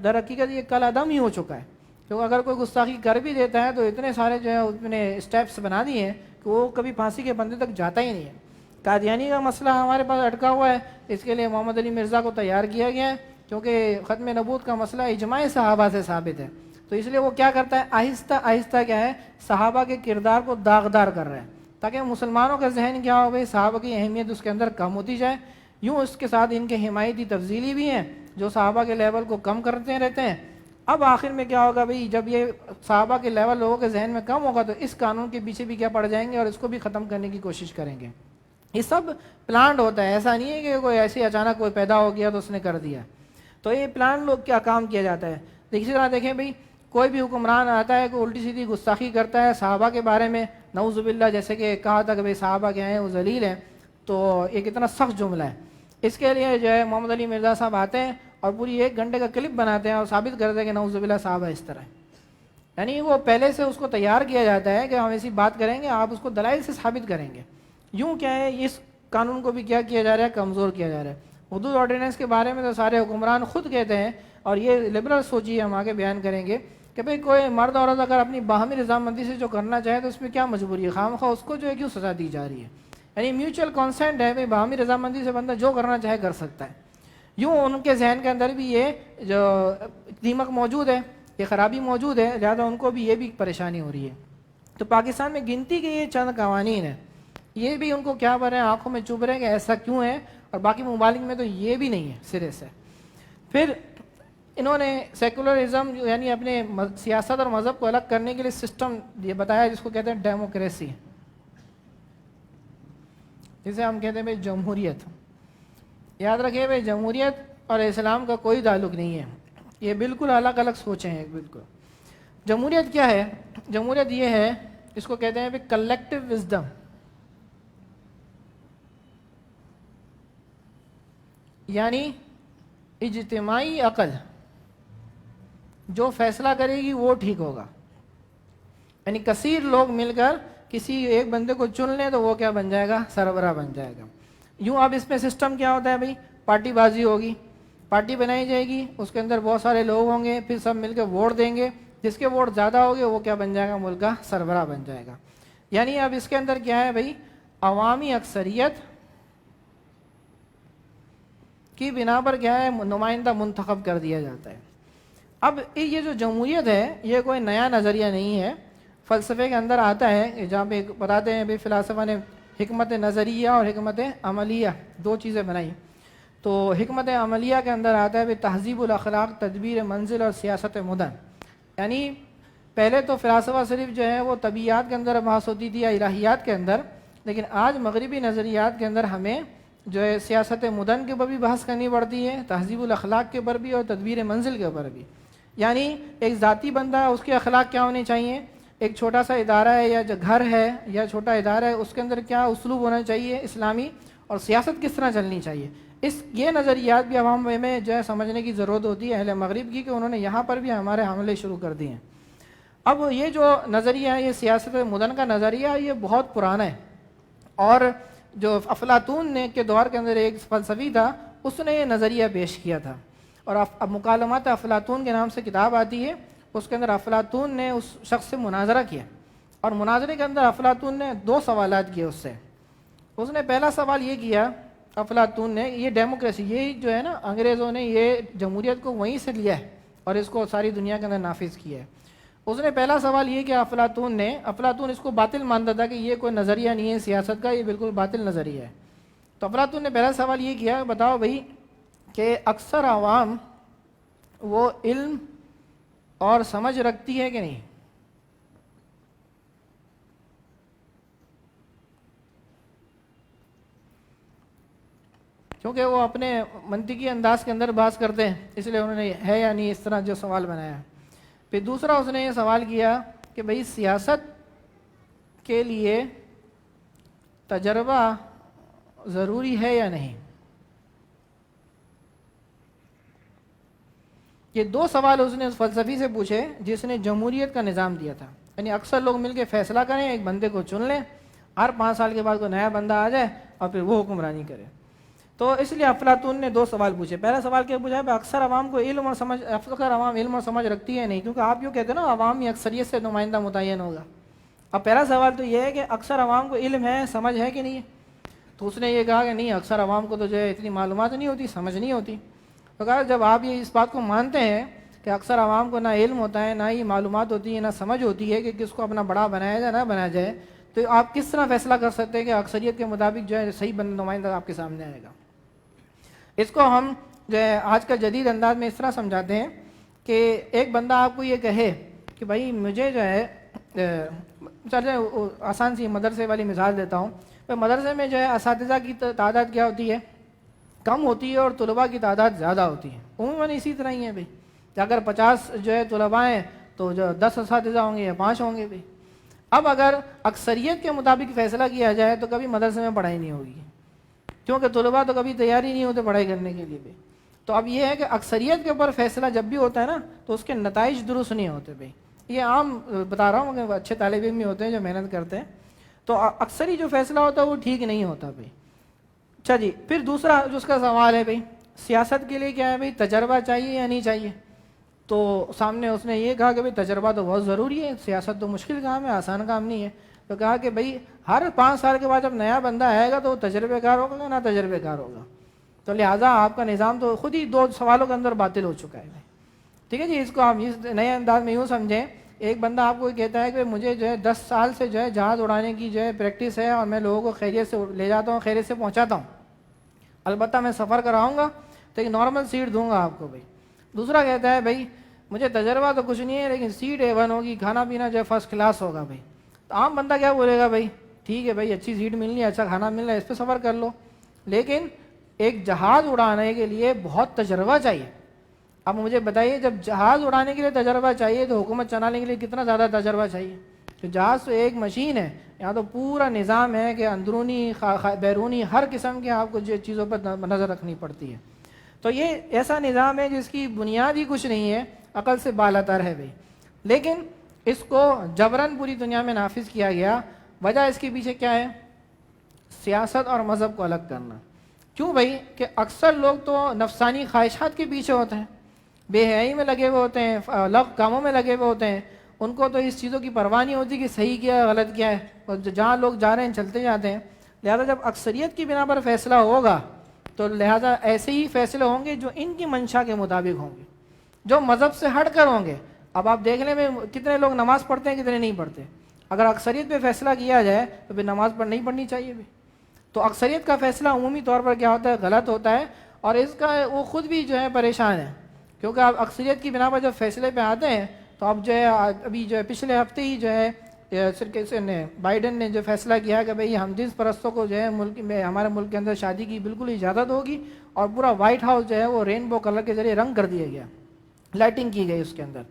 در حقیقت یہ کل عدم ہی ہو چکا ہے، کیونکہ اگر کوئی گستاخی کر بھی دیتا ہے تو اتنے سارے جو ہے اس نے اسٹیپس بنا دیے ہیں کہ وہ کبھی پھانسی کے بندے تک جاتا ہی نہیں ہے۔ قادیانی کا مسئلہ ہمارے پاس اٹکا ہوا ہے، اس کے لیے محمد علی مرزا کو تیار کیا گیا ہے، کیونکہ ختم نبوت کا مسئلہ اجماع صحابہ سے ثابت ہے، تو اس لیے وہ کیا کرتا ہے؟ آہستہ آہستہ کیا ہے؟ صحابہ کے کردار کو داغدار کر رہا ہے، تاکہ مسلمانوں کا ذہن کیا ہو گئی؟ صحابہ کی اہمیت اس کے اندر کم ہوتی جائے۔ یوں اس کے ساتھ ان کے حمایتی تفضیلی بھی ہیں جو صحابہ کے لیول کو کم کرتے رہتے ہیں، اب آخر میں کیا ہوگا بھئی، جب یہ صحابہ کے لیول لوگوں کے ذہن میں کم ہوگا تو اس قانون کے پیچھے بھی کیا پڑ جائیں گے اور اس کو بھی ختم کرنے کی کوشش کریں گے. یہ سب پلانڈ ہوتا ہے، ایسا نہیں ہے کہ کوئی ایسے اچانک کوئی پیدا ہو گیا تو اس نے کر دیا. تو یہ پلان لوگ کیا کام کیا جاتا ہے. اسی طرح دیکھیں بھئی، کوئی بھی حکمران آتا ہے، کوئی الٹی سیدھی گستاخی کرتا ہے صحابہ کے بارے میں، نعوذ باللہ، جیسے کہ کہا تھا کہ بھئی صحابہ کیا ہیں، وہ ذلیل ہیں، تو یہ کتنا سخت جملہ ہے. اس کے لیے جو ہے محمد علی مرزا صاحب آتے ہیں اور پوری 1 گھنٹے کا کلپ بناتے ہیں اور ثابت کرتے ہیں کہ نعوذ باللہ صحابہ اس طرح ہے. یعنی وہ پہلے سے اس کو تیار کیا جاتا ہے کہ ہم ایسی بات کریں گے، آپ اس کو دلائل سے ثابت کریں گے. یوں کیا ہے، اس قانون کو بھی کیا کیا جا رہا ہے، کمزور کیا جا رہا ہے. حدود آرڈیننس کے بارے میں تو سارے حکمران خود کہتے ہیں، اور یہ لبرل سوچی ہم آگے بیان کریں گے کہ بھئی کوئی مرد عورت اگر اپنی باہمی رضامندی سے جو کرنا چاہے تو اس میں کیا مجبوری ہے، خواہ اس کو جو ہے کیوں سزا دی جا رہی ہے. یعنی میوچل کانسینٹ ہے، بھئی باہمی رضامندی سے بندہ جو کرنا چاہے کر سکتا ہے. یوں ان کے ذہن کے اندر بھی یہ جو دیمک موجود ہے، یہ خرابی موجود ہے، لہٰذا ان کو بھی یہ بھی پریشانی ہو رہی ہے. تو پاکستان میں گنتی کے یہ چند قوانین ہیں، یہ بھی ان کو کیا بر ہیں، آنکھوں میں چبھ رہے ہیں کہ ایسا کیوں ہے، اور باقی ممالک میں تو یہ بھی نہیں ہے سرے سے. پھر انہوں نے سیکولرزم یعنی اپنے سیاست اور مذہب کو الگ کرنے کے لیے سسٹم یہ بتایا جس کو کہتے ہیں ڈیموکریسی، جسے ہم کہتے ہیں بھائی جمہوریت. یاد رکھیے بھائی، جمہوریت اور اسلام کا کوئی تعلق نہیں ہے، یہ بالکل الگ الگ سوچیں ہیں. بالکل جمہوریت کیا ہے؟ جمہوریت یہ ہے، اس کو کہتے ہیں بھائی کلیکٹیو وزڈم، یعنی اجتماعی عقل جو فیصلہ کرے گی وہ ٹھیک ہوگا. یعنی کثیر لوگ مل کر کسی ایک بندے کو چن لیں تو وہ کیا بن جائے گا، سربراہ بن جائے گا. یوں اب اس میں سسٹم کیا ہوتا ہے بھائی، پارٹی بازی ہوگی، پارٹی بنائی جائے گی، اس کے اندر بہت سارے لوگ ہوں گے، پھر سب مل کے ووٹ دیں گے، جس کے ووٹ زیادہ ہوں گے وہ کیا بن جائے گا، ملک کا سربراہ بن جائے گا. یعنی اب اس کے اندر کیا ہے بھائی، عوامی اکثریت کی بنا پر کیا ہے، نمائندہ منتخب کر دیا جاتا ہے. اب یہ جو جمہوریت ہے یہ کوئی نیا نظریہ نہیں ہے، فلسفے کے اندر آتا ہے، جہاں پہ بتاتے ہیں بھائی فلاسفہ نے حکمت نظریہ اور حکمت عملیہ 2 چیزیں بنائی. تو حکمت عملیہ کے اندر آتا ہے بھائی تہذیب الاخلاق، تدبیر منزل اور سیاست مدن. یعنی پہلے تو فلاسفہ صرف جو ہے وہ طبیعیات کے اندر بحث ہوتی تھی یا الہیات کے اندر، لیکن آج مغربی نظریات کے اندر ہمیں جو ہے سیاست مدن کے اوپر بھی بحث کرنی پڑتی ہے، تہذیب الاخلاق کے اوپر بھی اور تدبیر منزل کے اوپر بھی. یعنی ایک ذاتی بندہ ہے، اس کے اخلاق کیا ہونے چاہیے، ایک چھوٹا سا ادارہ ہے یا جو گھر ہے یا چھوٹا ادارہ ہے اس کے اندر کیا اسلوب ہونا چاہیے اسلامی، اور سیاست کس طرح چلنی چاہیے. یہ نظریات بھی عوام میں جو ہے سمجھنے کی ضرورت ہوتی ہے اہل مغرب کی، کہ انہوں نے یہاں پر بھی ہمارے حملے شروع کر دیے ہیں. اب یہ جو نظریہ ہے، یہ سیاست مدن کا نظریہ، یہ بہت پرانا ہے. اور جو افلاطون نے کے دور کے اندر ایک فلسفی تھا، اس نے یہ نظریہ پیش کیا تھا. اور اب مکالمات افلاطون کے نام سے کتاب آتی ہے، اس کے اندر افلاطون نے اس شخص سے مناظرہ کیا، اور مناظرے کے اندر افلاطون نے 2 سوالات کیے اس سے. اس نے پہلا سوال یہ کیا افلاطون نے، یہ ڈیموکریسی، یہ جو ہے نا انگریزوں نے یہ جمہوریت کو وہیں سے لیا ہے اور اس کو ساری دنیا کے اندر نافذ کیا ہے. اس نے پہلا سوال یہ کیا افلاطون اس کو باطل مانتا تھا کہ یہ کوئی نظریہ نہیں ہے سیاست کا، یہ بالکل باطل نظریہ ہے. تو افلاطون نے پہلا سوال یہ کیا، بتاؤ بھائی کہ اکثر عوام وہ علم اور سمجھ رکھتی ہے کہ نہیں؟ کیونکہ وہ اپنے منطقی انداز کے اندر بحث کرتے ہیں، اس لیے انہوں نے ہے یا نہیں اس طرح جو سوال بنایا. پھر دوسرا اس نے یہ سوال کیا کہ بھئی سیاست کے لیے تجربہ ضروری ہے یا نہیں. یہ 2 سوال اس نے اس فلسفی سے پوچھے جس نے جمہوریت کا نظام دیا تھا. یعنی اکثر لوگ مل کے فیصلہ کریں، ایک بندے کو چن لیں، ہر 5 سال کے بعد کوئی نیا بندہ آ جائے اور پھر وہ حکمرانی کرے. تو اس لیے افلاطون نے 2 سوال پوچھے. پہلا سوال کیا پوچھا ہے، اکثر عوام کو علم اور سمجھ، اکثر عوام علم اور سمجھ رکھتی ہے نہیں، کیونکہ آپ یوں کہتے ہیں نا عوامی اکثریت سے نمائندہ متعین ہوگا. اب پہلا سوال تو یہ ہے کہ اکثر عوام کو علم ہے، سمجھ ہے کہ نہیں ہے. تو اس نے یہ کہا کہ نہیں، اکثر عوام کو تو جو ہے اتنی معلومات نہیں ہوتی، سمجھ نہیں ہوتی. تو کہا جب آپ یہ اس بات کو مانتے ہیں کہ اکثر عوام کو نہ علم ہوتا ہے، نہ ہی معلومات ہوتی ہے، نہ سمجھ ہوتی ہے کہ کس کو اپنا بڑا بنایا جائے نہ بنایا جائے، تو آپ کس طرح فیصلہ کر سکتے ہیں کہ اکثریت کے مطابق جو ہے صحیح نمائندہ آپ کے سامنے آئے گا. اس کو ہم جو ہے آج کا جدید انداز میں اس طرح سمجھاتے ہیں کہ ایک بندہ آپ کو یہ کہے کہ بھائی مجھے جو ہے چلے آسان سی مدرسے والی مثال دیتا ہوں. مدرسے میں جو ہے اساتذہ کی تعداد کیا ہوتی ہے؟ کم ہوتی ہے، اور طلباء کی تعداد زیادہ ہوتی ہے. عموماً اسی طرح ہی ہے بھائی، کہ اگر 50 جو ہے طلباء ہیں تو جو 10 اساتذہ ہوں گے یا 5 ہوں گے بھائی. اب اگر اکثریت کے مطابق فیصلہ کیا جائے تو کبھی مدرسے میں پڑھائی نہیں ہوگی، کیونکہ طلباء تو کبھی تیاری نہیں ہوتے پڑھائی کرنے کے لیے بھی. تو اب یہ ہے کہ اکثریت کے اوپر فیصلہ جب بھی ہوتا ہے نا تو اس کے نتائج درست نہیں ہوتے بھائی. یہ عام بتا رہا ہوں کہ اچھے طالب علم بھی ہوتے ہیں جو محنت کرتے ہیں، تو اکثر ہی جو فیصلہ ہوتا ہے وہ ٹھیک نہیں ہوتا بھائی. اچھا جی، پھر دوسرا جو اس کا سوال ہے بھائی، سیاست کے لیے کیا ہے بھائی، تجربہ چاہیے یا نہیں چاہیے؟ تو سامنے اس نے یہ کہا کہ بھائی تجربہ تو بہت ضروری ہے، سیاست تو مشکل کام ہے، آسان کام نہیں ہے. تو کہا کہ بھائی ہر 5 سال کے بعد جب نیا بندہ آئے گا تو وہ تجربے کار ہوگا یا نہ تجربے کار ہوگا. تو لہٰذا آپ کا نظام تو خود ہی 2 سوالوں کے اندر باطل ہو چکا ہے. ٹھیک ہے جی، اس کو آپ اس نئے انداز میں یوں سمجھیں، ایک بندہ آپ کو کہتا ہے کہ مجھے جو ہے 10 سال سے جو ہے جہاز اڑانے کی جو ہے پریکٹس ہے، اور میں لوگوں کو خیریت سے لے جاتا ہوں، خیریت سے پہنچاتا ہوں، البتہ میں سفر کراؤں گا تو ایک نارمل سیٹ دوں گا آپ کو بھائی. دوسرا کہتا ہے بھائی مجھے تجربہ تو کچھ نہیں ہے لیکن سیٹ A1 ہوگی، کھانا پینا جو ہے فرسٹ کلاس ہوگا بھائی. تو عام بندہ کیا بولے گا بھائی ٹھیک ہے بھائی، اچھی سیٹ ملنی ہے، اچھا کھانا مل رہا ہے، اس پہ سفر کر لو. لیکن ایک جہاز اڑانے کے لیے بہت تجربہ چاہیے. اب مجھے بتائیے جب جہاز اڑانے کے لیے تجربہ چاہیے تو حکومت چلانے کے لیے کتنا زیادہ تجربہ چاہیے؟ تو جہاز تو ایک مشین ہے، یہاں تو پورا نظام ہے کہ اندرونی بیرونی ہر قسم کے آپ کو جو چیزوں پر نظر رکھنی پڑتی ہے. تو یہ ایسا نظام ہے جس کی بنیاد ہی کچھ نہیں ہے، عقل سے بالاتر ہے بھائی. لیکن اس کو جبراً پوری دنیا میں نافذ کیا گیا. وجہ اس کے پیچھے کیا ہے؟ سیاست اور مذہب کو الگ کرنا. کیوں بھائی؟ کہ اکثر لوگ تو نفسانی خواہشات کے پیچھے ہوتے ہیں، بے حیائی میں لگے ہوئے ہوتے ہیں، الگ کاموں میں لگے ہوئے ہوتے ہیں. ان کو تو اس چیزوں کی پرواہ نہیں ہوتی کہ صحیح کیا ہے غلط کیا ہے، اور جہاں لوگ جا رہے ہیں چلتے جاتے ہیں. لہذا جب اکثریت کی بنا پر فیصلہ ہوگا تو لہذا ایسے ہی فیصلے ہوں گے جو ان کی منشا کے مطابق ہوں گے، جو مذہب سے ہٹ کر ہوں گے. اب آپ دیکھ لیں میں کتنے لوگ نماز پڑھتے ہیں کتنے نہیں پڑھتے. اگر اکثریت پہ فیصلہ کیا جائے تو پھر نماز نہیں پڑھنی چاہیے بھی. تو اکثریت کا فیصلہ عمومی طور پر کیا ہوتا ہے؟ غلط ہوتا ہے. اور اس کا وہ خود بھی جو ہے پریشان ہے، کیونکہ آپ اکثریت کی بنا پر جب فیصلے پہ آتے ہیں تو اب جو ہے ابھی جو ہے پچھلے ہفتے ہی جو ہے بائیڈن نے جو فیصلہ کیا کہ بھئی ہم جنس پرستوں کو جو ہے ملک میں ہمارے ملک کے اندر شادی کی بالکل اجازت ہوگی، اور پورا وائٹ ہاؤس جو ہے وہ رینبو کلر کے ذریعے رنگ کر دیا گیا، لائٹنگ کی گئی اس کے اندر.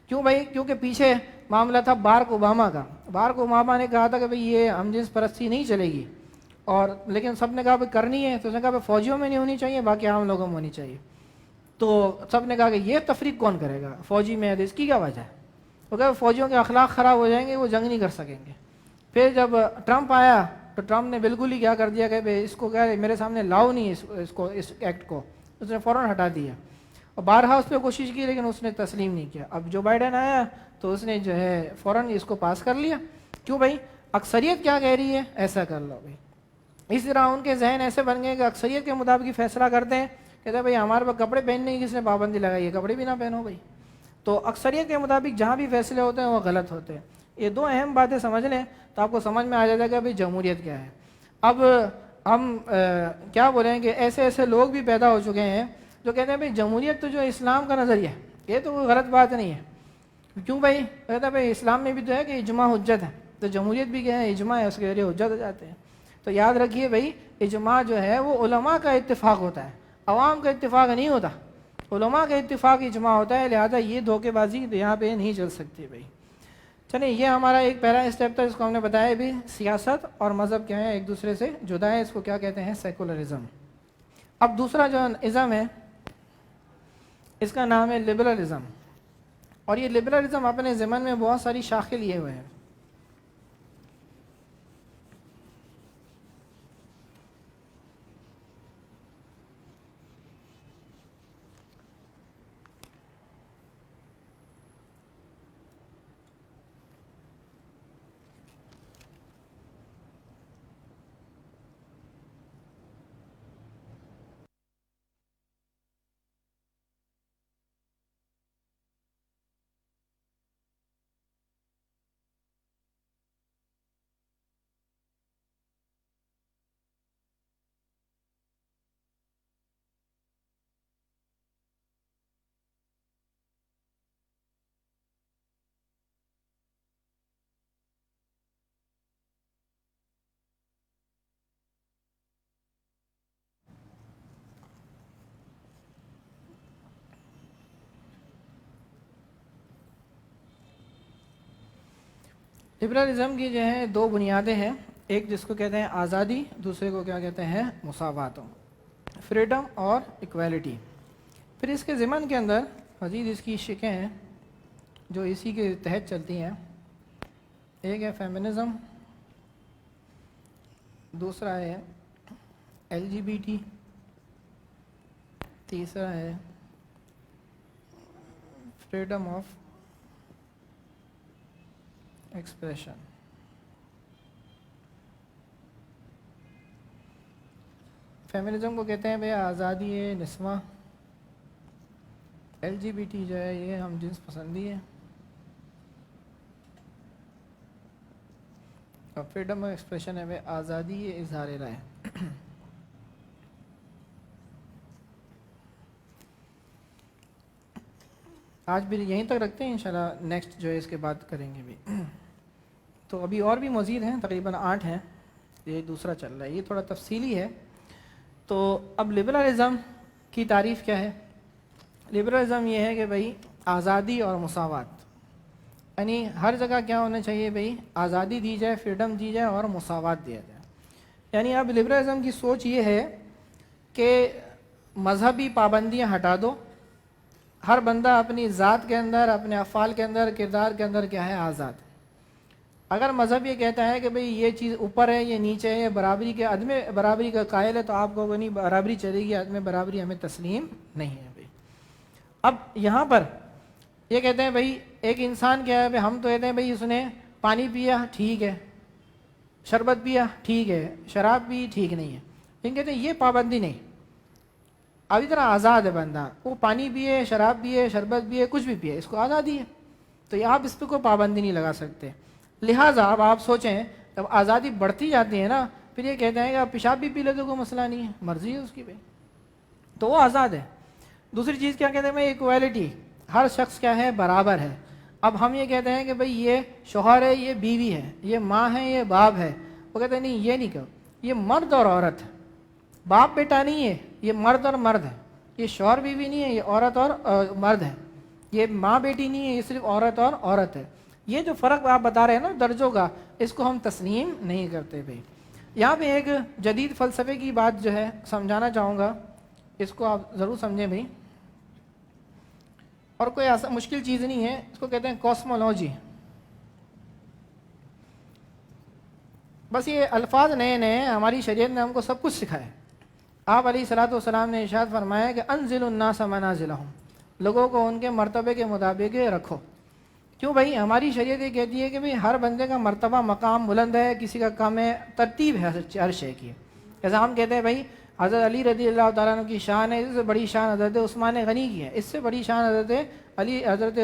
کیوں بھائی؟ کیونکہ پیچھے معاملہ تھا بارک اوباما کا. بارک اوباما نے کہا تھا کہ بھئی یہ ہم جنس پرستی نہیں چلے گی، اور لیکن سب نے کہا بھئی کرنی ہے، تو اس نے کہا بھئی فوجیوں میں نہیں ہونی چاہیے، باقی عام لوگوں میں ہونی چاہیے. تو سب نے کہا کہ یہ تفریق کون کرے گا فوجی میں، اس کی کیا وجہ ہے؟ تو کہ فوجیوں کے اخلاق خراب ہو جائیں گے، وہ جنگ نہیں کر سکیں گے. پھر جب ٹرمپ آیا تو ٹرمپ نے بالکل ہی کیا کر دیا کہ بھئی اس کو کیا میرے سامنے لاؤ نہیں اس ایکٹ کو، اس نے فوراً ہٹا دیا. اور بارہا اس پہ کوشش کی لیکن اس نے تسلیم نہیں کیا. اب جو بائیڈن آیا تو اس نے جو ہے فوراً اس کو پاس کر لیا. کیوں بھائی؟ اکثریت کیا کہہ رہی ہے ایسا کر لو بھائی. اس طرح ان کے ذہن ایسے بن گئے کہ اکثریت کے مطابق ہی فیصلہ کرتے ہیں. کہتے ہیں بھائی ہمارے پاس کپڑے پہننے کی کس نے پابندی لگائی ہے، کپڑے بھی نہ پہنو بھائی. تو اکثریت کے مطابق جہاں بھی فیصلے ہوتے ہیں وہ غلط ہوتے ہیں. یہ 2 اہم باتیں سمجھ لیں تو آپ کو سمجھ میں آ جائے گا کہ بھائی جمہوریت کیا ہے. اب ہم کیا بولیں کہ ایسے ایسے لوگ بھی پیدا ہو چکے ہیں جو کہتے ہیں بھائی جمہوریت تو جو اسلام کا نظریہ ہے، یہ تو کوئی غلط بات نہیں ہے. کیوں بھائی؟ کہتا ہے بھائی اسلام میں بھی تو ہے کہ اجماع حجت ہے، تو جمہوریت بھی کیا ہے؟ اجماع ہے، اس کے ذریعے حجت ہو جاتے ہیں. تو یاد رکھیے بھائی اجماع جو ہے وہ علماء کا اتفاق ہوتا ہے، عوام کا اتفاق نہیں ہوتا. علماء کا اتفاق اجماع ہوتا ہے، لہذا یہ دھوکے بازی یہاں پہ نہیں چل سکتی بھائی. چلیں یہ ہمارا ایک پہلا اسٹیپ تھا، اس کو ہم نے بتایا بھی سیاست اور مذہب کیا ہے، ایک دوسرے سے جدا ہے، اس کو کیا کہتے ہیں؟ سیکولرزم. اب دوسرا جو ازم ہے اس کا نام ہے لبرلزم. اور یہ لبرلزم اپنے ضمن میں بہت ساری شاخیں لیے ہوئے ہیں. لبرلزم کی جو ہے دو بنیادیں ہیں، ایک جس کو کہتے ہیں آزادی، دوسرے کو کیا کہتے ہیں مساوات، فریڈم اور ایکویلٹی۔ پھر اس کے ضمن کے اندر مزید اس کی شقیں ہیں جو اسی کے تحت چلتی ہیں، ایک ہے فیمنزم، دوسرا ہے LGBT، تیسرا ہے فریڈم آف ایکسپریشن۔ فیمنزم کو کہتے ہیں بھئی آزادی نسواں، LGBT جو ہے یہ ہم جنس پسندی ہے، اور فریڈم آف ایکسپریشن ہے بھئی آزادی اظہار رائے۔ آج بھی یہیں تک رکھتے ہیں، انشاءاللہ نیکسٹ جو ہے اس کے بعد کریں گے بھی۔ تو ابھی اور بھی مزید ہیں، تقریباً 8 ہیں، یہ دوسرا چل رہا ہے، یہ تھوڑا تفصیلی ہے۔ تو اب لبرلزم کی تعریف کیا ہے؟ لبرلزم یہ ہے کہ بھئی آزادی اور مساوات، یعنی ہر جگہ کیا ہونا چاہیے بھئی آزادی دی جائے، فریڈم دی جائے اور مساوات دیا جائے۔ یعنی اب لبرلزم کی سوچ یہ ہے کہ مذہبی پابندیاں ہٹا دو، ہر بندہ اپنی ذات کے اندر، اپنے افعال کے اندر، کردار کے اندر کیا ہے آزاد۔ اگر مذہب یہ کہتا ہے کہ بھئی یہ چیز اوپر ہے، یہ نیچے ہے، یہ برابری کے عدم برابری کا قائل ہے، تو آپ کو نہیں برابری چلے گی، عدم برابری ہمیں تسلیم نہیں ہے بھئی۔ اب یہاں پر یہ کہتے ہیں بھئی ایک انسان کیا ہے، ہم تو کہتے ہیں بھئی اس نے پانی پیا ٹھیک ہے، شربت پیا ٹھیک ہے، شراب پی ٹھیک نہیں ہے، لیکن کہتے ہیں یہ پابندی نہیں، اب اتنا آزاد ہے بندہ، وہ پانی پیے، شراب پیے، شربت پیے، کچھ بھی پیے، اس کو آزادی ہے، تو یہ آپ اس پہ کوئی پابندی نہیں لگا سکتے۔ لہٰذا اب آپ سوچیں جب آزادی بڑھتی جاتی ہے نا، پھر یہ کہتے ہیں کہ آپ پیشاب بھی پی لے تو کوئی مسئلہ نہیں ہے، مرضی ہے اس کی بھائی، تو وہ آزاد ہے۔ دوسری چیز کیا کہتے ہیں بھائی ایکویلٹی، ہر شخص کیا ہے برابر ہے۔ اب ہم یہ کہتے ہیں کہ بھئی یہ شوہر ہے، یہ بیوی ہے، یہ ماں ہے، یہ باپ ہے، وہ کہتے ہیں نہیں یہ نہیں کہو، یہ مرد اور عورت ہے، باپ بیٹا نہیں ہے، یہ مرد اور مرد ہے، یہ شوہر بیوی نہیں ہے، یہ عورت اور مرد ہے، یہ ماں بیٹی نہیں ہے، یہ صرف عورت اور عورت ہے۔ یہ جو فرق آپ بتا رہے ہیں نا درجوں کا، اس کو ہم تسلیم نہیں کرتے بھائی۔ یہاں پہ ایک جدید فلسفے کی بات جو ہے سمجھانا چاہوں گا، اس کو آپ ضرور سمجھیں بھائی، اور کوئی ایسا مشکل چیز نہیں ہے، اس کو کہتے ہیں کاسمولوجی۔ بس یہ الفاظ نئے نئے ہیں، ہماری شریعت نے ہم کو سب کچھ سکھایا۔ آپ علیہ الصلوۃ والسلام نے ارشاد فرمایا کہ انزل الناس منازلہم، لوگوں کو ان کے مرتبے کے مطابق رکھو۔ کیوں بھائی؟ ہماری شریعت یہ کہتی ہے کہ بھئی ہر بندے کا مرتبہ مقام بلند ہے، کسی کا کم ہے، ترتیب ہے ہر شے کی۔ جیسا ہم کہتے ہیں بھئی حضرت علی رضی اللہ تعالیٰ عنہ کی شان ہے، اس سے بڑی شان حضرت عثمان غنی کی ہے، اس سے بڑی شان حضرت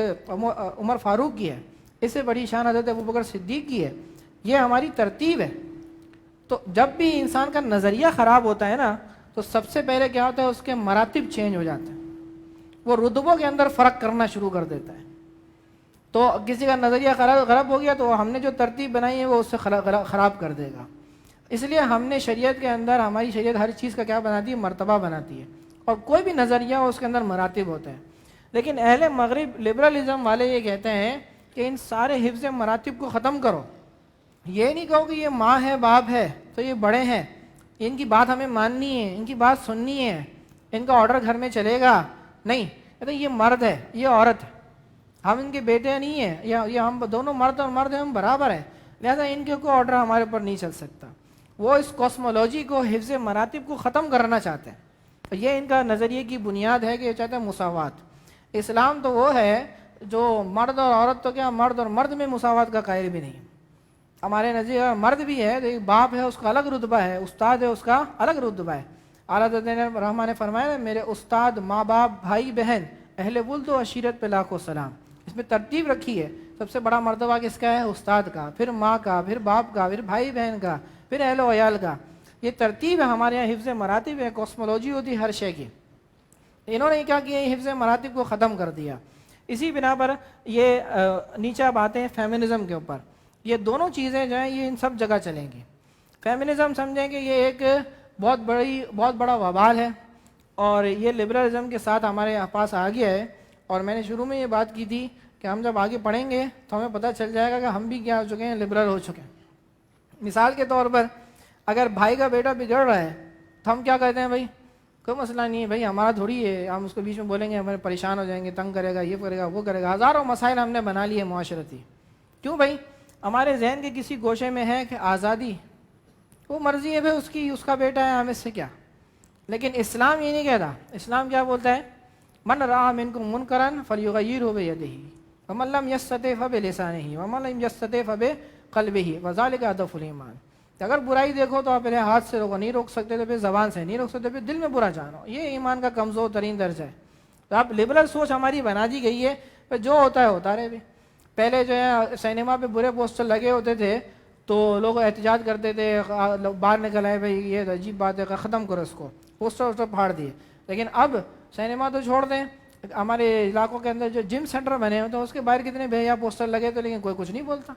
عمر فاروق کی ہے، اس سے بڑی شان حضرت ابوبکر صدیق کی ہے۔ یہ ہماری ترتیب ہے۔ تو جب بھی انسان کا نظریہ خراب ہوتا ہے نا، تو سب سے پہلے کیا ہوتا ہے، اس کے مراتب چینج ہو جاتے ہیں، وہ رتبوں کے اندر فرق کرنا شروع کر دیتا ہے۔ تو کسی کا نظریہ خراب ہو گیا تو ہم نے جو ترتیب بنائی ہے وہ اس سے خراب کر دے گا۔ اس لیے ہم نے شریعت کے اندر، ہماری شریعت ہر چیز کا کیا بناتی ہے، مرتبہ بناتی ہے، اور کوئی بھی نظریہ ہو اس کے اندر مراتب ہوتے ہیں۔ لیکن اہل مغرب لبرلزم والے یہ کہتے ہیں کہ ان سارے حفظ مراتب کو ختم کرو، یہ نہیں کہو کہ یہ ماں ہے باپ ہے تو یہ بڑے ہیں، ان کی بات ہمیں ماننی ہے، ان کی بات سننی ہے، ان کا آرڈر گھر میں چلے گا، نہیں، کہتے ہیں یہ مرد ہے، یہ عورت ہے، ہم ان کے بیٹے نہیں ہیں، یہ ہم دونوں مرد اور مرد ہیں، ہم برابر ہیں، لہذا ان کے کوئی آرڈر ہمارے اوپر نہیں چل سکتا۔ وہ اس کاسمولوجی کو، حفظ مراتب کو ختم کرنا چاہتے ہیں۔ یہ ان کا نظریے کی بنیاد ہے کہ یہ چاہتے ہیں مساوات۔ اسلام تو وہ ہے جو مرد اور عورت، تو کیا مرد اور مرد میں مساوات کا قائل بھی نہیں۔ ہمارے نظریے مرد بھی ہے تو ایک باپ ہے، اس کا الگ رتبہ ہے، استاد ہے، اس کا الگ رتبہ ہے۔ اعلیٰ حضرت رحمٰن نے فرمایا میرے استاد، ماں باپ، بھائی بہن، اہل ولد و عشیرت پہ لاکھوں سلام۔ اس میں ترتیب رکھی ہے، سب سے بڑا مرتبہ کس کا ہے؟ استاد کا، پھر ماں کا، پھر باپ کا، پھر بھائی بہن کا، پھر اہل و عیال کا۔ یہ ترتیب ہے ہمارے یہاں، حفظ مراتب ہے، کاسمولوجی ہوتی ہے ہر شے کی۔ انہوں نے کیا کیا، حفظ مراتب کو ختم کر دیا۔ اسی بنا پر یہ نیچے باتیں فیمنزم کے اوپر، یہ دونوں چیزیں جو ہیں یہ ان سب جگہ چلیں گی۔ فیمنزم سمجھیں کہ یہ ایک بہت بڑا وبال ہے، اور یہ لبرلزم کے ساتھ ہمارے پاس آ گیا ہے۔ اور میں نے شروع میں یہ بات کی تھی کہ ہم جب آگے پڑھیں گے تو ہمیں پتہ چل جائے گا کہ ہم بھی کیا ہو چکے ہیں، لبرل ہو چکے ہیں. مثال کے طور پر اگر بھائی کا بیٹا بگڑ رہا ہے تو ہم کیا کہتے ہیں، بھائی کوئی مسئلہ نہیں ہے، بھائی ہمارا تھوڑی ہے، ہم اس کو بیچ میں بولیں گے ہمیں پریشان ہو جائیں گے، تنگ کرے گا، یہ کرے گا، وہ کرے گا. ہزاروں مسائل ہم نے بنا لیے معاشرتی. کیوں بھائی؟ ہمارے ذہن کے کسی گوشے میں ہے کہ آزادی، وہ مرضی ہے بھائی اس کی، اس کا بیٹا ہے، ہم اس سے کیا. لیکن اسلام یہ نہیں کہتا. اسلام کیا بولتا ہے؟ من رأى منکم منکرا فلیغیرہ بیدہ ومن لم یستطع فبلسانہ ومن لم یستطع فبقلبہ وذلک اضعف الایمان. اگر برائی دیکھو تو آپ پہلے ہاتھ سے روکو، نہیں روک سکتے تو پھر زبان سے، نہیں روک سکتے پھر دل میں برا جانو. یہ ایمان کا کمزور ترین درجہ ہے. تو آپ لبرل سوچ ہماری بنا دی گئی ہے، پھر جو ہوتا ہے ہوتا رہے. بھی پہلے جو ہے سینما پہ برے پوسٹر لگے ہوتے تھے تو لوگ احتجاج کرتے تھے، باہر نکل آئے بھائی یہ عجیب بات ہے، ختم کرو اس کو، پوسٹر ووسٹر پھاڑ دیے. لیکن اب سینما تو چھوڑ دیں، ہمارے علاقوں کے اندر جو جم سینٹر بنے ہوتے ہیں اس کے باہر کتنے بھیا پوسٹر لگے تو لیکن کوئی کچھ نہیں بولتا.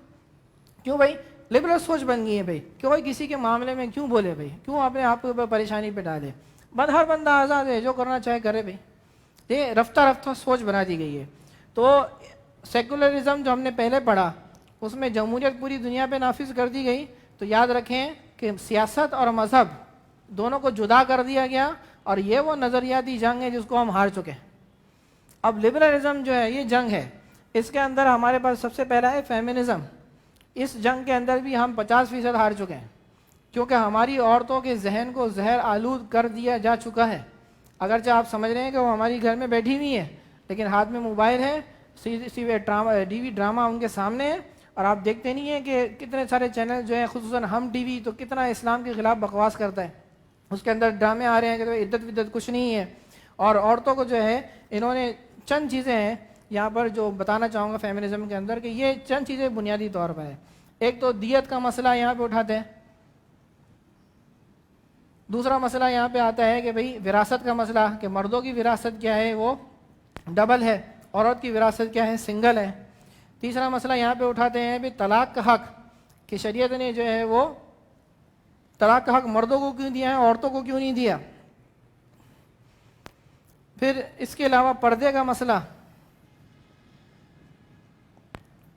کیوں بھائی؟ لبرل سوچ بن گئی ہے. بھائی کیوں بھائی کسی کے معاملے میں کیوں بولے؟ بھائی کیوں اپنے آپ کے اوپر پریشانی پہ ڈالے؟ ہر بندہ آزاد ہے، جو کرنا چاہے کرے. بھائی یہ رفتہ رفتہ سوچ بنا دی گئی ہے. تو سیکولرزم جو ہم نے پہلے پڑھا اس میں جمہوریت پوری دنیا پہ نافذ کر دی گئی. تو یاد رکھیں کہ سیاست اور مذہب دونوں کو جدا کر دیا گیا، اور یہ وہ نظریاتی جنگ ہے جس کو ہم ہار چکے ہیں. اب لبرلزم جو ہے یہ جنگ ہے، اس کے اندر ہمارے پاس سب سے پہلا ہے فیمنزم. اس جنگ کے اندر بھی ہم 50% ہار چکے ہیں، کیونکہ ہماری عورتوں کے ذہن کو زہر آلود کر دیا جا چکا ہے. اگرچہ آپ سمجھ رہے ہیں کہ وہ ہماری گھر میں بیٹھی ہوئی ہے، لیکن ہاتھ میں موبائل ہے، ٹی وی ڈرامہ ان کے سامنے ہے، اور آپ دیکھتے نہیں ہیں کہ کتنے سارے چینل جو ہیں، خصوصاً ہم ٹی وی تو کتنا اسلام کے خلاف بکواس کرتا ہے. اس کے اندر ڈرامے آ رہے ہیں کہ عدت ودت کچھ نہیں ہے. اور عورتوں کو جو ہے انہوں نے چند چیزیں ہیں یہاں پر جو بتانا چاہوں گا فیمنزم کے اندر، کہ یہ چند چیزیں بنیادی طور پر ہے. ایک تو دیت کا مسئلہ یہاں پہ اٹھاتے ہیں. دوسرا مسئلہ یہاں پہ آتا ہے کہ بھئی وراثت کا مسئلہ، کہ مردوں کی وراثت کیا ہے وہ ڈبل ہے، عورت کی وراثت کیا ہے سنگل ہے. تیسرا مسئلہ یہاں پہ اٹھاتے ہیں بھی طلاق کا حق، کہ شریعت نے جو ہے وہ طلاق کا حق مردوں کو کیوں دیا ہے، عورتوں کو کیوں نہیں دیا. پھر اس کے علاوہ پردے کا مسئلہ،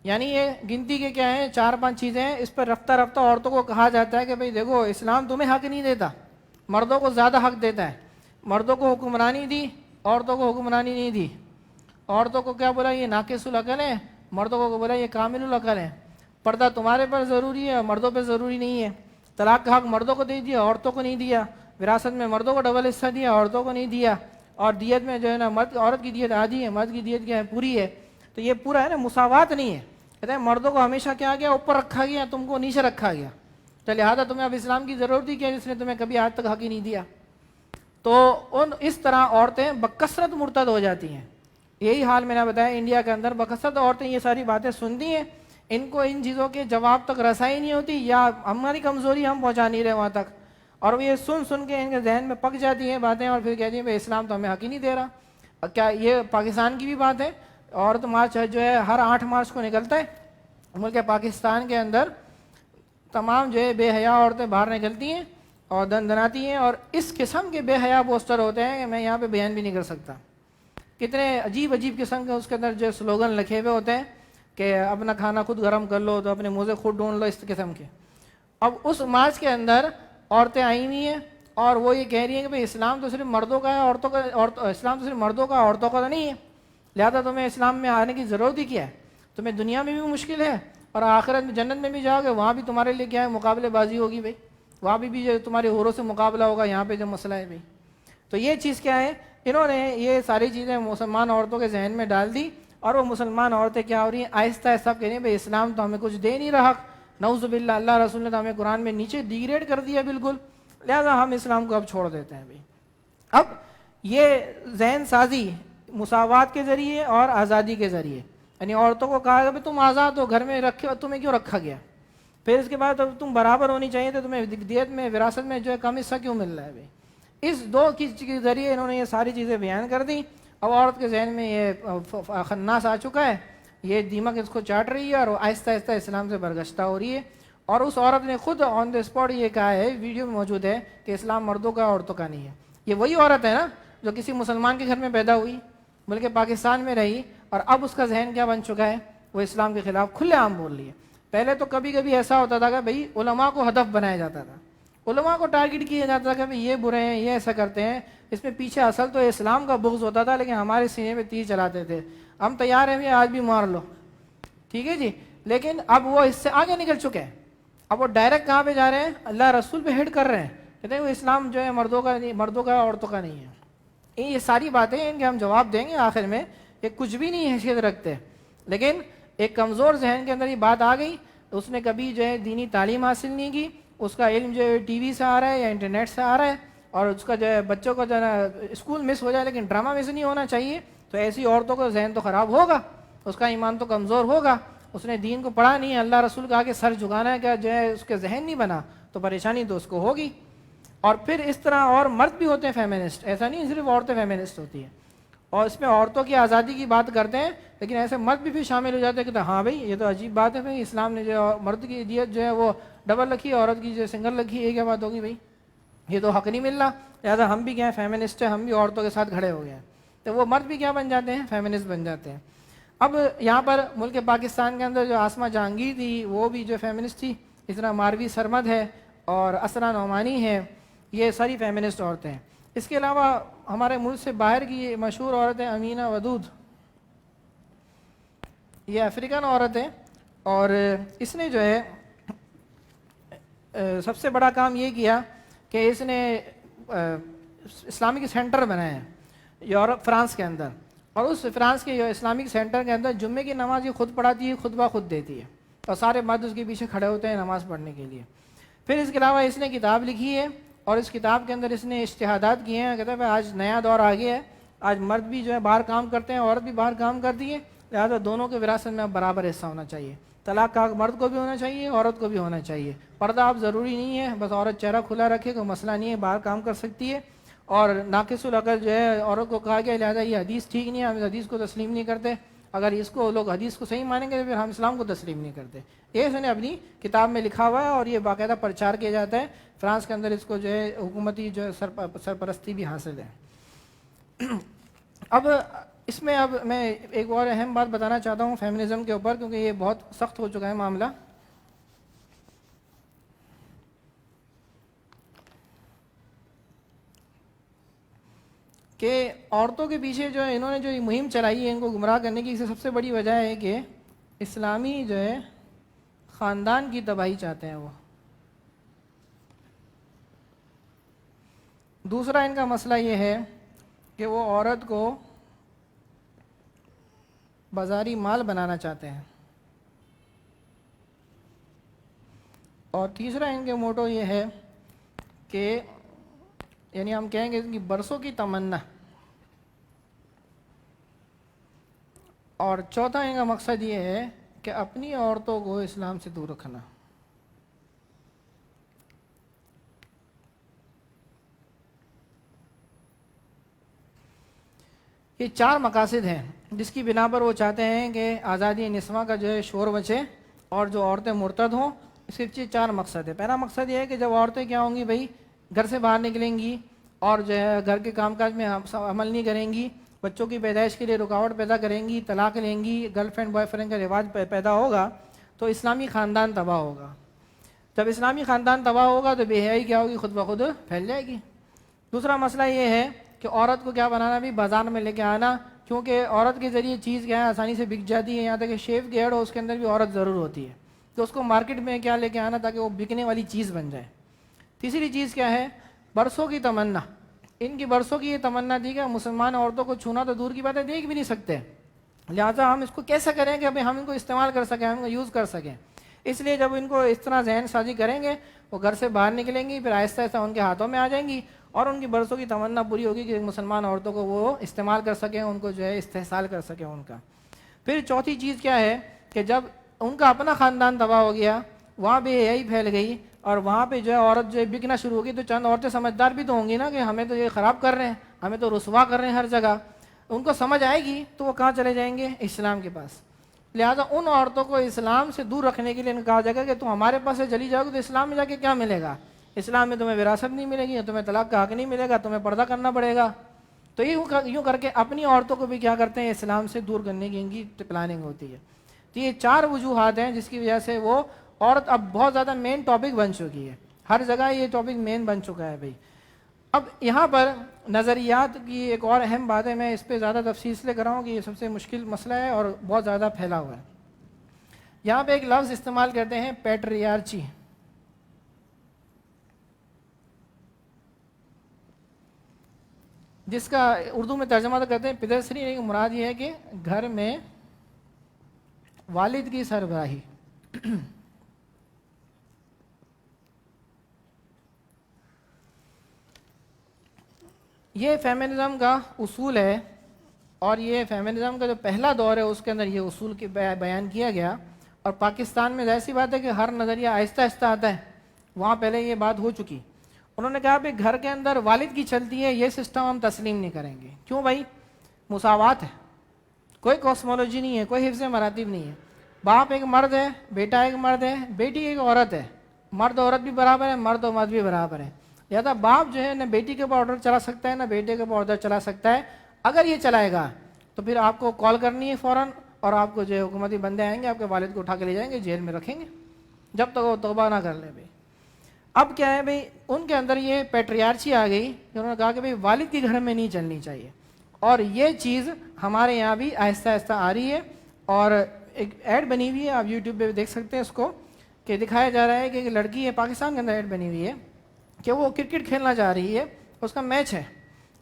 یعنی یہ گنتی کے کیا ہیں 4-5 چیزیں ہیں. اس پر رفتہ رفتہ عورتوں کو کہا جاتا ہے کہ بھئی دیکھو اسلام تمہیں حق نہیں دیتا، مردوں کو زیادہ حق دیتا ہے. مردوں کو حکمرانی دی، عورتوں کو حکمرانی نہیں دی. عورتوں کو کیا بولا؟ یہ ناقص العقل ہے، مردوں کو بولا یہ کامل العقل ہے. پردہ تمہارے پر ضروری ہے، مردوں پہ ضروری نہیں ہے. طلاق کا حق مردوں کو دے دیا، عورتوں کو نہیں دیا. وراثت میں مردوں کو ڈبل حصہ دیا، عورتوں کو نہیں دیا. اور دیت میں جو ہے نا عورت کی دیت آدھی ہے، مرد کی دیت کیا ہے پوری ہے. تو یہ پورا ہے نا مساوات نہیں ہے. کہتے ہیں مردوں کو ہمیشہ کیا گیا اوپر رکھا گیا، تم کو نیچے رکھا گیا. تو لہٰذا تمہیں اب اسلام کی ضرورت ہی کیا جس نے تمہیں کبھی آج تک حق ہی نہیں دیا. تو اس طرح عورتیں بکثرت مرتد ہو جاتی ہیں. یہی حال میں نے بتایا انڈیا کے اندر بکثرت عورتیں یہ ساری باتیں سنتی ہیں، ان کو ان چیزوں کے جواب تک رسائی نہیں ہوتی، یا ہماری کمزوری ہم پہنچا نہیں رہے وہاں تک، اور وہ یہ سن کے ان کے ذہن میں پک جاتی ہیں باتیں، اور پھر کہتی ہیں بھائی اسلام تو ہمیں حق ہی نہیں دے رہا. کیا یہ پاکستان کی بھی بات ہے؟ عورت مارچ جو ہے ہر 8 مارچ کو نکلتا ہے ملک پاکستان کے اندر. تمام جو ہے بے حیا عورتیں باہر نکلتی ہیں اور دندناتی ہیں، اور اس قسم کے بے حیا پوسٹر ہوتے ہیں کہ میں یہاں پہ بیان بھی نہیں کر سکتا. کتنے عجیب عجیب قسم کے اس کے اندر جو سلوگن لکھے ہوئے ہوتے ہیں کہ اپنا کھانا خود گرم کر لو تو اپنے منہ سے خود ڈھونڈ لو، اس قسم کے. اب اس مارچ کے اندر عورتیں آئی ہوئی ہیں اور وہ یہ کہہ رہی ہیں کہ بھئی اسلام تو صرف مردوں کا ہے، عورتوں کا اسلام تو صرف مردوں کا عورتوں کا تو نہیں ہے، لہذا تمہیں اسلام میں آنے کی ضرورت ہی کیا ہے. تمہیں دنیا میں بھی مشکل ہے اور آخرت میں جنت میں بھی جاؤ گے، وہاں بھی تمہارے لیے کیا ہے مقابلے بازی ہوگی. بھائی وہاں بھی جو تمہارے حوروں سے مقابلہ ہوگا، یہاں پہ جو مسئلہ ہے. بھائی تو یہ چیز کیا ہے، انہوں نے یہ ساری چیزیں مسلمان عورتوں کے ذہن میں ڈال دی، اور وہ مسلمان عورتیں کیا ہو رہی ہیں آہستہ آہستہ کہہ رہی ہیں بھائی اسلام تو ہمیں کچھ دے نہیں رہا، نعوذ باللہ اللہ رسول نے تو ہمیں قرآن میں نیچے ڈیگریڈ کر دیا بالکل، لہذا ہم اسلام کو اب چھوڑ دیتے ہیں. بھائی اب یہ ذہن سازی مساوات کے ذریعے اور آزادی کے ذریعے، یعنی عورتوں کو کہا کہ تم آزاد ہو، گھر میں رکھے، تمہیں کیوں رکھا گیا؟ پھر اس کے بعد تم برابر ہونی چاہیے تو تمہیں دیت میں وراثت میں جو ہے کم حصہ کیوں مل رہا ہے؟ بھائی اس 2 چیز کے ذریعے انہوں نے یہ ساری چیزیں بیان کر دی. اب عورت کے ذہن میں یہ خناس آ چکا ہے، یہ دیمک اس کو چاٹ رہی ہے، اور آہستہ آہستہ اسلام سے برگشتہ ہو رہی ہے. اور اس عورت نے خود آن دا اسپاٹ یہ کہا ہے، ویڈیو میں موجود ہے، کہ اسلام مردوں کا عورتوں کا نہیں ہے. یہ وہی عورت ہے نا جو کسی مسلمان کے گھر میں پیدا ہوئی، ملک پاکستان میں رہی، اور اب اس کا ذہن کیا بن چکا ہے، وہ اسلام کے خلاف کھلے عام بول رہی ہے۔ پہلے تو کبھی کبھی ایسا ہوتا تھا کہ بھئی علماء کو ہدف بنایا جاتا تھا، علماء کو ٹارگٹ کیا جاتا تھا کہ بھئی یہ برے ہیں، یہ ایسا کرتے ہیں، اس میں پیچھے اصل تو اسلام کا بغض ہوتا تھا، لیکن ہمارے سینے میں تیر چلاتے تھے، ہم تیار ہیں بھی آج بھی مار لو، ٹھیک ہے جی۔ لیکن اب وہ اس سے آگے نکل چکے ہیں، اب وہ ڈائریکٹ کہاں پہ جا رہے ہیں، اللہ رسول پہ ہٹ کر رہے ہیں، کہتے ہیں وہ اسلام جو ہے مردوں کا نہیں، مردوں کا عورتوں کا نہیں ہے۔ یہ ساری باتیں ان کے ہم جواب دیں گے آخر میں، یہ کچھ بھی نہیں حیثیت رکھتے، لیکن ایک کمزور ذہن کے اندر یہ بات آ گئی، اس نے کبھی جو ہے دینی تعلیم حاصل نہیں کی، اس کا علم جو ہے ٹی وی سے آ رہا ہے یا انٹرنیٹ سے آ رہا ہے، اور اس کا جو ہے بچوں کو جو ہے نا اسکول مس ہو جائے لیکن ڈرامہ مس نہیں ہونا چاہیے، تو ایسی عورتوں کا ذہن تو خراب ہوگا، اس کا ایمان تو کمزور ہوگا، اس نے دین کو پڑھا نہیں ہے، اللہ رسول کا آگے سر جھکانا ہے کہ جو ہے اس کے ذہن نہیں بنا، تو پریشانی تو اس کو ہوگی۔ اور پھر اس طرح اور مرد بھی ہوتے ہیں فیمنسٹ، ایسا نہیں صرف عورتیں فیمنسٹ ہوتی ہیں، اور اس میں عورتوں کی آزادی کی بات کرتے ہیں، لیکن ایسے مرد بھی شامل ہو جاتے ہیں کہ ہاں بھائی یہ تو عجیب بات ہے، بھائی اسلام نے جو مرد کی دیت جو ہے وہ ڈبل رکھی ہے، عورت کی جو سنگل رکھی ہے، یہ کیا بات ہوگی بھائی، یہ تو حق نہیں مل رہا، لہٰذا ہم بھی کیا ہیں فیمنسٹ ہیں، ہم بھی عورتوں کے ساتھ کھڑے ہو گئے ہیں، تو وہ مرد بھی کیا بن جاتے ہیں، فیمنسٹ بن جاتے ہیں۔ اب یہاں پر ملک پاکستان کے اندر جو آسمہ جہانگیر تھی وہ بھی جو فیمنسٹ تھی، اس طرح ماروی سرمد ہے اور اسرا نعمانی ہے، یہ ساری فیمنسٹ عورتیں ہیں۔ اس کے علاوہ ہمارے ملک سے باہر کی مشہور عورت ہے امینہ ودود، یہ افریقن عورت ہے، اور اس نے جو ہے سب سے بڑا کام یہ کیا کہ اس نے اسلامک سینٹر بنایا ہے یورپ فرانس کے اندر، اور اس فرانس کے اسلامک سینٹر کے اندر جمعے کی نماز یہ خود پڑھاتی ہے، خطبہ خود دیتی ہے، اور سارے مرد اس کے پیچھے کھڑے ہوتے ہیں نماز پڑھنے کے لیے۔ پھر اس کے علاوہ اس نے کتاب لکھی ہے، اور اس کتاب کے اندر اس نے اجتہادات کیے ہیں، کہتا ہے آج نیا دور آ گیا ہے، آج مرد بھی جو ہے باہر کام کرتے ہیں، عورت بھی باہر کام کرتی ہے، لہٰذا دونوں کے وراثت میں اب برابر حصہ ہونا چاہیے، طلاق کا مرد کو بھی ہونا چاہیے، عورت کو بھی ہونا چاہیے، پردہ اب ضروری نہیں ہے، بس عورت چہرہ کھلا رکھے کوئی مسئلہ نہیں ہے، باہر کام کر سکتی ہے، اور ناقص العقل جو ہے عورت کو کہا گیا لہٰذا یہ حدیث ٹھیک نہیں ہے، ہم اس حدیث کو تسلیم نہیں کرتے، اگر اس کو لوگ حدیث کو صحیح مانیں گے تو پھر ہم اسلام کو تسلیم نہیں کرتے، یہ اس نے اپنی کتاب میں لکھا ہوا ہے، اور یہ باقاعدہ پرچار کیا جاتا ہے فرانس کے اندر، اس کو جو ہے حکومتی جو ہے سرپرستی بھی حاصل ہے۔ اب اس میں اب میں ایک اور اہم بات بتانا چاہتا ہوں فیمنزم کے اوپر، کیونکہ یہ بہت سخت ہو چکا ہے معاملہ۔ کہ عورتوں کے پیچھے جو ہے انہوں نے جو یہ مہم چلائی ہے ان کو گمراہ کرنے کی، اس سے سب سے بڑی وجہ ہے کہ اسلامی جو ہے خاندان کی تباہی چاہتے ہیں وہ۔ دوسرا ان کا مسئلہ یہ ہے کہ وہ عورت کو بازاری مال بنانا چاہتے ہیں، اور تیسرا ان کے موٹو یہ ہے کہ یعنی ہم کہیں گے ان کی برسوں کی تمنا، اور چوتھا ان کا مقصد یہ ہے کہ اپنی عورتوں کو اسلام سے دور رکھنا۔ یہ چار مقاصد ہیں جس کی بنا پر وہ چاہتے ہیں کہ آزادی نسواں کا جو ہے شور بچے اور جو عورتیں مرتد ہوں۔ صرف یہ چار مقصد ہے۔ پہلا مقصد یہ ہے کہ جب عورتیں کیا ہوں گی بھائی گھر سے باہر نکلیں گی اور جو ہے گھر کے کام کاج میں عمل نہیں کریں گی، بچوں کی پیدائش کے لیے رکاوٹ پیدا کریں گی، طلاق لیں گی، گرل فرینڈ بوائے فرینڈ کا رواج پیدا ہوگا، تو اسلامی خاندان تباہ ہوگا۔ جب اسلامی خاندان تباہ ہوگا تو بے حیائی کیا ہوگی، خود بخود پھیل جائے گی۔ دوسرا مسئلہ یہ ہے کہ عورت کو کیا بنانا بھی بازار میں لے کے آنا، کیونکہ عورت کے ذریعے چیز کیا ہے آسانی سے بک جاتی ہے، یہاں تک کہ شیو کی ایڈ ہو اس کے اندر بھی عورت ضرور ہوتی ہے، تو اس کو مارکیٹ میں کیا لے کے آنا تاکہ وہ بکنے والی چیز بن جائے۔ تیسری چیز کیا ہے، برسوں کی تمنا۔ ان کی برسوں کی یہ تمنا تھی کہ مسلمان عورتوں کو چھونا تو دور کی بات ہے، دیکھ بھی نہیں سکتے، لہٰذا ہم اس کو کیسا کریں کہ ہم ان کو استعمال کر سکیں، ہم ان کو یوز کر سکیں۔ اس لیے جب ان کو اس طرح ذہن سازی کریں گے وہ گھر سے باہر نکلیں گی، پھر آہستہ آہستہ ان کے ہاتھوں میں آ جائیں گی، اور ان کی برسوں کی تمنا پوری ہوگی کہ مسلمان عورتوں کو وہ استعمال کر سکیں، ان کو جو ہے استحصال کر سکیں ان کا۔ پھر چوتھی چیز کیا ہے کہ جب ان کا اپنا خاندان تباہ ہو گیا، وہاں بے حیائی پھیل گئی، اور وہاں پہ جو ہے عورت جو ہے بکنا شروع ہوگی، تو چند عورتیں سمجھدار بھی تو ہوں گی نا کہ ہمیں تو یہ خراب کر رہے ہیں، ہمیں تو رسوا کر رہے ہیں ہر جگہ، ان کو سمجھ آئے گی تو وہ کہاں چلے جائیں گے، اسلام کے پاس۔ لہٰذا ان عورتوں کو اسلام سے دور رکھنے کے لیے کہا جائے گا کہ تم ہمارے پاس سے چلی جاؤ گے تو اسلام میں جا کے کیا ملے گا، اسلام میں تمہیں وراثت نہیں ملے گی، تمہیں طلاق کا حق نہیں ملے گا، تمہیں پردہ کرنا پڑے گا۔ تو یوں کر کے اپنی عورتوں کو بھی کیا کرتے ہیں اسلام سے دور کرنے کی ان کی پلاننگ ہوتی ہے. تو یہ 4 وجوہات ہیں جس کی وجہ سے وہ عورت اب بہت زیادہ مین ٹاپک بن چکی ہے, ہر جگہ یہ ٹاپک مین بن چکا ہے بھائی. اب یہاں پر نظریات کی ایک اور اہم بات ہے, میں اس پہ زیادہ تفصیل سے کر رہا ہوں کہ یہ سب سے مشکل مسئلہ ہے اور بہت زیادہ پھیلا ہوا ہے. یہاں پہ ایک لفظ استعمال کرتے ہیں پیٹریارچی, جس کا اردو میں ترجمہ تو کرتے ہیں پدرسری, لیکن مراد یہ ہے کہ گھر میں والد کی سربراہی. یہ فیمنزم کا اصول ہے, اور یہ فیمنزم کا جو پہلا دور ہے اس کے اندر یہ اصول کے بیان کیا گیا. اور پاکستان میں ظاہر سی بات ہے کہ ہر نظریہ آہستہ آہستہ آتا ہے, وہاں پہلے یہ بات ہو چکی. انہوں نے کہا کہ گھر کے اندر والد کی چلتی ہے, یہ سسٹم ہم تسلیم نہیں کریں گے. کیوں بھائی؟ مساوات ہے, کوئی کاسمولوجی نہیں ہے, کوئی حفظ مراتب نہیں ہے. باپ ایک مرد ہے, بیٹا ایک مرد ہے, بیٹی ایک عورت ہے, مرد عورت بھی برابر ہے, مرد و مرد بھی برابر ہے. لہٰذا باپ جو ہے نہ بیٹی کے اوپر آرڈر چلا سکتا ہے نہ بیٹے کے اوپر آرڈر چلا سکتا ہے. اگر یہ چلائے گا تو پھر آپ کو کال کرنی ہے فوراً, اور آپ کو جو ہے حکومتی بندے آئیں گے, آپ کے والد کو اٹھا کے لے جائیں گے, جیل میں رکھیں گے جب تک وہ توبہ نہ کر لے بھائی. اب کیا ہے بھائی, ان کے اندر یہ پیٹریارچی آ گئی کہ انہوں نے کہا کہ بھائی والد کے گھر میں نہیں چلنی چاہیے. اور یہ چیز ہمارے یہاں بھی آہستہ آہستہ آ رہی ہے, اور ایک ایڈ بنی ہوئی ہے, آپ یوٹیوب پہ دیکھ سکتے ہیں اس کو, کہ دکھایا جا رہا ہے کہ ایک لڑکی ہے پاکستان کے اندر, ایڈ بنی ہوئی ہے کہ وہ کرکٹ کھیلنا جا رہی ہے, اس کا میچ ہے,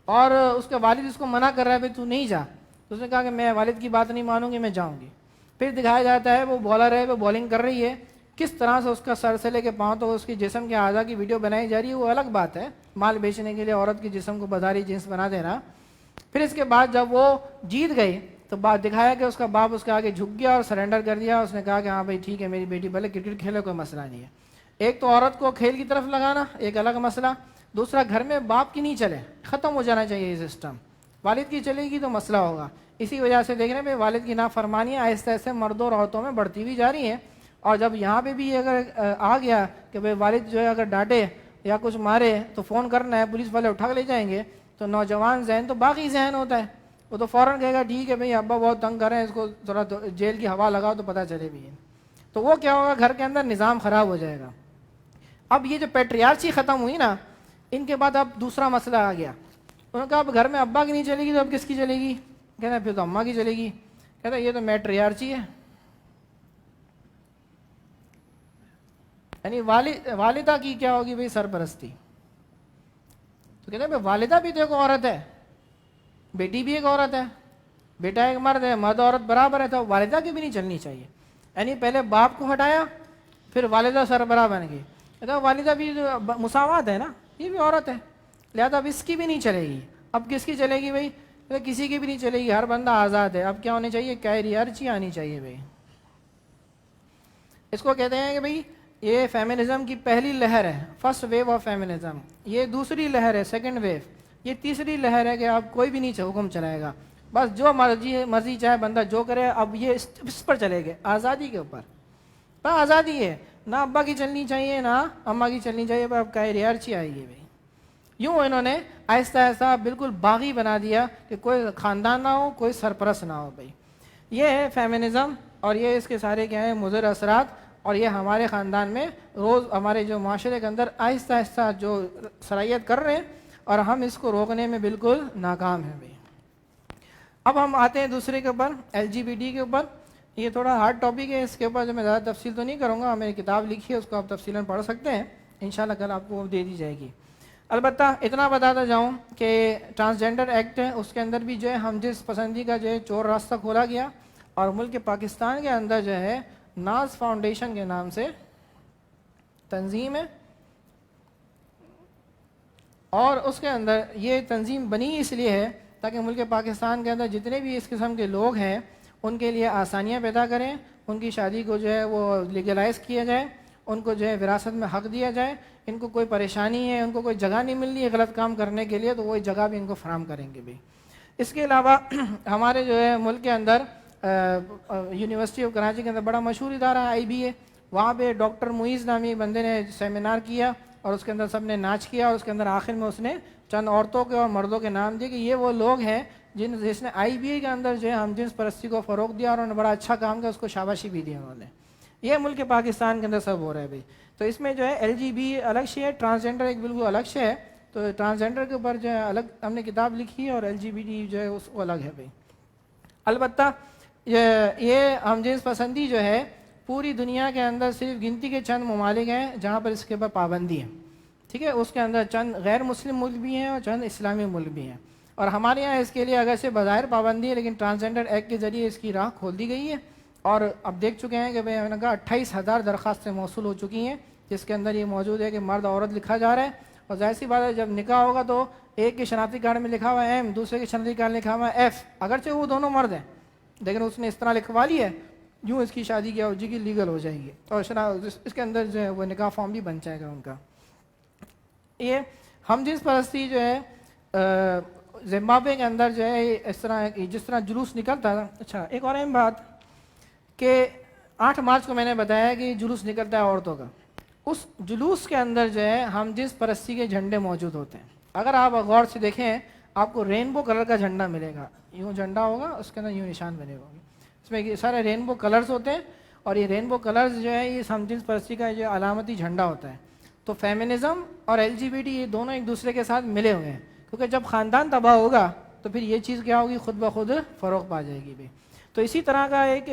اور اس کا والد اس کو منع کر رہا ہے بھائی تو نہیں جا. تو اس نے کہا کہ میں والد کی بات نہیں مانوں گی, میں جاؤں گی. پھر دکھایا جاتا ہے وہ بالر ہے, وہ بالنگ کر رہی ہے, کس طرح سے اس کا سر سے لے کے پاؤں تو اس کی جسم کے اعضاء کی ویڈیو بنائی جا رہی ہے. وہ الگ بات ہے, مال بیچنے کے لیے عورت کے جسم کو بازاری جنس بنا دینا. پھر اس کے بعد جب وہ جیت گئی تو بات دکھایا کہ اس کا باپ اس کے آگے جھک گیا اور سرنڈر کر دیا. اس نے کہا کہ ہاں بھائی ٹھیک ہے, میری بیٹی بھلے کرکٹ کھیلے, کوئی مسئلہ نہیں ہے. ایک تو عورت کو کھیل کی طرف لگانا ایک الگ مسئلہ, دوسرا گھر میں باپ کی نہیں چلے, ختم ہو جانا چاہیے یہ سسٹم. والد کی چلے گی تو مسئلہ ہوگا. اسی وجہ سے دیکھ رہے ہیں بھائی والد کی نافرمانیاں آہستہ آہستہ مردوں اور عورتوں میں بڑھتی ہوئی جا رہی ہیں. اور جب یہاں پہ بھی اگر آ گیا کہ بھائی والد جو ہے اگر ڈانٹے یا کچھ مارے تو فون کرنا ہے, پولیس والے اٹھا کے لے جائیں گے, تو نوجوان ذہن تو باقی ذہن ہوتا ہے, وہ تو فوراً کہے گا ٹھیک ہے بھائی ابا بہت تنگ کر رہے ہیں, اس کو تھوڑا جیل کی ہوا لگاؤ تو پتہ چلے بھی. تو وہ کیا ہوگا, گھر کے اندر نظام خراب ہو جائے گا. اب یہ جو پیٹریارچی ختم ہوئی نا, ان کے بعد اب دوسرا مسئلہ آ گیا. انہوں نے کہا اب گھر میں ابا کی نہیں چلے گی تو اب کس کی چلے گی؟ کہتا ہے پھر تو اماں کی چلے گی. کہتا ہے یہ تو میٹریارچی ہے, یعنی والدہ کی کیا ہوگی بھائی سرپرستی. تو کہتے ہیں بھائی والدہ بھی تو ایک عورت ہے, بیٹی بھی ایک عورت ہے, بیٹا ایک مرد ہے, مرد عورت برابر ہے, تو والدہ کی بھی نہیں چلنی چاہیے. یعنی پہلے باپ کو ہٹایا, پھر والدہ سربراہ بن گئی. کہتا ہے والدہ بھی مساوات ہے نا, یہ بھی عورت ہے, لہٰذا اب اس کی بھی نہیں چلے گی. اب کس کی چلے گی بھائی؟ کسی کی بھی نہیں چلے گی, ہر بندہ آزاد ہے. اب کیا ہونی چاہیے؟ کیریئرچی آنی چاہیے بھائی. اس کو کہتے ہیں کہ بھائی یہ فیمنزم کی پہلی لہر ہے, فرسٹ ویو آف فیمنزم. یہ دوسری لہر ہے, سیکنڈ ویو. یہ تیسری لہر ہے کہ اب کوئی بھی نہیں حکم چلائے گا, بس جو مرضی چاہے بندہ جو کرے. اب یہ اس پر چلے گئے, آزادی کے اوپر. ہاں آزادی ہے, نہ ابا کی چلنی چاہیے نہ اماں کی چلنی چاہیے, پر اب کیریئرچی آئے گی بھائی. یوں انہوں نے آہستہ آہستہ بالکل باغی بنا دیا کہ کوئی خاندان نہ ہو, کوئی سرپرست نہ ہو بھائی. یہ ہے فیمنزم, اور یہ اس کے سارے کیا ہیں مضر اثرات. اور یہ ہمارے خاندان میں روز ہمارے جو معاشرے کے اندر آہستہ آہستہ جو صلاحیت کر رہے ہیں, اور ہم اس کو روکنے میں بالکل ناکام ہیں بھائی. اب ہم آتے ہیں دوسرے کے اوپر, LGBT کے اوپر. یہ تھوڑا ہارڈ ٹاپک ہے, اس کے اوپر جو میں زیادہ تفصیل تو نہیں کروں گا, میں نے کتاب لکھی ہے اس کو آپ تفصیلاً پڑھ سکتے ہیں, انشاءاللہ کل آپ کو دے دی جائے گی. البتہ اتنا بتاتا جاؤں کہ ٹرانسجنڈر ایکٹ ہے, اس کے اندر بھی جو ہے ہم جس پسندی کا جو ہے چور راستہ کھولا گیا. اور ملک پاکستان کے اندر جو ہے ناز فاؤنڈیشن کے نام سے تنظیم ہے, اور اس کے اندر یہ تنظیم بنی اس لیے ہے تاکہ ملک پاکستان کے اندر جتنے بھی اس قسم کے لوگ ہیں ان کے لیے آسانیاں پیدا کریں, ان کی شادی کو جو ہے وہ لیگلائز کیا جائے, ان کو جو ہے وراثت میں حق دیا جائے. ان کو کوئی پریشانی ہے, ان کو کوئی جگہ نہیں مل رہی ہے غلط کام کرنے کے لیے, تو وہ جگہ بھی ان کو فراہم کریں گے بھی. اس کے علاوہ ہمارے جو ہے ملک کے اندر یونیورسٹی آف کراچی کے اندر بڑا مشہور ادارہ IBA, وہاں پہ ڈاکٹر معیز نامی بندے نے سیمینار کیا, اور اس کے اندر سب نے ناچ کیا، اور اس کے اندر آخر میں اس نے چند عورتوں کے اور مردوں کے نام دیے کہ یہ وہ لوگ ہیں جس نے IBA کے اندر جو ہے ہم جنس پرستی کو فروغ دیا، اور انہوں نے بڑا اچھا کام کیا، اس کو شاباشی بھی دی انہوں نے۔ یہ ملک پاکستان کے اندر سب ہو رہا ہے بھائی۔ تو اس میں جو ہے LGB الگ سے ہے، ٹرانسجینڈر ایک بالکل الگ سے ہے، تو ٹرانسجینڈر کے اوپر جو ہے الگ ہم نے کتاب لکھی ہے، اور LGBT جو ہے اس کو الگ ہے بھائی۔ البتہ یہ ہم جنس پسندی جو ہے پوری دنیا کے اندر صرف گنتی کے چند ممالک ہیں جہاں پر اس کے اوپر پابندی ہے، ٹھیک ہے۔ اس کے اندر چند غیر مسلم ملک بھی ہیں اور چند اسلامی ملک بھی ہیں، اور ہمارے یہاں اس کے لیے اگر سے بظاہر پابندی ہے، لیکن ٹرانسجینڈر ایکٹ کے ذریعے اس کی راہ کھول دی گئی ہے، اور اب دیکھ چکے ہیں کہ بھائی میں نے کہا 28,000 درخواستیں موصول ہو چکی ہیں، جس کے اندر یہ موجود ہے کہ مرد عورت لکھا جا رہا ہے، اور ظاہر سی بات ہے جب نکاح ہوگا تو ایک کے شناختی کارڈ میں لکھا ہوا ہے M، دوسرے کے شناختی کارڈ میں لکھا ہوا ہے F، اگرچہ وہ دونوں مرد ہیں لیکن اس نے اس طرح لکھوا لی ہے، یوں اس کی شادی کیا ہو جی کی لیگل ہو جائے گی، اور اس کے اندر جو ہے وہ نکاح فارم بھی بن جائے گا ان کا۔ یہ ہم جنس پرستی جو ہے زمبابوے کے اندر جو ہے اس طرح جس طرح جلوس نکلتا ہے۔ اچھا ایک اور اہم بات کہ 8 مارچ کو میں نے بتایا کہ جلوس نکلتا ہے عورتوں کا، اس جلوس کے اندر جو ہے ہم جنس پرستی کے جھنڈے موجود ہوتے ہیں۔ اگر آپ غور سے دیکھیں آپ کو رینبو کلر کا جھنڈا ملے گا، یوں جھنڈا ہوگا اس کے اندر یوں نشان بنے گا، اس میں سارے رینبو کلرز ہوتے ہیں، اور یہ رینبو کلرز جو ہے یہ ہم جنس پرستی کا جو علامتی جھنڈا ہوتا ہے۔ تو فیمنزم اور LGBT یہ دونوں ایک دوسرے کے ساتھ ملے ہوئے ہیں، کیونکہ جب خاندان تباہ ہوگا تو پھر یہ چیز کیا ہوگی، خود بخود فروغ پا جائے گی بھی۔ تو اسی طرح کا ایک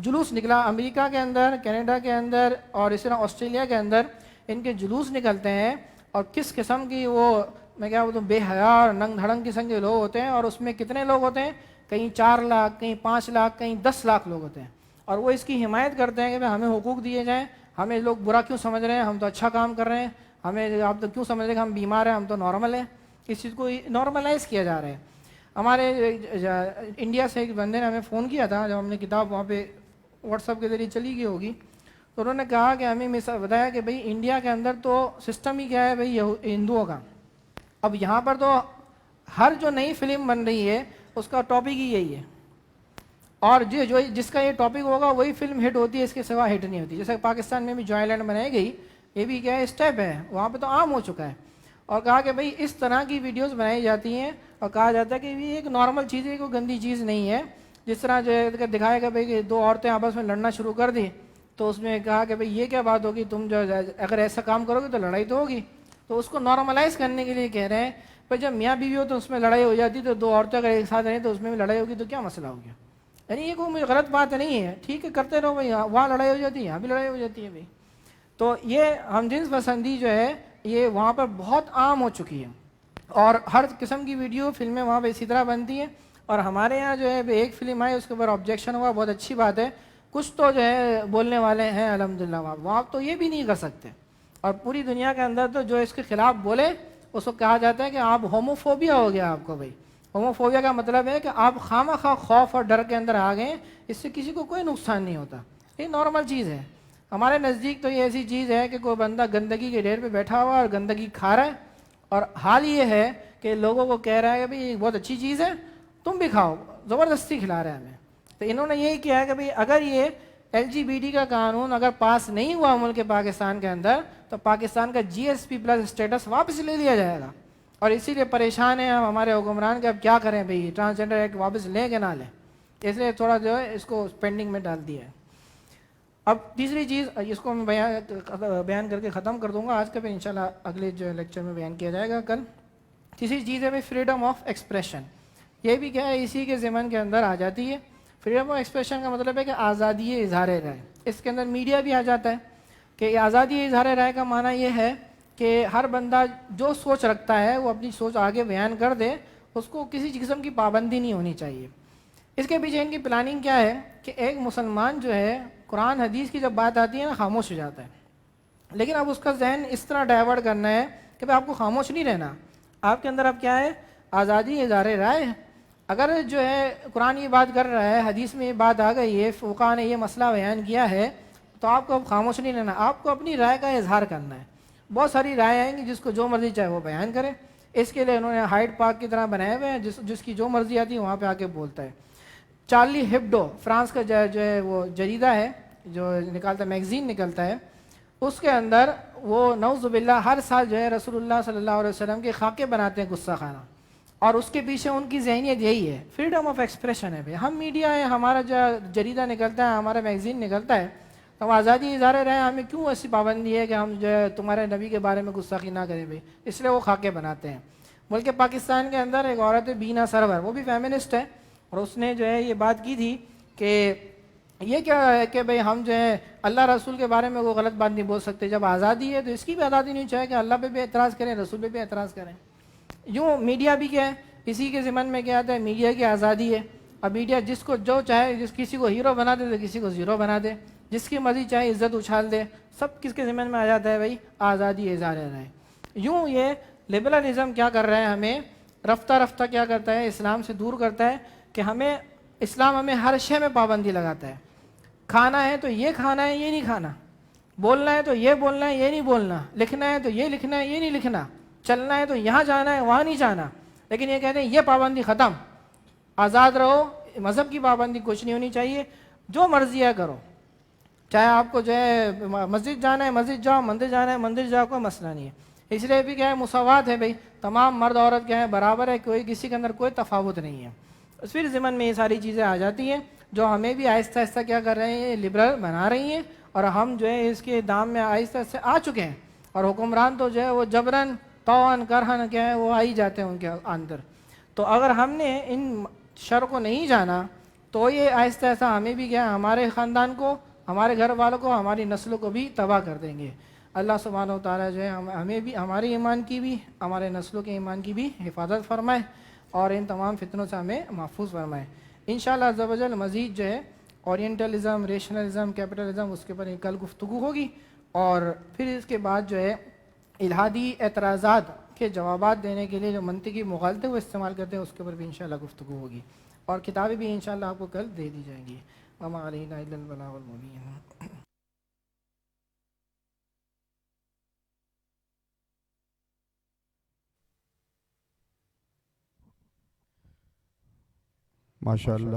جلوس نکلا امریکہ کے اندر، کینیڈا کے اندر، اور اس طرح آسٹریلیا کے اندر ان کے جلوس نکلتے ہیں، اور کس قسم کی وہ میں کیا بولوں بے حیا اور ننگ دھڑنگ قسم کے لوگ ہوتے ہیں، اور اس میں کتنے لوگ ہوتے ہیں، کہیں 4 لاکھ، کہیں 5 لاکھ، کہیں 10 لاکھ لوگ ہوتے ہیں، اور وہ اس کی حمایت کرتے ہیں کہ ہمیں حقوق دیے جائیں، ہمیں لوگ برا کیوں سمجھ رہے ہیں، ہم تو اچھا کام کر رہے ہیں، ہمیں آپ تو کیوں سمجھ رہے ہیں کہ ہم بیمار ہیں، ہم تو نارمل ہیں۔ اس چیز کو نارملائز کیا جا رہا ہے۔ ہمارے انڈیا سے ایک بندے نے ہمیں فون کیا تھا جب ہم نے کتاب وہاں پہ واٹس ایپ کے ذریعے چلی گئی ہوگی، تو انہوں نے کہا کہ ہمیں بتایا کہ بھئی انڈیا کے اندر تو سسٹم ہی کیا ہے بھئی ہندوؤں کا، اب یہاں پر تو ہر جو نئی فلم بن رہی ہے اس کا ٹاپک ہی یہی ہے، اور جو جس کا یہ ٹاپک ہوگا وہی فلم ہٹ ہوتی ہے، اس کے سوا ہٹ نہیں ہوتی۔ جیسے پاکستان میں بھی جوائے لینڈ بنائی گئی، یہ بھی کیا ہے اسٹیپ ہے، وہاں پہ تو عام ہو چکا ہے، اور کہا کہ بھئی اس طرح کی ویڈیوز بنائی جاتی ہیں، اور کہا جاتا ہے کہ یہ ایک نارمل چیز ہے، کوئی گندی چیز نہیں ہے۔ جس طرح جو ہے دکھائے گا بھئی کہ 2 عورتیں آپس میں لڑنا شروع کر دی، تو اس میں کہا کہ بھئی یہ کیا بات ہوگی، تم جو اگر ایسا کام کرو گے تو لڑائی تو ہوگی، تو اس کو نارملائز کرنے کے لیے کہہ رہے ہیں۔ پر جب میاں بیوی ہو تو اس میں لڑائی ہو جاتی، تو 2 عورتیں اگر ایک ساتھ رہیں تو اس میں بھی لڑائی ہوگی، تو کیا مسئلہ ہو گیا؟ یعنی یہ کوئی غلط بات نہیں ہے، ٹھیک ہے کرتے رہو بھائی، وہاں لڑائی ہو جاتی ہے یہاں بھی لڑائی ہو جاتی ہے بھائی۔ تو یہ ہم جنس پسندی جو ہے یہ وہاں پر بہت عام ہو چکی ہے، اور ہر قسم کی ویڈیو فلمیں وہاں پہ اسی طرح بنتی ہیں، اور ہمارے یہاں جو ہے ایک فلم آئی اس کے اوپر آبجیکشن ہوا، بہت اچھی بات ہے، کچھ تو جو ہے بولنے والے ہیں الحمدللہ، وہاں تو یہ بھی نہیں کر سکتے، اور پوری دنیا کے اندر تو جو اس کے خلاف بولے اس کو کہا جاتا ہے کہ آپ ہوموفوبیا ہو گیا آپ کو بھائی۔ ہوموفوبیا کا مطلب ہے کہ آپ خواہ خوف اور ڈر کے اندر آ گئے، اس سے کسی کو کوئی نقصان نہیں ہوتا، یہ نارمل چیز ہے۔ ہمارے نزدیک تو یہ ایسی چیز ہے کہ کوئی بندہ گندگی کے ڈھیر پہ بیٹھا ہوا اور گندگی کھا رہا ہے، اور حال یہ ہے کہ لوگوں کو کہہ رہا ہے کہ بھئی یہ بہت اچھی چیز ہے تم بھی کھاؤ، زبردستی کھلا رہے ہیں ہمیں۔ تو انہوں نے یہی کیا ہے کہ بھئی اگر یہ LGBT کا قانون اگر پاس نہیں ہوا ملک پاکستان کے اندر تو پاکستان کا GSP+ اسٹیٹس واپس لے لیا جائے گا، اور اسی لیے پریشان ہیں ہمارے حکمران کہ اب کیا کریں بھئی، ٹرانسجنڈر ایکٹ واپس لیں کہ نہ لیں، اس لیے تھوڑا جو ہے اس کو پینڈنگ میں ڈال دیا ہے۔ اب تیسری چیز اس کو میں بیان کر کے ختم کر دوں گا آج کا، پھر انشاءاللہ اگلے جو لیکچر میں بیان کیا جائے گا کل۔ تیسری چیز ہے فریڈم آف ایکسپریشن، یہ بھی کیا ہے اسی کے ضمن کے اندر آ جاتی ہے۔ فریڈم آف ایکسپریشن کا مطلب ہے کہ آزادی اظہار رائے، اس کے اندر میڈیا بھی آ جاتا ہے، کہ آزادی اظہار رائے کا معنی یہ ہے کہ ہر بندہ جو سوچ رکھتا ہے وہ اپنی سوچ آگے بیان کر دے، اس کو کسی قسم کی پابندی نہیں ہونی چاہیے۔ اس کے پیچھے ان کی پلاننگ کیا ہے کہ ایک مسلمان جو ہے قرآن حدیث کی جب بات آتی ہے نا خاموش ہو جاتا ہے، لیکن اب اس کا ذہن اس طرح ڈائیورٹ کرنا ہے کہ آپ کو خاموش نہیں رہنا، آپ کے اندر اب کیا ہے آزادی اظہار رائے ہے۔ اگر جو ہے قرآن یہ بات کر رہا ہے، حدیث میں یہ بات آ گئی ہے، فقہاء نے یہ مسئلہ بیان کیا ہے، تو آپ کو اب خاموش نہیں رہنا، آپ کو اپنی رائے کا اظہار کرنا ہے۔ بہت ساری رائے آئیں گی، جس کو جو مرضی چاہے وہ بیان کرے، اس کے لیے انہوں نے ہائیڈ پارک کی طرح بنائے ہوئے ہیں، جس کی جو مرضی آتی ہے وہاں پہ آ کے بولتا ہے۔ چارلی ہیبڈو فرانس کا جو ہے وہ جریدہ ہے جو نکالتا ہے، میگزین نکلتا ہے، اس کے اندر وہ نعوذ باللہ ہر سال جو ہے رسول اللہ صلی اللہ علیہ وسلم کے خاکے بناتے ہیں غصہ خانہ، اور اس کے پیچھے ان کی ذہنیت یہی ہے، فریڈم آف ایکسپریشن ہے بھائی، ہم میڈیا ہے، ہمارا جو جریدہ نکلتا ہے، ہمارا میگزین نکلتا ہے، تو ہم آزادی اظہار رہے، ہمیں کیوں ایسی پابندی ہے کہ ہم جو ہے تمہارے نبی کے بارے میں گستاخی نہ کریں بھائی، اس لیے وہ خاکے بناتے ہیں۔ ملک پاکستان کے اندر ایک عورت ہے بینا سرور، وہ بھی فیمنسٹ ہے، اور اس نے جو ہے یہ بات کی تھی کہ یہ کیا ہے کہ بھئی ہم جو ہے اللہ رسول کے بارے میں وہ غلط بات نہیں بول سکتے، جب آزادی ہے تو اس کی بھی آزادی نہیں چاہے کہ اللہ پہ بھی اعتراض کریں، رسول پہ بھی اعتراض کریں۔ یوں میڈیا بھی کیا ہے، اسی کے ضمن میں کیا آتا ہے، میڈیا کی آزادی ہے۔ اب میڈیا جس کو جو چاہے، جس کسی کو ہیرو بنا دے تو کسی کو زیرو بنا دے، جس کی مرضی چاہے عزت اچھال دے، سب کس کے ضمن میں آ جاتا ہے بھائی، آزادی اظہار رائے۔ یوں یہ لبرلزم کیا کر رہا ہے، ہمیں رفتہ رفتہ کیا کرتا ہے، اسلام سے دور کرتا ہے، کہ ہمیں اسلام ہمیں ہر شے میں پابندی لگاتا ہے۔ کھانا ہے تو یہ کھانا ہے، یہ نہیں کھانا، بولنا ہے تو یہ بولنا ہے، یہ نہیں بولنا، لکھنا ہے تو یہ لکھنا ہے، یہ نہیں لکھنا، چلنا ہے تو یہاں جانا ہے وہاں نہیں جانا، لیکن یہ کہتے ہیں یہ پابندی ختم، آزاد رہو، مذہب کی پابندی کچھ نہیں ہونی چاہیے، جو مرضی ہے کرو، چاہے آپ کو جو ہے مسجد جانا ہے مسجد جاؤ، مندر جانا ہے مندر جاؤ، کوئی مسئلہ نہیں ہے۔ اس لیے بھی کیا ہے، مساوات ہے بھائی، تمام مرد عورت کیا ہے برابر ہے، کوئی کسی کے اندر کوئی تفاوت نہیں ہے۔ پھر ضمن میں یہ ساری چیزیں آ جاتی ہیں جو ہمیں بھی آہستہ آہستہ کیا کر رہے ہیں، لبرل بنا رہی ہیں، اور ہم جو ہے اس کے دام میں آہستہ آہستہ آ چکے ہیں، اور حکمران تو جو ہے وہ جبرن طوعاً کرہن کیا ہے وہ آ ہی جاتے ہیں ان کے اندر۔ تو اگر ہم نے ان شر کو نہیں جانا تو یہ آہستہ آہستہ ہمیں بھی کیا ہے، ہمارے خاندان کو، ہمارے گھر والوں کو، ہماری نسلوں کو بھی تباہ کر دیں گے۔ اللہ سبحانہ و تعالیٰ جو ہے ہمیں بھی، ہمارے ایمان کی بھی، ہمارے نسلوں کے ایمان کی بھی حفاظت فرمائے، اور ان تمام فتنوں سے ہمیں محفوظ فرمائے۔ انشاءاللہ عز و جل مزید جو ہے اورینٹلزم، ریشنلزم، کیپٹلزم، اس کے اوپر کل گفتگو ہوگی، اور پھر اس کے بعد جو ہے الہادی اعتراضات کے جوابات دینے کے لیے جو منطقی مغالطے وہ استعمال کرتے ہیں اس کے اوپر بھی انشاءاللہ گفتگو ہوگی، اور کتابیں بھی انشاءاللہ آپ کو کل دے دی جائیں گی۔ وما علینا الا البلاغ المبین۔
ماشاءاللہ